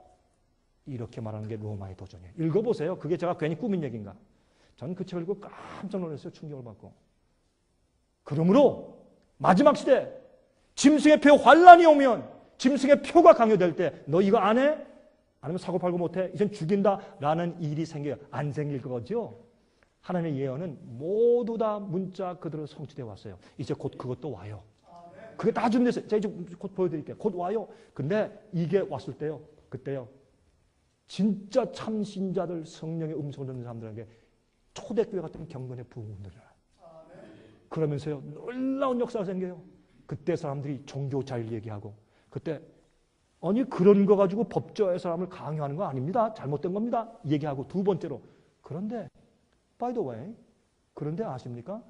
이렇게 말하는 게 로마의 도전이에요. 읽어보세요. 그게 제가 괜히 꾸민 얘기인가? 저는 그 책을 읽고 깜짝 놀랐어요. 충격을 받고. 그러므로 마지막 시대 짐승의 표 환란이 오면 짐승의 표가 강요될 때 너 이거 안 해? 아니면 사고팔고 못해? 이젠 죽인다라는 일이 생겨요. 안 생길 거죠. 하나님의 예언은 모두 다 문자 그대로 성취되어 왔어요. 이제 곧 그것도 와요. 그게 다 준비됐어요. 제가 이제 곧 보여드릴게요. 곧 와요. 근데 이게 왔을 때요. 그때요. 진짜 참 신자들 성령의 음성을 듣는 사람들에게 초대교회 같은 경건의 부흥이 일어나요. 그러면서요. 놀라운 역사가 생겨요. 그때 사람들이 종교 자유를 얘기하고 그때 아니 그런 거 가지고 법조의 사람을 강요하는 거 아닙니다. 잘못된 겁니다. 얘기하고 두 번째로 그런데 by the way 그런데 아십니까?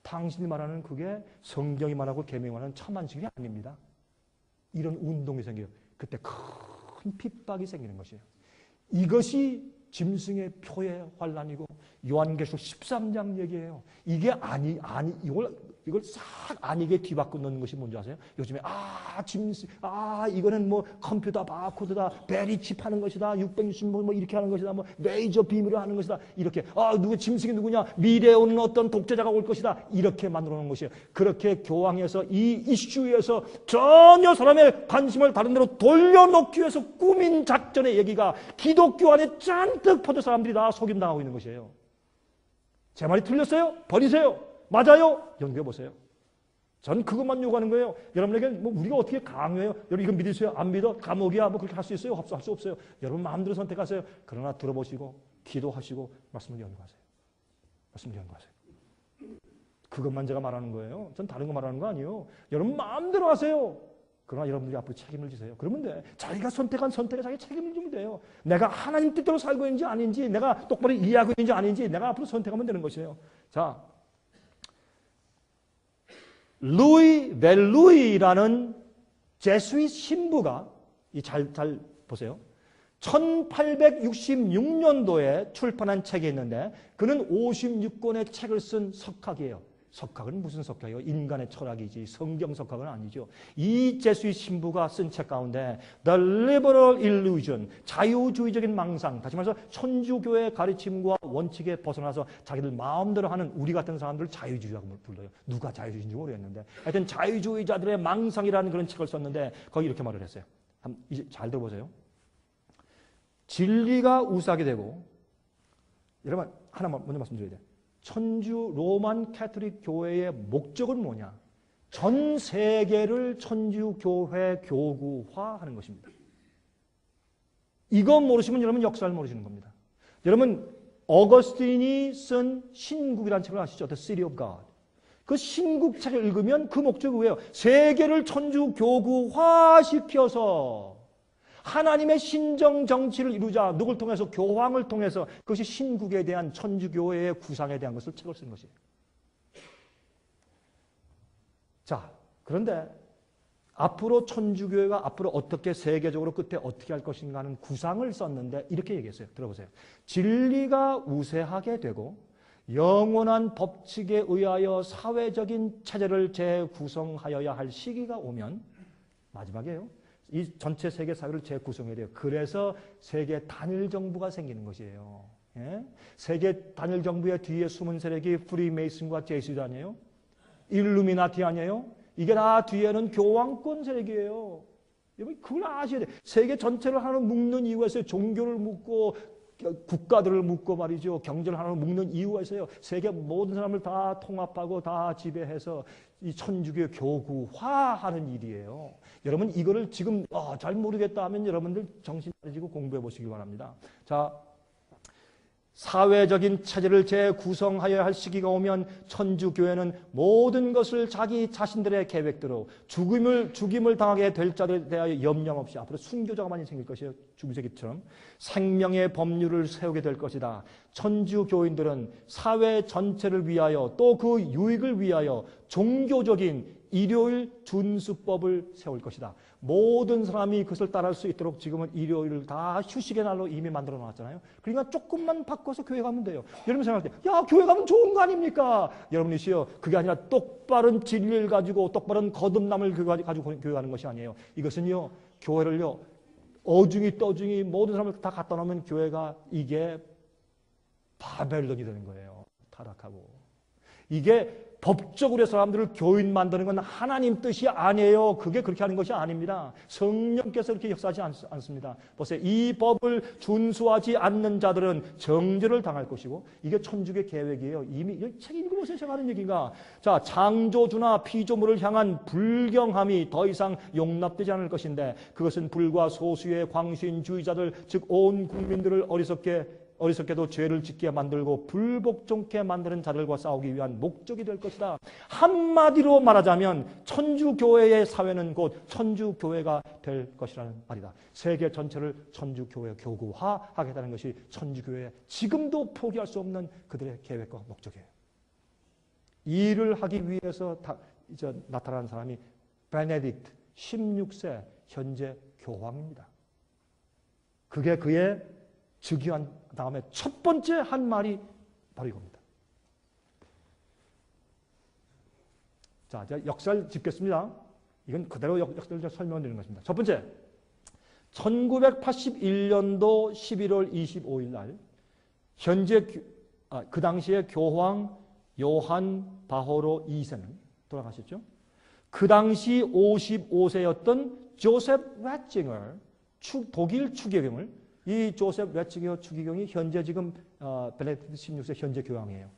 당신이 말하는 그게 성경이 말하고 계명하는 참안식이 아닙니다. 이런 운동이 생겨요. 그때 큰 핍박이 생기는 것이에요. 이것이 짐승의 표의 환란이고 요한계시록 13장 얘기예요. 이게 이걸 이걸 싹 아니게 뒤바꿔 넣는 것이 뭔지 아세요? 요즘에 이거는 뭐 컴퓨터 바코드다, 베리칩 하는 것이다, 660 뭐 이렇게 하는 것이다, 뭐 레이저 빔으로 하는 것이다, 이렇게 누구 짐승이 누구냐, 미래에 오는 어떤 독재자가 올 것이다, 이렇게 만들어 놓은 것이에요. 그렇게 교황에서 이 이슈에서 전혀 사람의 관심을 다른 데로 돌려놓기 위해서 꾸민 작전의 얘기가 기독교 안에 잔뜩 퍼져 사람들이 다 속임당하고 있는 것이에요. 제 말이 틀렸어요? 버리세요. 맞아요? 연구해 보세요. 전 그것만 요구하는 거예요. 여러분에게 뭐 우리가 어떻게 강요해요? 여러분 이거 믿으세요? 안 믿어? 감옥이야? 뭐 그렇게 할 수 있어요? 할 수 없어요. 여러분 마음대로 선택하세요. 그러나 들어보시고 기도하시고 말씀을 연구하세요. 말씀을 연구하세요. 그것만 제가 말하는 거예요. 전 다른 거 말하는 거 아니에요. 여러분 마음대로 하세요. 그러나 여러분들이 앞으로 책임을 지세요. 그러면 돼. 자기가 선택한 선택에 자기 책임을 지면 돼요. 내가 하나님 뜻대로 살고 있는지 아닌지, 내가 똑바로 이해하고 있는지 아닌지 내가 앞으로 선택하면 되는 것이에요. 자, 루이 벨루이라는 제수잇 신부가 잘 보세요. 1866년도에 출판한 책이 있는데 그는 56권의 책을 쓴 석학이에요. 석학은 무슨 석학이에요? 인간의 철학이지 성경 석학은 아니죠. 이 제수잇 신부가 쓴 책 가운데 The Liberal Illusion, 자유주의적인 망상, 다시 말해서 천주교의 가르침과 원칙에 벗어나서 자기들 마음대로 하는 우리 같은 사람들을 자유주의라고 불러요. 누가 자유주의인지 모르겠는데 하여튼 자유주의자들의 망상이라는 그런 책을 썼는데 거기 이렇게 말을 했어요. 이제 잘 들어보세요. 진리가 우세하게 되고, 여러분 하나만 먼저 말씀드려야 돼요. 천주 로만 캐톨릭 교회의 목적은 뭐냐? 전 세계를 천주교회 교구화하는 것입니다. 이거 모르시면 여러분 역사를 모르시는 겁니다. 여러분 어거스틴이 쓴 신국이라는 책을 아시죠? The City of God. 그 신국 책을 읽으면 그 목적이 뭐예요? 세계를 천주교구화시켜서 하나님의 신정 정치를 이루자. 누굴 통해서? 교황을 통해서. 그것이 신국에 대한 천주교회의 구상에 대한 것을 책을 쓴 것이에요. 자, 그런데 앞으로 천주교회가 앞으로 어떻게 세계적으로 끝에 어떻게 할 것인가 하는 구상을 썼는데 이렇게 얘기했어요. 들어보세요. 진리가 우세하게 되고 영원한 법칙에 의하여 사회적인 체제를 재구성하여야 할 시기가 오면, 마지막이에요. 이 전체 세계 사회를 재구성해야 돼요. 그래서 세계 단일 정부가 생기는 것이에요. 예? 세계 단일 정부의 뒤에 숨은 세력이 프리메이슨과 제수도 아니에요? 일루미나티 아니에요? 이게 다 뒤에는 교황권 세력이에요. 여러분 그걸 아셔야 돼요. 세계 전체를 하나로 묶는 이유가 있어요. 종교를 묶고 국가들을 묶고 말이죠. 경제를 하나로 묶는 이유가 있어요. 세계 모든 사람을 다 통합하고 다 지배해서 이 천주교 교구화하는 일이에요. 여러분 이거를 지금 잘 모르겠다 하면 여러분들 정신 차리시고 공부해 보시기 바랍니다. 자, 사회적인 체제를 재구성하여야 할 시기가 오면 천주교회는 모든 것을 자기 자신들의 계획대로 죽임을 당하게 될 자들에 대하여 염려 없이 앞으로 순교자가 많이 생길 것이에요. 중세기처럼 생명의 법률을 세우게 될 것이다. 천주교인들은 사회 전체를 위하여 또 그 유익을 위하여 종교적인 일요일 준수법을 세울 것이다. 모든 사람이 그것을 따라할 수 있도록 지금은 일요일을 다 휴식의 날로 이미 만들어 놨잖아요. 그러니까 조금만 바꿔서 교회 가면 돼요. 여러분 생각할 때, 야, 교회 가면 좋은 거 아닙니까? 여러분이시여, 그게 아니라 똑바른 진리를 가지고 똑바른 거듭남을 가지고 교회 가는 것이 아니에요. 이것은요, 교회를요, 어중이 떠중이 모든 사람을 다 갖다 놓으면 교회가 이게 바벨론이 되는 거예요. 타락하고. 이게 법적으로 사람들을 교인 만드는 건 하나님 뜻이 아니에요. 그게 그렇게 하는 것이 아닙니다. 성령께서 그렇게 역사하지 않습니다. 보세요. 이 법을 준수하지 않는 자들은 정죄를 당할 것이고 이게 천주교의 계획이에요. 이미 책 읽어보세요. 제가 하는 얘기가. 자, 창조주나 피조물을 향한 불경함이 더 이상 용납되지 않을 것인데 그것은 불과 소수의 광신주의자들 즉 온 국민들을 어리석게도 죄를 짓게 만들고 불복종케 만드는 자들과 싸우기 위한 목적이 될 것이다. 한마디로 말하자면 천주교회의 사회는 곧 천주교회가 될 것이라는 말이다. 세계 전체를 천주교회 교구화하겠다는 것이 천주교회의 지금도 포기할 수 없는 그들의 계획과 목적이에요. 이 일을 하기 위해서 나타난 사람이 베네딕트 16세 현재 교황입니다. 그게 그의 즉위한 다음에 첫 번째 한 말이 바로 이겁니다. 자, 제가 역사를 짚겠습니다. 이건 그대로 역사를 설명드리는 것입니다. 첫 번째, 1981년도 11월 25일 날 현재 그 당시에 교황 요한 바오로 2세는 돌아가셨죠. 그 당시 55세였던 조셉 래칭을 독일 추기경을 이 조셉 래칭 추기경이 현재 지금 베네딕트 16세 현재 교황이에요.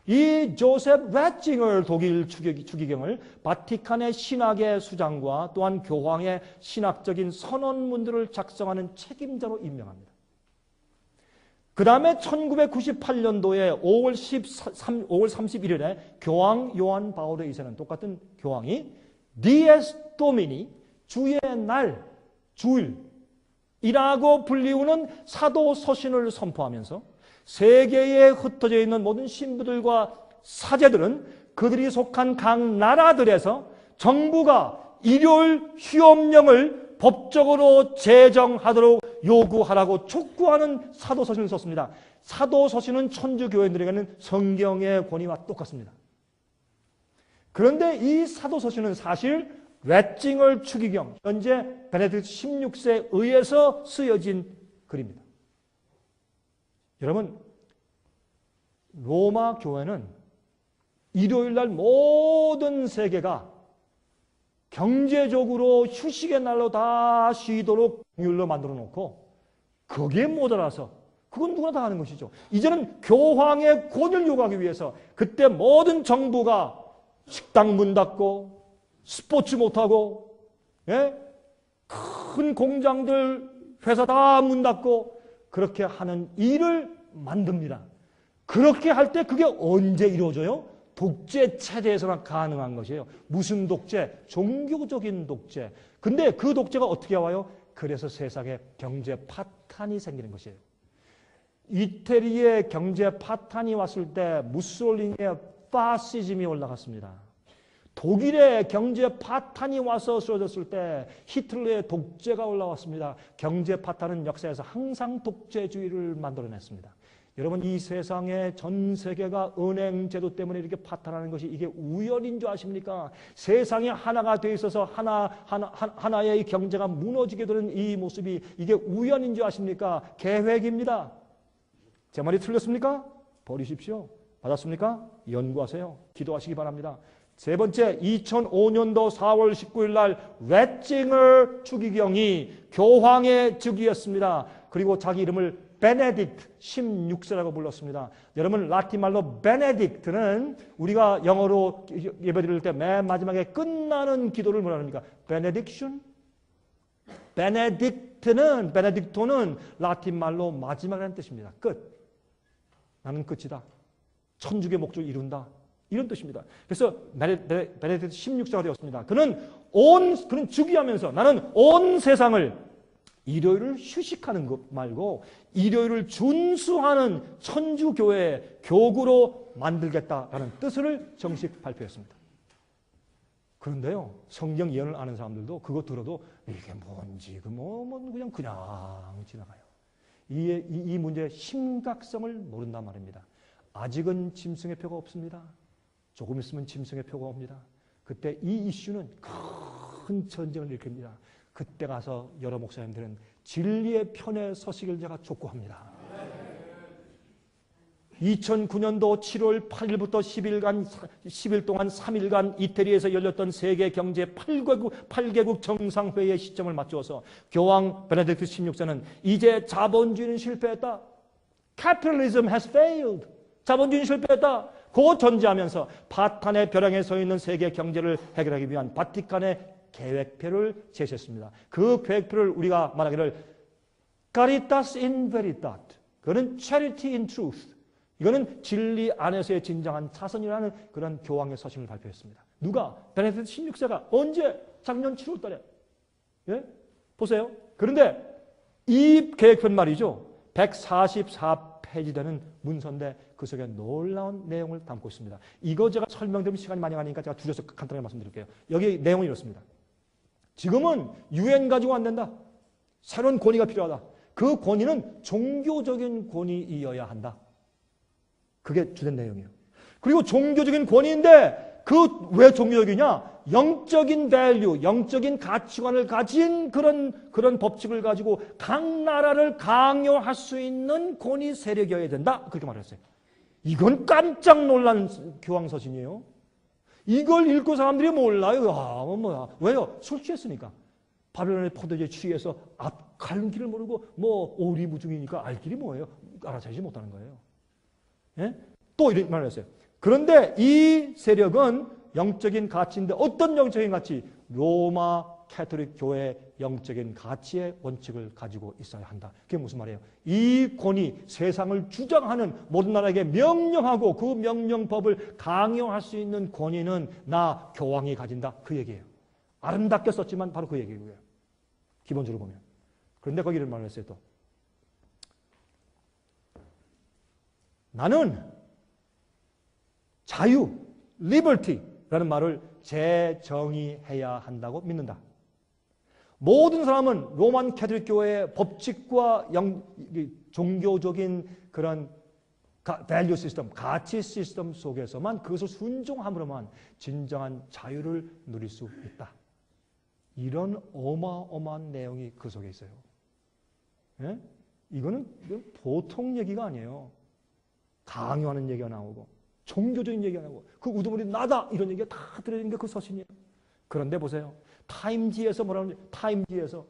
이 조셉 래칭을 독일 추기경을 바티칸의 신학의 수장과 또한 교황의 신학적인 선언문들을 작성하는 책임자로 임명합니다. 그 다음에 1998년도에 5월 31일에 교황 요한 바오로 2세는 똑같은 교황이 디에스 도미니 주의 날, 주일이라고 불리우는 사도 서신을 선포하면서 세계에 흩어져 있는 모든 신부들과 사제들은 그들이 속한 각 나라들에서 정부가 일요일 휴업령을 법적으로 제정하도록 요구하라고 촉구하는 사도서신을 썼습니다. 사도서신은 천주교인들에게는 성경의 권위와 똑같습니다. 그런데 이 사도서신은 사실 래칭을 추기경, 현재 베네딕트 16세에 의해서 쓰여진 글입니다. 여러분, 로마 교회는 일요일날 모든 세계가 경제적으로 휴식의 날로 다 쉬도록 공휴일로 만들어 놓고 거기에 모자라서 그건 누구나 다 하는 것이죠. 이제는 교황의 권위를 요구하기 위해서 그때 모든 정부가 식당 문 닫고 스포츠 못하고 큰 공장들 회사 다 문 닫고 그렇게 하는 일을 만듭니다. 그렇게 할 때 그게 언제 이루어져요? 독재 체제에서만 가능한 것이에요. 무슨 독재? 종교적인 독재. 근데 그 독재가 어떻게 와요? 그래서 세상에 경제 파탄이 생기는 것이에요. 이태리의 경제 파탄이 왔을 때 무솔리니의 파시즘이 올라갔습니다. 독일의 경제 파탄이 와서 쓰러졌을 때 히틀러의 독재가 올라왔습니다. 경제 파탄은 역사에서 항상 독재주의를 만들어냈습니다. 여러분, 이 세상에 전 세계가 은행 제도 때문에 이렇게 파탄하는 것이 이게 우연인 줄 아십니까? 세상이 하나가 돼 있어서 하나의 이 경제가 무너지게 되는 이 모습이 이게 우연인 줄 아십니까? 계획입니다. 제 말이 틀렸습니까? 버리십시오. 받았습니까? 연구하세요. 기도하시기 바랍니다. 세 번째, 2005년도 4월 19일 날 래칭을 추기경이 교황의 즉위했습니다. 그리고 자기 이름을 베네딕트 16세라고 불렀습니다. 여러분, 라틴말로 베네딕트는 우리가 영어로 예배드릴 때 맨 마지막에 끝나는 기도를 뭐라 합니까? 베네딕션? 베네딕토는 라틴말로 마지막이라는 뜻입니다. 끝. 나는 끝이다. 천주의 목적을 이룬다. 이런 뜻입니다. 그래서 베네딕트 16세가 되었습니다. 그는 즉위하면서 나는 온 세상을 일요일을 휴식하는 것 말고 일요일을 준수하는 천주교회의 교구로 만들겠다라는 뜻을 정식 발표했습니다. 그런데요, 성경 예언을 아는 사람들도 그거 들어도 이게 뭔지 그냥 지나가요. 이 문제의 심각성을 모른단 말입니다. 아직은 짐승의 표가 없습니다. 조금 있으면 짐승의 표가 옵니다. 그때 이 이슈는 큰 전쟁을 일으킵니다. 그때 가서 여러 목사님들은 진리의 편에 서시길 제가 촉구합니다. 2009년도 7월 8일부터 10일 동안 3일간 이태리에서 열렸던 세계 경제 8개국 정상회의의 시점을 맞추어서 교황 베네딕트 16세는 이제 자본주의는 실패했다. Capitalism has failed. 자본주의는 실패했다. 그 전제하면서 파탄의 벼랑에 서 있는 세계 경제를 해결하기 위한 바티칸의 계획표를 제시했습니다. 그 계획표를 우리가 말하기를 Caritas in Veritate, 그거는 Charity in Truth, 이거는 진리 안에서의 진정한 자선이라는 그런 교황의 서신을 발표했습니다. 누가? 베네딕트 16세가 언제? 작년 7월 달에. 예? 보세요. 그런데 이 계획표는 말이죠. 144페이지 되는 문서인데 그 속에 놀라운 내용을 담고 있습니다. 이거 제가 설명드리면 시간이 많이 가니까 제가 줄여서 간단하게 말씀드릴게요. 여기 내용이 이렇습니다. 지금은 유엔 가지고 안 된다. 새로운 권위가 필요하다. 그 권위는 종교적인 권위이어야 한다. 그게 주된 내용이에요. 그리고 종교적인 권위인데 그 왜 종교적이냐? 영적인 밸류, 영적인 가치관을 가진 그런 법칙을 가지고 각 나라를 강요할 수 있는 권위 세력이어야 된다. 그렇게 말했어요. 이건 깜짝 놀란 교황서신이에요. 이걸 읽고 사람들이 몰라요. 뭐야. 왜요? 술 취했으니까. 바벨론의 포도주에 취해서 앞 가는 길을 모르고 오리무중이니까 알 길이 뭐예요? 알아차리지 못하는 거예요. 예? 또 이런 말을 했어요. 그런데 이 세력은 영적인 가치인데 어떤 영적인 가치? 로마 캐톨릭 교회의 영적인 가치의 원칙을 가지고 있어야 한다. 그게 무슨 말이에요? 이 권위, 세상을 주장하는 모든 나라에게 명령하고 그 명령법을 강요할 수 있는 권위는 나 교황이 가진다. 그 얘기예요. 아름답게 썼지만 바로 그 얘기고요. 기본적으로 보면. 그런데 거기를 말했어요 또. 나는 자유, liberty라는 말을 재정의해야 한다고 믿는다. 모든 사람은 로만 캐톨릭 교회의 법칙과 종교적인 그런 밸류 시스템, 가치 시스템 속에서만 그것을 순종함으로만 진정한 자유를 누릴 수 있다. 이런 어마어마한 내용이 그 속에 있어요. 예? 이건 보통 얘기가 아니에요. 강요하는 얘기가 나오고 종교적인 얘기가 나오고 그 우두머리 나다 이런 얘기가 다 들어있는 게 그 서신이에요. 그런데 보세요. 타임지에서 뭐라고 하는지 타임지에서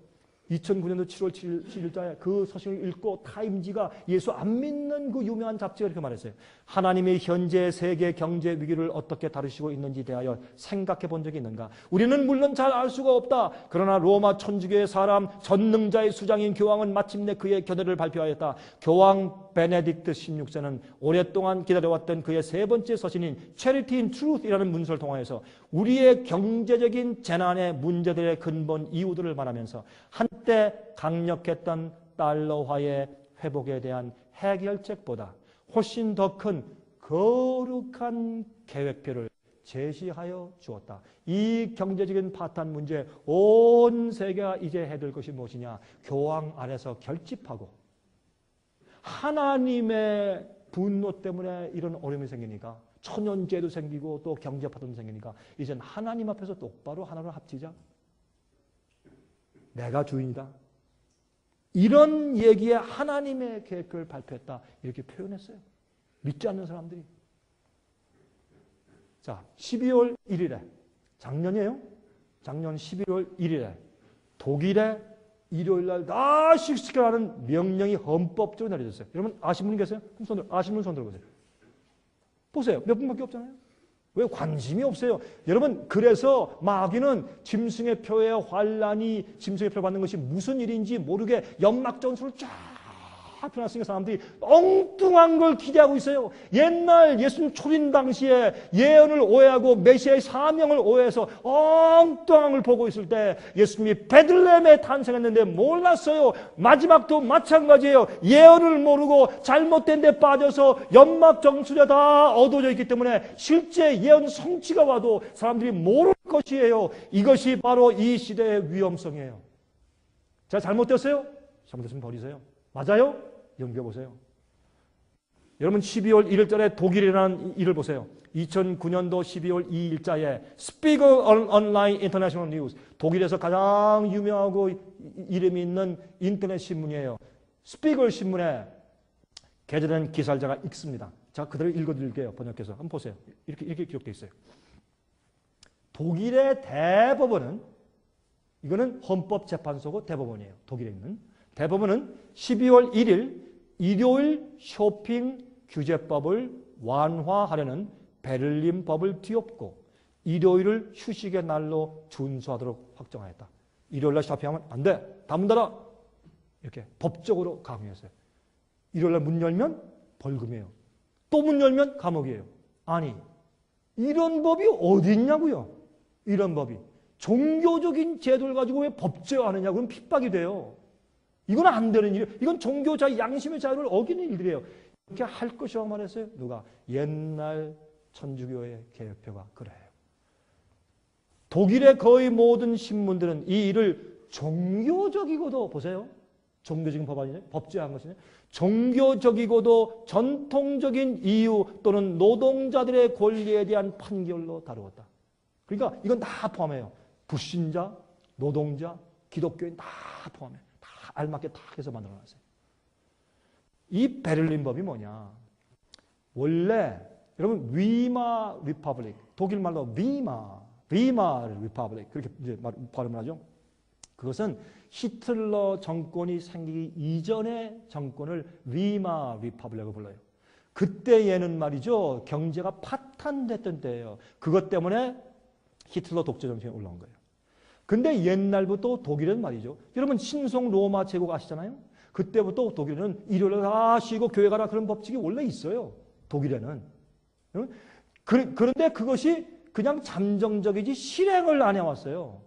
2009년도 7월 7일자에 그 서신을 읽고 타임지가 예수 안 믿는 그 유명한 잡지가 이렇게 말했어요. 하나님의 현재 세계 경제 위기를 어떻게 다루시고 있는지 대하여 생각해 본 적이 있는가? 우리는 물론 잘 알 수가 없다. 그러나 로마 천주교의 사람 전능자의 수장인 교황은 마침내 그의 견해를 발표하였다. 교황 베네딕트 16세는 오랫동안 기다려왔던 그의 세 번째 서신인 Charity in Truth이라는 문서를 통하여서 우리의 경제적인 재난의 문제들의 근본 이유들을 말하면서 한때 강력했던 달러화의 회복에 대한 해결책보다 훨씬 더 큰 거룩한 계획표를 제시하여 주었다. 이 경제적인 파탄 문제 온 세계가 이제 해야 될 것이 무엇이냐? 교황 안에서 결집하고 하나님의 분노 때문에 이런 어려움이 생기니까 천연죄도 생기고 또 경제 파탄도 생기니까 이젠 하나님 앞에서 똑바로 하나로 합치자. 내가 주인이다. 이런 얘기에 하나님의 계획을 발표했다. 이렇게 표현했어요. 믿지 않는 사람들이. 자, 12월 1일에 작년이에요. 작년 11월 1일에 독일의 일요일날 다시 시켜라는 명령이 헌법적으로 내려졌어요. 여러분 아시는 분 계세요? 아시는 분 손 들어보세요. 보세요. 몇 분밖에 없잖아요. 왜 관심이 없어요? 여러분 그래서 마귀는 짐승의 표에 환란이 짐승의 표를 받는 것이 무슨 일인지 모르게 연막 전술을 쫙 펴놨으니까 사람들이 엉뚱한 걸 기대하고 있어요. 옛날 예수님 초림 당시에 예언을 오해하고 메시아의 사명을 오해해서 엉뚱한 걸 보고 있을 때 예수님이 베들레헴에 탄생했는데 몰랐어요. 마지막도 마찬가지예요. 예언을 모르고 잘못된 데 빠져서 연막 정술에 다 어두워져 있기 때문에 실제 예언 성취가 와도 사람들이 모를 것이에요. 이것이 바로 이 시대의 위험성이에요. 제가 잘못됐어요? 잘못됐으면 버리세요. 맞아요? 연구해보세요. 여러분 12월 1일절에 독일이라는 일을 보세요. 2009년도 12월 2일자에 Spiegel Online International News 독일에서 가장 유명하고 이름이 있는 인터넷 신문이에요. 스피글 신문에 게재된 기사를 제가 읽습니다. 자, 그대로 읽어드릴게요. 번역해서 한번 보세요. 이렇게 기록되어 있어요. 독일의 대법원은 이거는 헌법재판소고 대법원이에요. 독일에 있는 대법원은 12월 1일 일요일 쇼핑 규제법을 완화하려는 베를린 법을 뒤엎고 일요일을 휴식의 날로 준수하도록 확정하였다. 일요일날 쇼핑하면 안 돼. 다 문 닫아. 이렇게 법적으로 강요했어요. 일요일날 문 열면 벌금이에요. 또 문 열면 감옥이에요. 아니, 이런 법이 어디 있냐고요. 이런 법이. 종교적인 제도를 가지고 왜 법제화하느냐. 그럼 핍박이 돼요. 이건 안 되는 일이에요. 이건 종교자 양심의 자유를 어기는 일들이에요. 이렇게 할 것이라고 말했어요. 누가? 옛날 천주교의 개혁표가 그래요. 독일의 거의 모든 신문들은 이 일을 종교적이고도 보세요. 종교적인 법안이냐? 법제한 것이냐? 종교적이고도 전통적인 이유 또는 노동자들의 권리에 대한 판결로 다루었다. 그러니까 이건 다 포함해요. 불신자, 노동자, 기독교인 다 포함해. 다 알맞게 다 해서 만들어놨어요. 이 베를린 법이 뭐냐? 원래 여러분 위마 리퍼블릭, 독일 말로 위마 리퍼블릭 그렇게 이제 발음을 하죠. 그것은 히틀러 정권이 생기기 이전의 정권을 위마 리퍼블릭으로 불러요. 그때 얘는 말이죠. 경제가 파탄됐던 때예요. 그것 때문에 히틀러 독재 정권이 올라온 거예요. 근데 옛날부터 독일은 말이죠. 여러분 신성 로마 제국 아시잖아요. 그때부터 독일은 일요일에 다 쉬고 교회 가라 그런 법칙이 원래 있어요. 독일에는. 그런데 그것이 그냥 잠정적이지 실행을 안 해왔어요.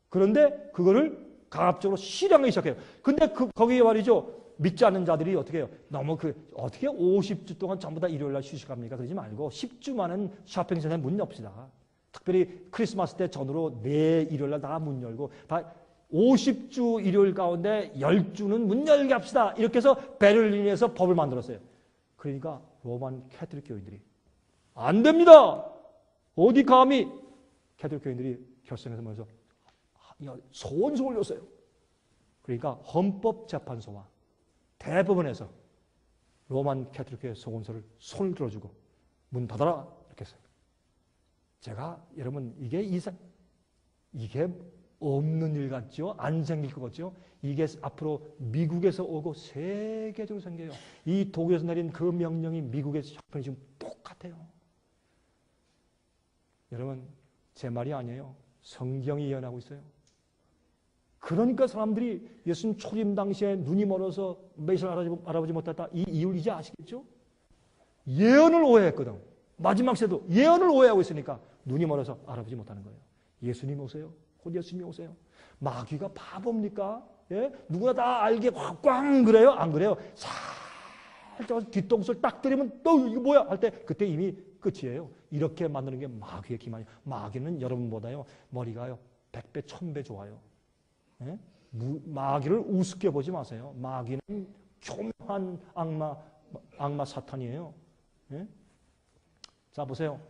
그런데 그거를 가압적으로 실행하기 시작해요. 근데 거기에 말이죠. 믿지 않는 자들이 어떻게 해요? 너무 어떻게 50주 동안 전부 다 일요일 날 휴식합니까? 그러지 말고 10주만은 쇼핑센터에 문 엽시다. 특별히 크리스마스 때 전후로 내 일요일 날 다 문 열고 다 50주 일요일 가운데 10주는 문 열게 합시다. 이렇게 해서 베를린에서 법을 만들었어요. 그러니까 로만 캐톨릭 교인들이 안 됩니다. 어디 감히 캐톨릭 교인들이 결선에서 모여서 소원서 올렸어요. 그러니까 헌법재판소와 대법원에서 로만 캐톨릭 교회 소원서를 손을 들어주고 문 닫아라 이렇게 했어요. 제가 여러분 이게 없는 일 같죠? 안 생길 것 같죠? 이게 앞으로 미국에서 오고 세계적으로 생겨요. 이 독일에서 내린 그 명령이 미국에서 형편이 지금 똑같아요. 여러분 제 말이 아니에요. 성경이 예언하고 있어요. 그러니까 사람들이 예수님 초림 당시에 눈이 멀어서 메시아를 알아보지 못했다. 이 이유를 이제 아시겠죠? 예언을 오해했거든. 마지막 시대도 예언을 오해하고 있으니까 눈이 멀어서 알아보지 못하는 거예요. 예수님 오세요. 곧 예수님이 오세요. 마귀가 바보입니까? 예? 누구나 다 알게 꽝 그래요? 안 그래요? 살짝 뒤통수를 딱 때리면 또 이거 뭐야? 할 때 그때 이미 끝이에요. 이렇게 만드는 게 마귀의 기만이에요. 마귀는 여러분보다요 머리가요 100배, 1000배 좋아요. 예? 마귀를 우습게 보지 마세요. 마귀는 교묘한 악마 사탄이에요. 예? 자 보세요.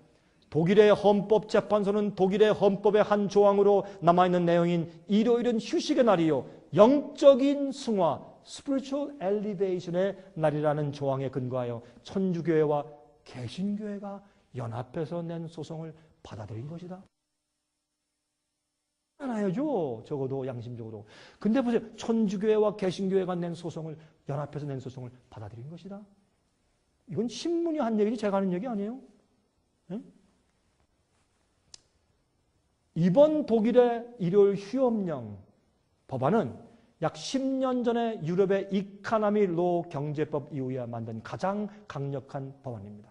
독일의 헌법재판소는 독일의 헌법의 한 조항으로 남아있는 내용인 일요일은 휴식의 날이요 영적인 승화 spiritual elevation의 날이라는 조항에 근거하여 천주교회와 개신교회가 연합해서 낸 소송을 받아들인 것이다. 알아야죠. 적어도 양심적으로. 근데 보세요. 천주교회와 개신교회가 낸 소송을 연합해서 낸 소송을 받아들인 것이다. 이건 신문이 한 얘기지 제가 하는 얘기 아니에요. 네? 이번 독일의 일요일 휴업령 법안은 약 10년 전에 유럽의 이카노미 로 경제법 이후에 만든 가장 강력한 법안입니다.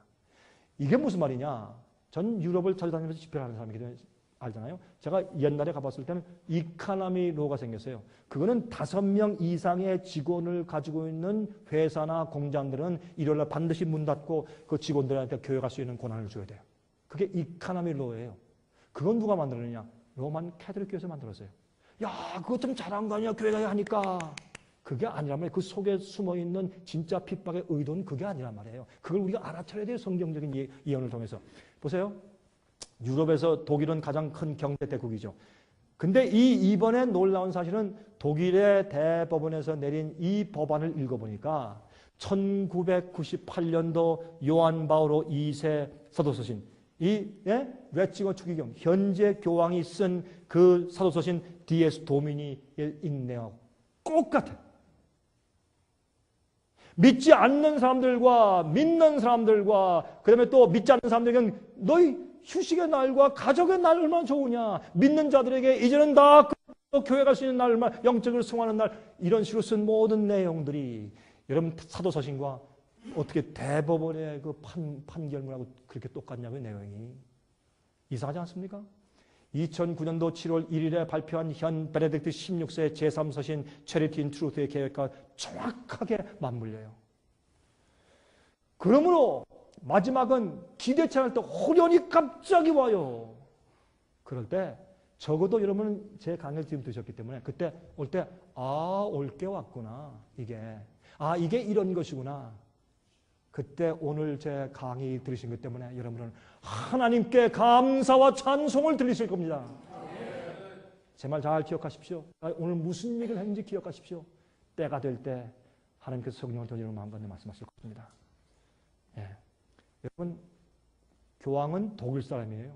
이게 무슨 말이냐? 전 유럽을 찾아다니면서 집회를 하는 사람이기 때문에 알잖아요. 제가 옛날에 가봤을 때는 이카노미 로가 생겼어요. 그거는 5명 이상의 직원을 가지고 있는 회사나 공장들은 일요일날 반드시 문 닫고 그 직원들한테 교육할 수 있는 권한을 줘야 돼요. 그게 이카노미 로예요. 그건 누가 만들었느냐? 로만 캐톨릭 교회에서 만들었어요. 야, 그거 좀 잘한 거 아니야? 교회가 하니까. 그게 아니란 말이에요. 그 속에 숨어있는 진짜 핍박의 의도는 그게 아니란 말이에요. 그걸 우리가 알아차려야 돼요. 성경적인 예언을 통해서. 보세요. 유럽에서 독일은 가장 큰 경제 대국이죠. 근데 이번에 놀라운 사실은 독일의 대법원에서 내린 이 법안을 읽어보니까 1998년도 요한 바오로 2세 사도서신 레칭어 추기경 현재 교황이 쓴 그 사도서신 디에스 도미니의 인내하고 똑같아. 믿지 않는 사람들과 믿는 사람들과 그다음에 또 믿지 않는 사람들에게는 너희 휴식의 날과 가족의 날 얼마나 좋으냐. 믿는 자들에게 이제는 다 교회 갈 수 있는 날, 얼마나 영적으로 승화하는 날 이런 식으로 쓴 모든 내용들이 여러분 사도서신과 어떻게 대법원의 그 판결문하고 그렇게 똑같냐고요, 내용이. 이상하지 않습니까? 2009년도 7월 1일에 발표한 현 베네딕트 16세 제3서신 체리티 인 트루스의 계획과 정확하게 맞물려요. 그러므로 마지막은 기대치 않을 때 호련히 갑자기 와요. 그럴 때 적어도 여러분은 제 강의를 지금 들으셨기 때문에 그때 올 때 올 게 왔구나. 이게 이런 것이구나. 그때 오늘 제 강의 들으신 것 때문에 여러분은 하나님께 감사와 찬송을 들리실 겁니다. 제 말 잘 기억하십시오. 오늘 무슨 얘기를 했는지 기억하십시오. 때가 될 때 하나님께서 성령을 던지는 마음 가운데 말씀하실 것입니다. 여러분, 교황은 독일 사람이에요.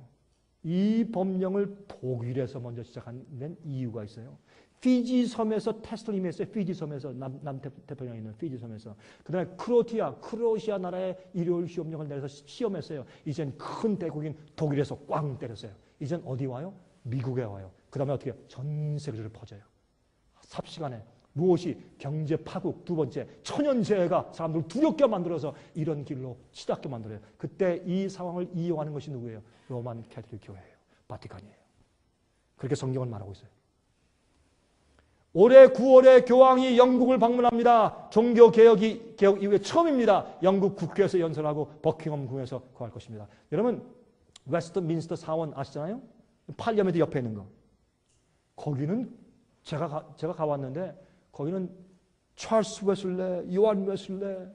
이 법령을 독일에서 먼저 시작한 이유가 있어요. 피지 섬에서 테스트를 임했어요. 피지 섬에서 남태평양에 있는 피지 섬에서. 그다음에 크로아시아 나라의 일요일 시험령을 내려서 시험했어요. 이젠 큰 대국인 독일에서 꽝 때렸어요. 이젠 어디 와요? 미국에 와요. 그다음에 어떻게 해요? 전 세계로 퍼져요. 삽시간에 무엇이 경제 파국, 두 번째 천연재해가 사람들을 두렵게 만들어서 이런 길로 치닫게 만들어요. 그때 이 상황을 이용하는 것이 누구예요? 로만 캐톨릭 교회예요. 바티칸이에요. 그렇게 성경은 말하고 있어요. 올해 9월에 교황이 영국을 방문합니다. 종교개혁 이후에 처음입니다. 영국 국회에서 연설하고 버킹엄 궁에서 거할 것입니다. 여러분, 웨스트민스터 사원 아시잖아요? 팔리아멘트 옆에 있는 거. 거기는 제가 가봤는데 거기는 찰스 웨슬레, 요한 웨슬레,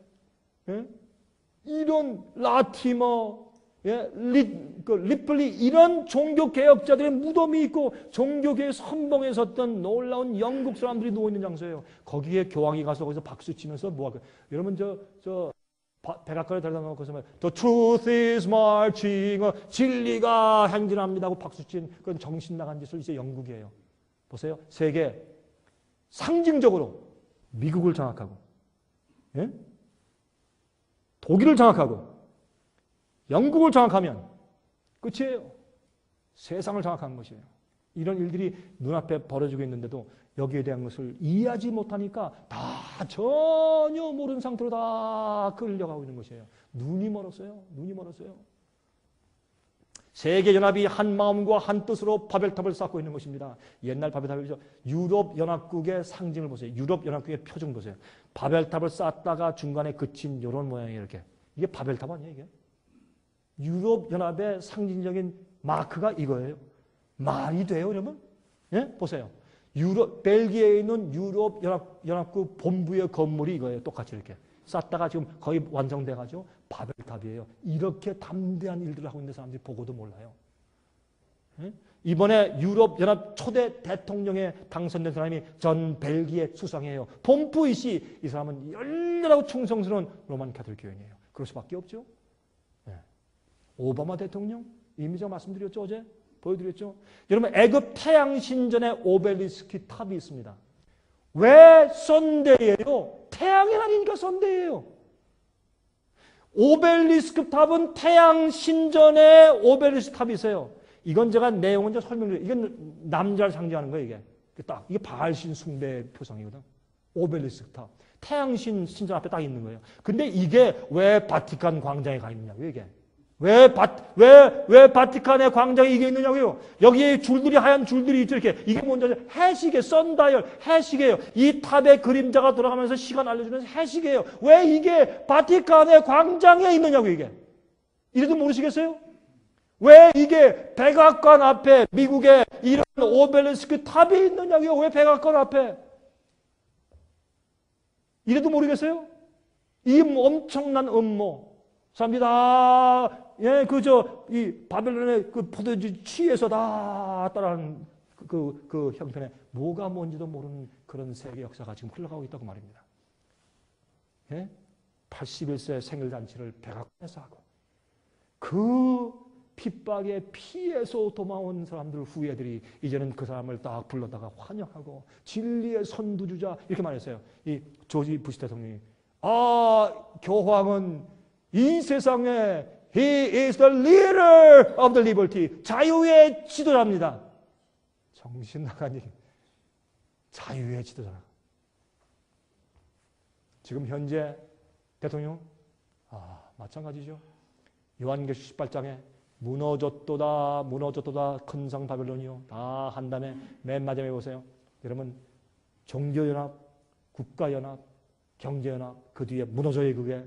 이런 라티머, 리플리 이런 종교개혁자들의 무덤이 있고 종교계의 선봉에 섰던 놀라운 영국 사람들이 누워있는 장소예요. 거기에 교황이 가서 거기서 박수 치면서 뭐하고 여러분 백악관에 데려다 놓고서 The truth is marching, 진리가 행진합니다 하고 박수 친 그런 정신 나간 짓을 이제 영국이에요. 보세요. 세계 상징적으로 미국을 장악하고 독일을 장악하고 영국을 장악하면 끝이에요. 세상을 장악한 것이에요. 이런 일들이 눈앞에 벌어지고 있는데도 여기에 대한 것을 이해하지 못하니까 다 전혀 모르는 상태로 다 끌려가고 있는 것이에요. 눈이 멀었어요. 세계연합이 한 마음과 한 뜻으로 바벨탑을 쌓고 있는 것입니다. 옛날 바벨탑이죠. 유럽연합국의 상징을 보세요. 유럽연합국의 표정 보세요. 바벨탑을 쌓다가 중간에 그친 이런 모양이에요. 이렇게. 이게 바벨탑 아니에요? 이게? 유럽연합의 상징적인 마크가 이거예요. 말이 돼요, 여러분? 보세요. 벨기에에 있는 유럽연합국 본부의 건물이 이거예요. 똑같이 이렇게. 쌓다가 지금 거의 완성돼가지고 바벨탑이에요. 이렇게 담대한 일들을 하고 있는 사람들이 보고도 몰라요. 이번에 유럽연합 초대 대통령에 당선된 사람이 전 벨기에 수상이에요. 폼프이시 이 사람은 열렬하고 충성스러운 로만 가톨릭 교인이에요. 그럴 수밖에 없죠. 오바마 대통령 이미 제가 말씀드렸죠. 어제 보여드렸죠. 여러분 애굽 태양신전에 오벨리스크 탑이 있습니다. 왜 썬데이예요? 태양의 날이니까 썬데이예요. 오벨리스크 탑은 태양신전에 오벨리스크 탑이 있어요. 이건 제가 내용은 좀 설명드려요. 이건 남자를 상징하는 거예요. 이게 바알신 숭배 표상이거든. 오벨리스크 탑. 태양신 신전 앞에 딱 있는 거예요. 근데 이게 왜 바티칸 광장에 가 있느냐고요, 이게. 왜 바티칸의 광장에 이게 있느냐고요? 여기에 줄들이, 하얀 줄들이 있죠, 이렇게. 이게 뭔지 아세요? 해시계, 선다이얼, 해시계예요. 이 탑의 그림자가 돌아가면서 시간 알려주는 해시계예요. 왜 이게 바티칸의 광장에 있느냐고요, 이게. 이래도 모르시겠어요? 왜 이게 백악관 앞에, 미국에 이런 오벨리스크 탑이 있느냐고요? 왜 백악관 앞에? 이래도 모르겠어요? 이 엄청난 음모. 사람들이 다, 이 바벨론의 그 포도주 취해서 다 따라하는 그 형편에 뭐가 뭔지도 모르는 그런 세계 역사가 지금 흘러가고 있다고 말입니다. 81세 생일잔치를 백악관에서 하고 그 핍박에 피해서 도망온 사람들 후예들이 이제는 그 사람을 딱 불러다가 환영하고 진리의 선두주자 이렇게 말했어요. 이 조지 부시 대통령이 교황은 이 세상에 He is the leader of the liberty. 자유의 지도자입니다. 정신 나간 일. 자유의 지도자. 지금 현재 대통령 마찬가지죠. 요한계시 18장에 무너졌도다 큰 성 바벨론이요. 다 한 다음에 맨 마지막에 보세요. 여러분 종교연합, 국가연합, 경제연합 그 뒤에 무너져요. 그게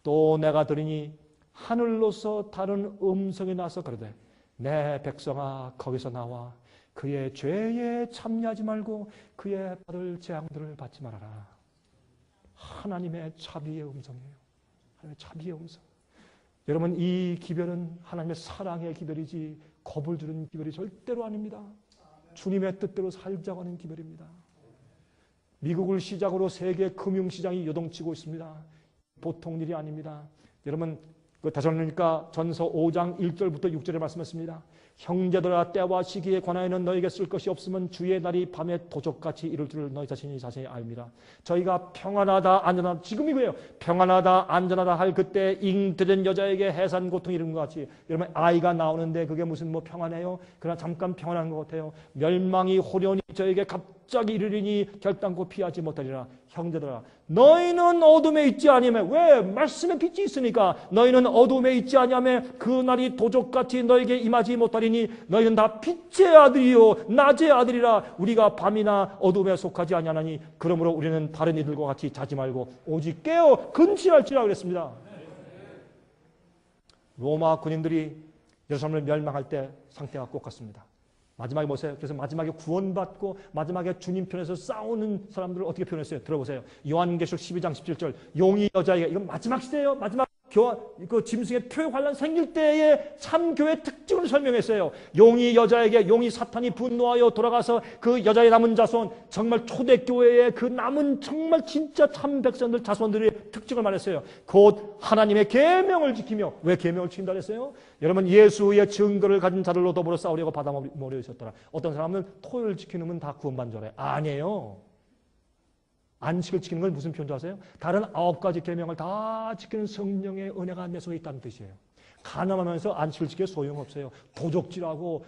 또 내가 들으니 하늘로서 다른 음성이 나서 그러되 내 백성아 거기서 나와 그의 죄에 참여하지 말고 그의 받을 재앙들을 받지 말아라. 하나님의 자비의 음성이에요. 하나님의 자비의 음성. 여러분, 이 기별은 하나님의 사랑의 기별이지 겁을 주는 기별이 절대로 아닙니다. 주님의 뜻대로 살자고 하는 기별입니다. 미국을 시작으로 세계 금융시장이 요동치고 있습니다. 보통 일이 아닙니다. 여러분, 데살로니가 전서 5장 1절부터 6절에 말씀했습니다. 형제들아, 때와 시기에 관하여는 너에게 쓸 것이 없으면 주의 날이 밤에 도적같이 이를 줄을 너희 자신이 압니다. 저희가 평안하다 안전하다, 지금이고요. 평안하다 안전하다 할 그때 잉태된 여자에게 해산 고통이 이르는 것 같이, 여러분, 아이가 나오는데 그게 무슨 뭐 평안해요? 그러나 잠깐 평안한 것 같아요. 멸망이 호련히 저에게 갑자기 이르리니 결단코 피하지 못하리라. 형제들아, 너희는 어둠에 있지 아니하며, 왜? 말씀에 빛이 있으니까. 너희는 어둠에 있지 아니하며 그 날이 도적같이 너에게 임하지 못하리니 너희는 다 빛의 아들이요 낮의 아들이라. 우리가 밤이나 어둠에 속하지 아니하나니 그러므로 우리는 다른 이들과 같이 자지 말고 오직 깨어 근신할지라 그랬습니다. 로마 군인들이 예루살렘을 멸망할 때 상태가 똑같습니다. 마지막에 보세요. 그래서 마지막에 구원받고 마지막에 주님 편에서 싸우는 사람들을 어떻게 표현했어요? 들어보세요. 요한계시록 12장 17절. 용이 여자에게, 이건 마지막 시대예요. 마지막 교환, 그 짐승의 표 환란 생길 때의 참교의 특징을 설명했어요. 용이 여자에게, 용이 사탄이 분노하여 돌아가서 그 여자의 남은 자손, 정말 초대교회의 그 남은 정말 진짜 참 백성들 자손들의 특징을 말했어요. 곧 하나님의 계명을 지키며. 왜 계명을 지킨다 그랬어요? 여러분, 예수의 증거를 가진 자들로 더불어 싸우려고 받아모려 있었더라. 어떤 사람은 토요일 지키는 건 다 구원받는 줄 알아요. 아니에요. 안식을 지키는 건 무슨 표현 줄 아세요? 다른 9가지 계명을 다 지키는 성령의 은혜가 내 속에 있다는 뜻이에요. 가늠하면서 안식을 지켜 소용없어요. 도적질하고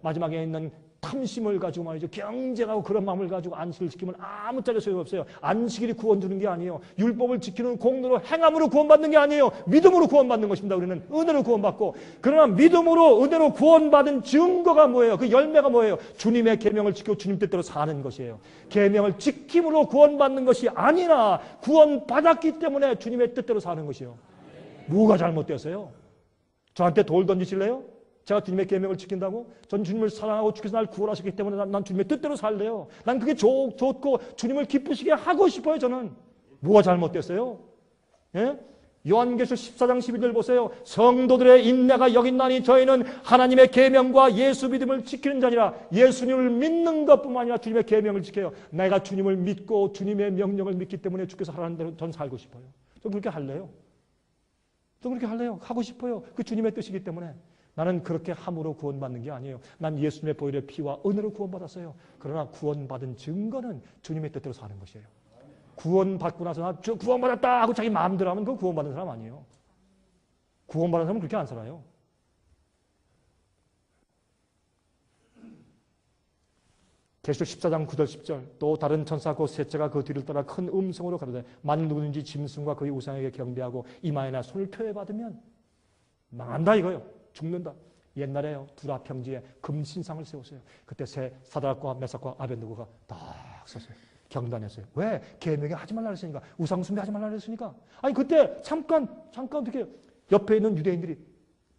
마지막에 있는 탐심을 가지고 말이죠. 경쟁하고 그런 마음을 가지고 안식을 지키면 아무짝에 소용없어요. 안식일이 구원 주는 게 아니에요. 율법을 지키는 공로로, 행함으로 구원받는 게 아니에요. 믿음으로 구원받는 것입니다. 우리는 은혜로 구원받고. 그러나 믿음으로 은혜로 구원받은 증거가 뭐예요? 그 열매가 뭐예요? 주님의 계명을 지키고 주님 뜻대로 사는 것이에요. 계명을 지킴으로 구원받는 것이 아니라 구원받았기 때문에 주님의 뜻대로 사는 것이요. 뭐가 잘못되었어요? 저한테 돌 던지실래요? 제가 주님의 계명을 지킨다고? 전 주님을 사랑하고 주께서 날 구원하셨기 때문에 난 주님의 뜻대로 살래요. 난 그게 좋고 주님을 기쁘시게 하고 싶어요. 저는. 뭐가 잘못됐어요? 예? 요한계시록 14장 12절 보세요. 성도들의 인내가 여긴나니 저희는 하나님의 계명과 예수 믿음을 지키는 자니라. 예수님을 믿는 것뿐만 아니라 주님의 계명을 지켜요. 내가 주님을 믿고 주님의 명령을 믿기 때문에 주께서 하라는 대로 전 살고 싶어요. 저 그렇게 할래요. 저 그렇게 할래요. 하고 싶어요. 그 주님의 뜻이기 때문에. 나는 그렇게 함으로 구원받는 게 아니에요. 난 예수님의 보혈의 피와 은혜로 구원받았어요. 그러나 구원받은 증거는 주님의 뜻대로 사는 것이에요. 구원받고 나서 나 구원받았다 하고 자기 마음대로 하면 그거 구원받은 사람 아니에요. 구원받은 사람은 그렇게 안 살아요. 계시록 14장 9절 10절. 또 다른 천사 곧 셋째가 그 뒤를 따라 큰 음성으로 가로되 만일 누구든지 짐승과 그의 우상에게 경배하고 이마에나 손을 표해받으면 망한다 이거요. 죽는다. 옛날에요. 두라 평지에 금신상을 세웠어요. 그때 세 사드락과 메삭과 아벤느고가 딱 섰어요. 경단했어요. 왜? 계명에 하지 말라 그랬으니까. 우상 숭배 하지 말라 그랬으니까. 아니 그때 잠깐 어떻게 옆에 있는 유대인들이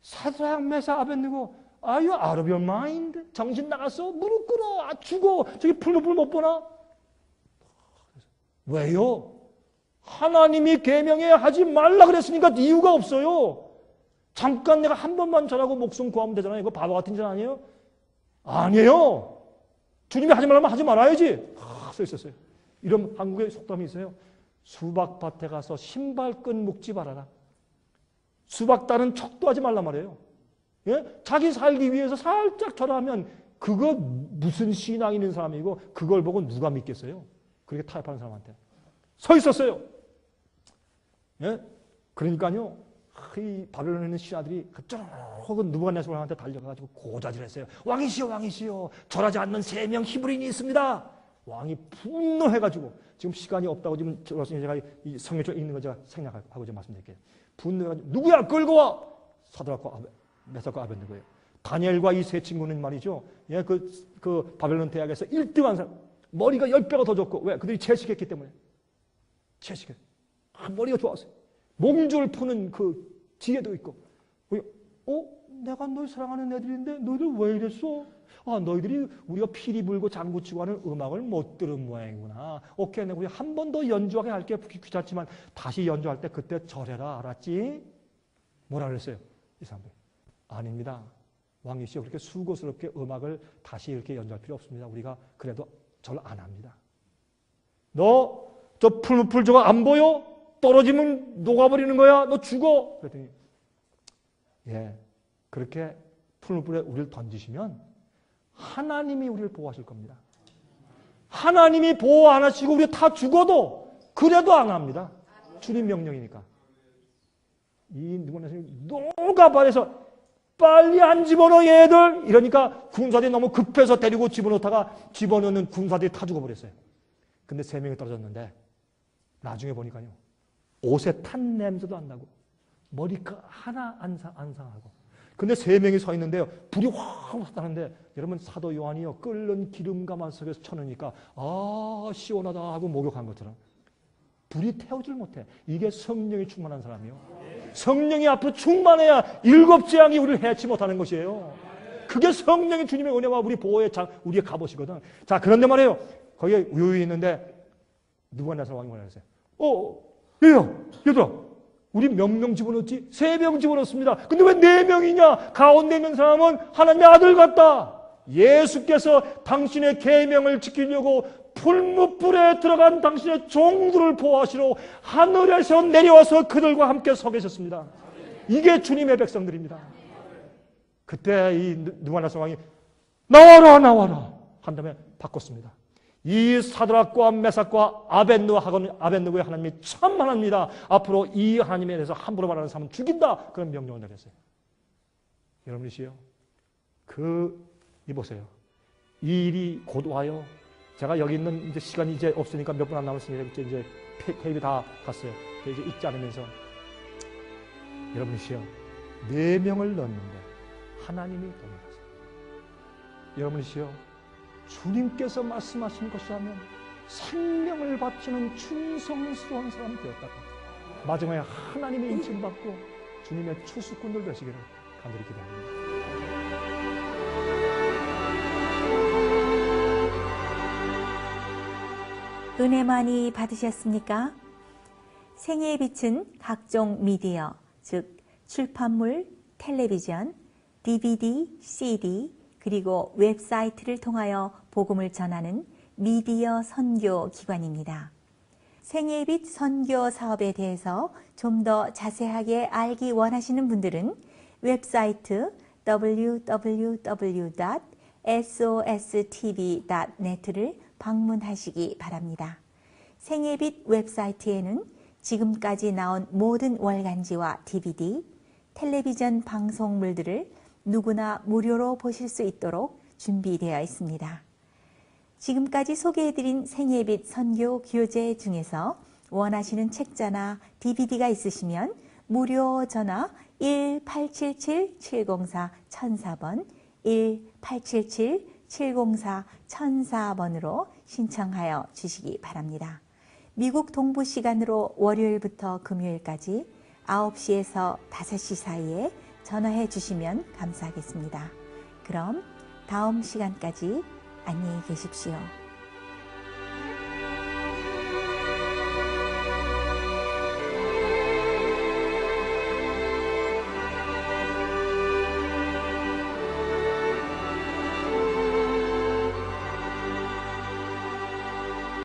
사드락 메삭 아벤느고 Are you out of your mind? 정신 나갔어? 무릎 꿇어. 아, 죽어. 저기 풀무불 못 보나? 왜요? 하나님이 계명에 하지 말라 그랬으니까 이유가 없어요. 잠깐 내가 한 번만 잘하고 목숨 구하면 되잖아요. 이거 바보 같은 짓 아니에요? 아니에요. 주님이 하지 말라면 하지 말아야지. 써 있었어요. 이런 한국의 속담이 있어요. 수박밭에 가서 신발끈 묶지 말아라. 수박 따는 척도 하지 말란 말이에요. 예? 자기 살기 위해서 살짝 절하면 그거 무슨 신앙 있는 사람이고 그걸 보고 누가 믿겠어요? 그렇게 타협하는 사람한테. 서 있었어요. 예? 그러니까요. 이 바벨론에 있는 신하들이 혹은 느부갓네살한테 달려가지고 고자질했어요. 왕이시여 왕이시여 절하지 않는 3명 히브리인이 있습니다. 왕이 분노해가지고 지금 시간이 없다고 지금 제가 이 성경을 읽는 거 제가 생략하고 좀 말씀드릴게요. 분노해가지고 누구야 끌고 와. 사드락과 메삭과 아벤느고예요. 다니엘과 이 세 친구는 말이죠. 예, 그 바벨론 대학에서 1등한 사람. 머리가 10배가 더 좋고 왜? 그들이 채식했기 때문에. 채식했어요. 머리가 좋았어요. 몸줄 푸는 그 지혜도 있고. 내가 널 사랑하는 애들인데 너희들 왜 이랬어? 아, 너희들이 우리가 피리 불고 장구 치고 하는 음악을 못 들은 모양이구나. 오케이, 내가 우리 한 번 더 연주하게 할게. 귀찮지만 다시 연주할 때 그때 절해라. 알았지? 뭐라 그랬어요? 이 사람들. 아닙니다. 왕희 씨가 그렇게 수고스럽게 음악을 다시 이렇게 연주할 필요 없습니다. 우리가 그래도 절 안 합니다. 너 저 풀무풀 저거 안 보여? 떨어지면 녹아버리는 거야. 너 죽어. 그랬더니 예, 그렇게 풀무풀에 우리를 던지시면 하나님이 우리를 보호하실 겁니다. 하나님이 보호 안 하시고 우리 다 죽어도 그래도 안 합니다. 주님 명령이니까. 이 누구나 녹아버려서 빨리 안 집어넣어 얘들 이러니까 군사들이 너무 급해서 데리고 집어넣다가 집어넣는 군사들이 다 죽어버렸어요. 근데 3명이 떨어졌는데 나중에 보니까요 옷에 탄 냄새도 안 나고 머리카락 하나 안 상하고 근데 3명이 서 있는데요 불이 확 나는데 여러분 사도 요한이요 끓는 기름 가마 속에서 쳐놓으니까 아 시원하다 하고 목욕한 것처럼 불이 태우질 못해. 이게 성령이 충만한 사람이요. 성령이 앞으로 충만해야 7 재앙이 우리를 해치 못하는 것이에요. 그게 성령이 주님의 은혜와 우리 보호의 우리의 갑옷이거든. 자, 그런데 말이에요. 거기에 우유이 있는데 누부갓네살 왕이 뭐라 그랬어요? 얘들아, 우리 몇 명 집어넣었지? 3명 집어넣었습니다. 근데 왜 4명이냐? 가운데 있는 사람은 하나님의 아들 같다. 예수께서 당신의 계명을 지키려고 풀무불에 들어간 당신의 종들을 보호하시러 하늘에서 내려와서 그들과 함께 서 계셨습니다. 이게 주님의 백성들입니다. 그때 이 느부갓네살 왕이 나와라 한 다음에 바꿨습니다. 이 사드락과 메삭과 아벳느고의 하나님이 참 하나님이다. 앞으로 이 하나님에 대해서 함부로 말하는 사람은 죽인다. 그런 명령을 내렸어요. 여러분이시요. 이 보세요. 이 일이 곧 와요. 제가 여기 있는 이제 시간이 이제 없으니까 몇 분 안 남았으니까 이제 테이프 다 갔어요. 이제 읽지 않으면서 여러분이시요. 4명을 넣었는데 하나님이 동일하세요. 여러분이시요. 주님께서 말씀하신 것이라면 생명을 바치는 충성스러운 사람이 되었다고. 마지막에 하나님의 인칭 받고 주님의 추수꾼들 되시기를 간절히 기도합니다. 은혜 많이 받으셨습니까? 생애의 빛은 각종 미디어, 즉 출판물, 텔레비전, DVD, CD, 그리고 웹사이트를 통하여 복음을 전하는 미디어 선교 기관입니다. 생애의 빛 선교 사업에 대해서 좀 더 자세하게 알기 원하시는 분들은 웹사이트 www.sostv.net를 방문하시기 바랍니다. 생애의 빛 웹사이트에는 지금까지 나온 모든 월간지와 DVD, 텔레비전 방송물들을 누구나 무료로 보실 수 있도록 준비되어 있습니다. 지금까지 소개해드린 생애의 빛 선교 교재 중에서 원하시는 책자나 DVD가 있으시면 무료 전화 1877-704-1004번 1877-704-1004번으로 신청하여 주시기 바랍니다. 미국 동부 시간으로 월요일부터 금요일까지 9시에서 5시 사이에 전화해 주시면 감사하겠습니다. 그럼 다음 시간까지 안녕히 계십시오.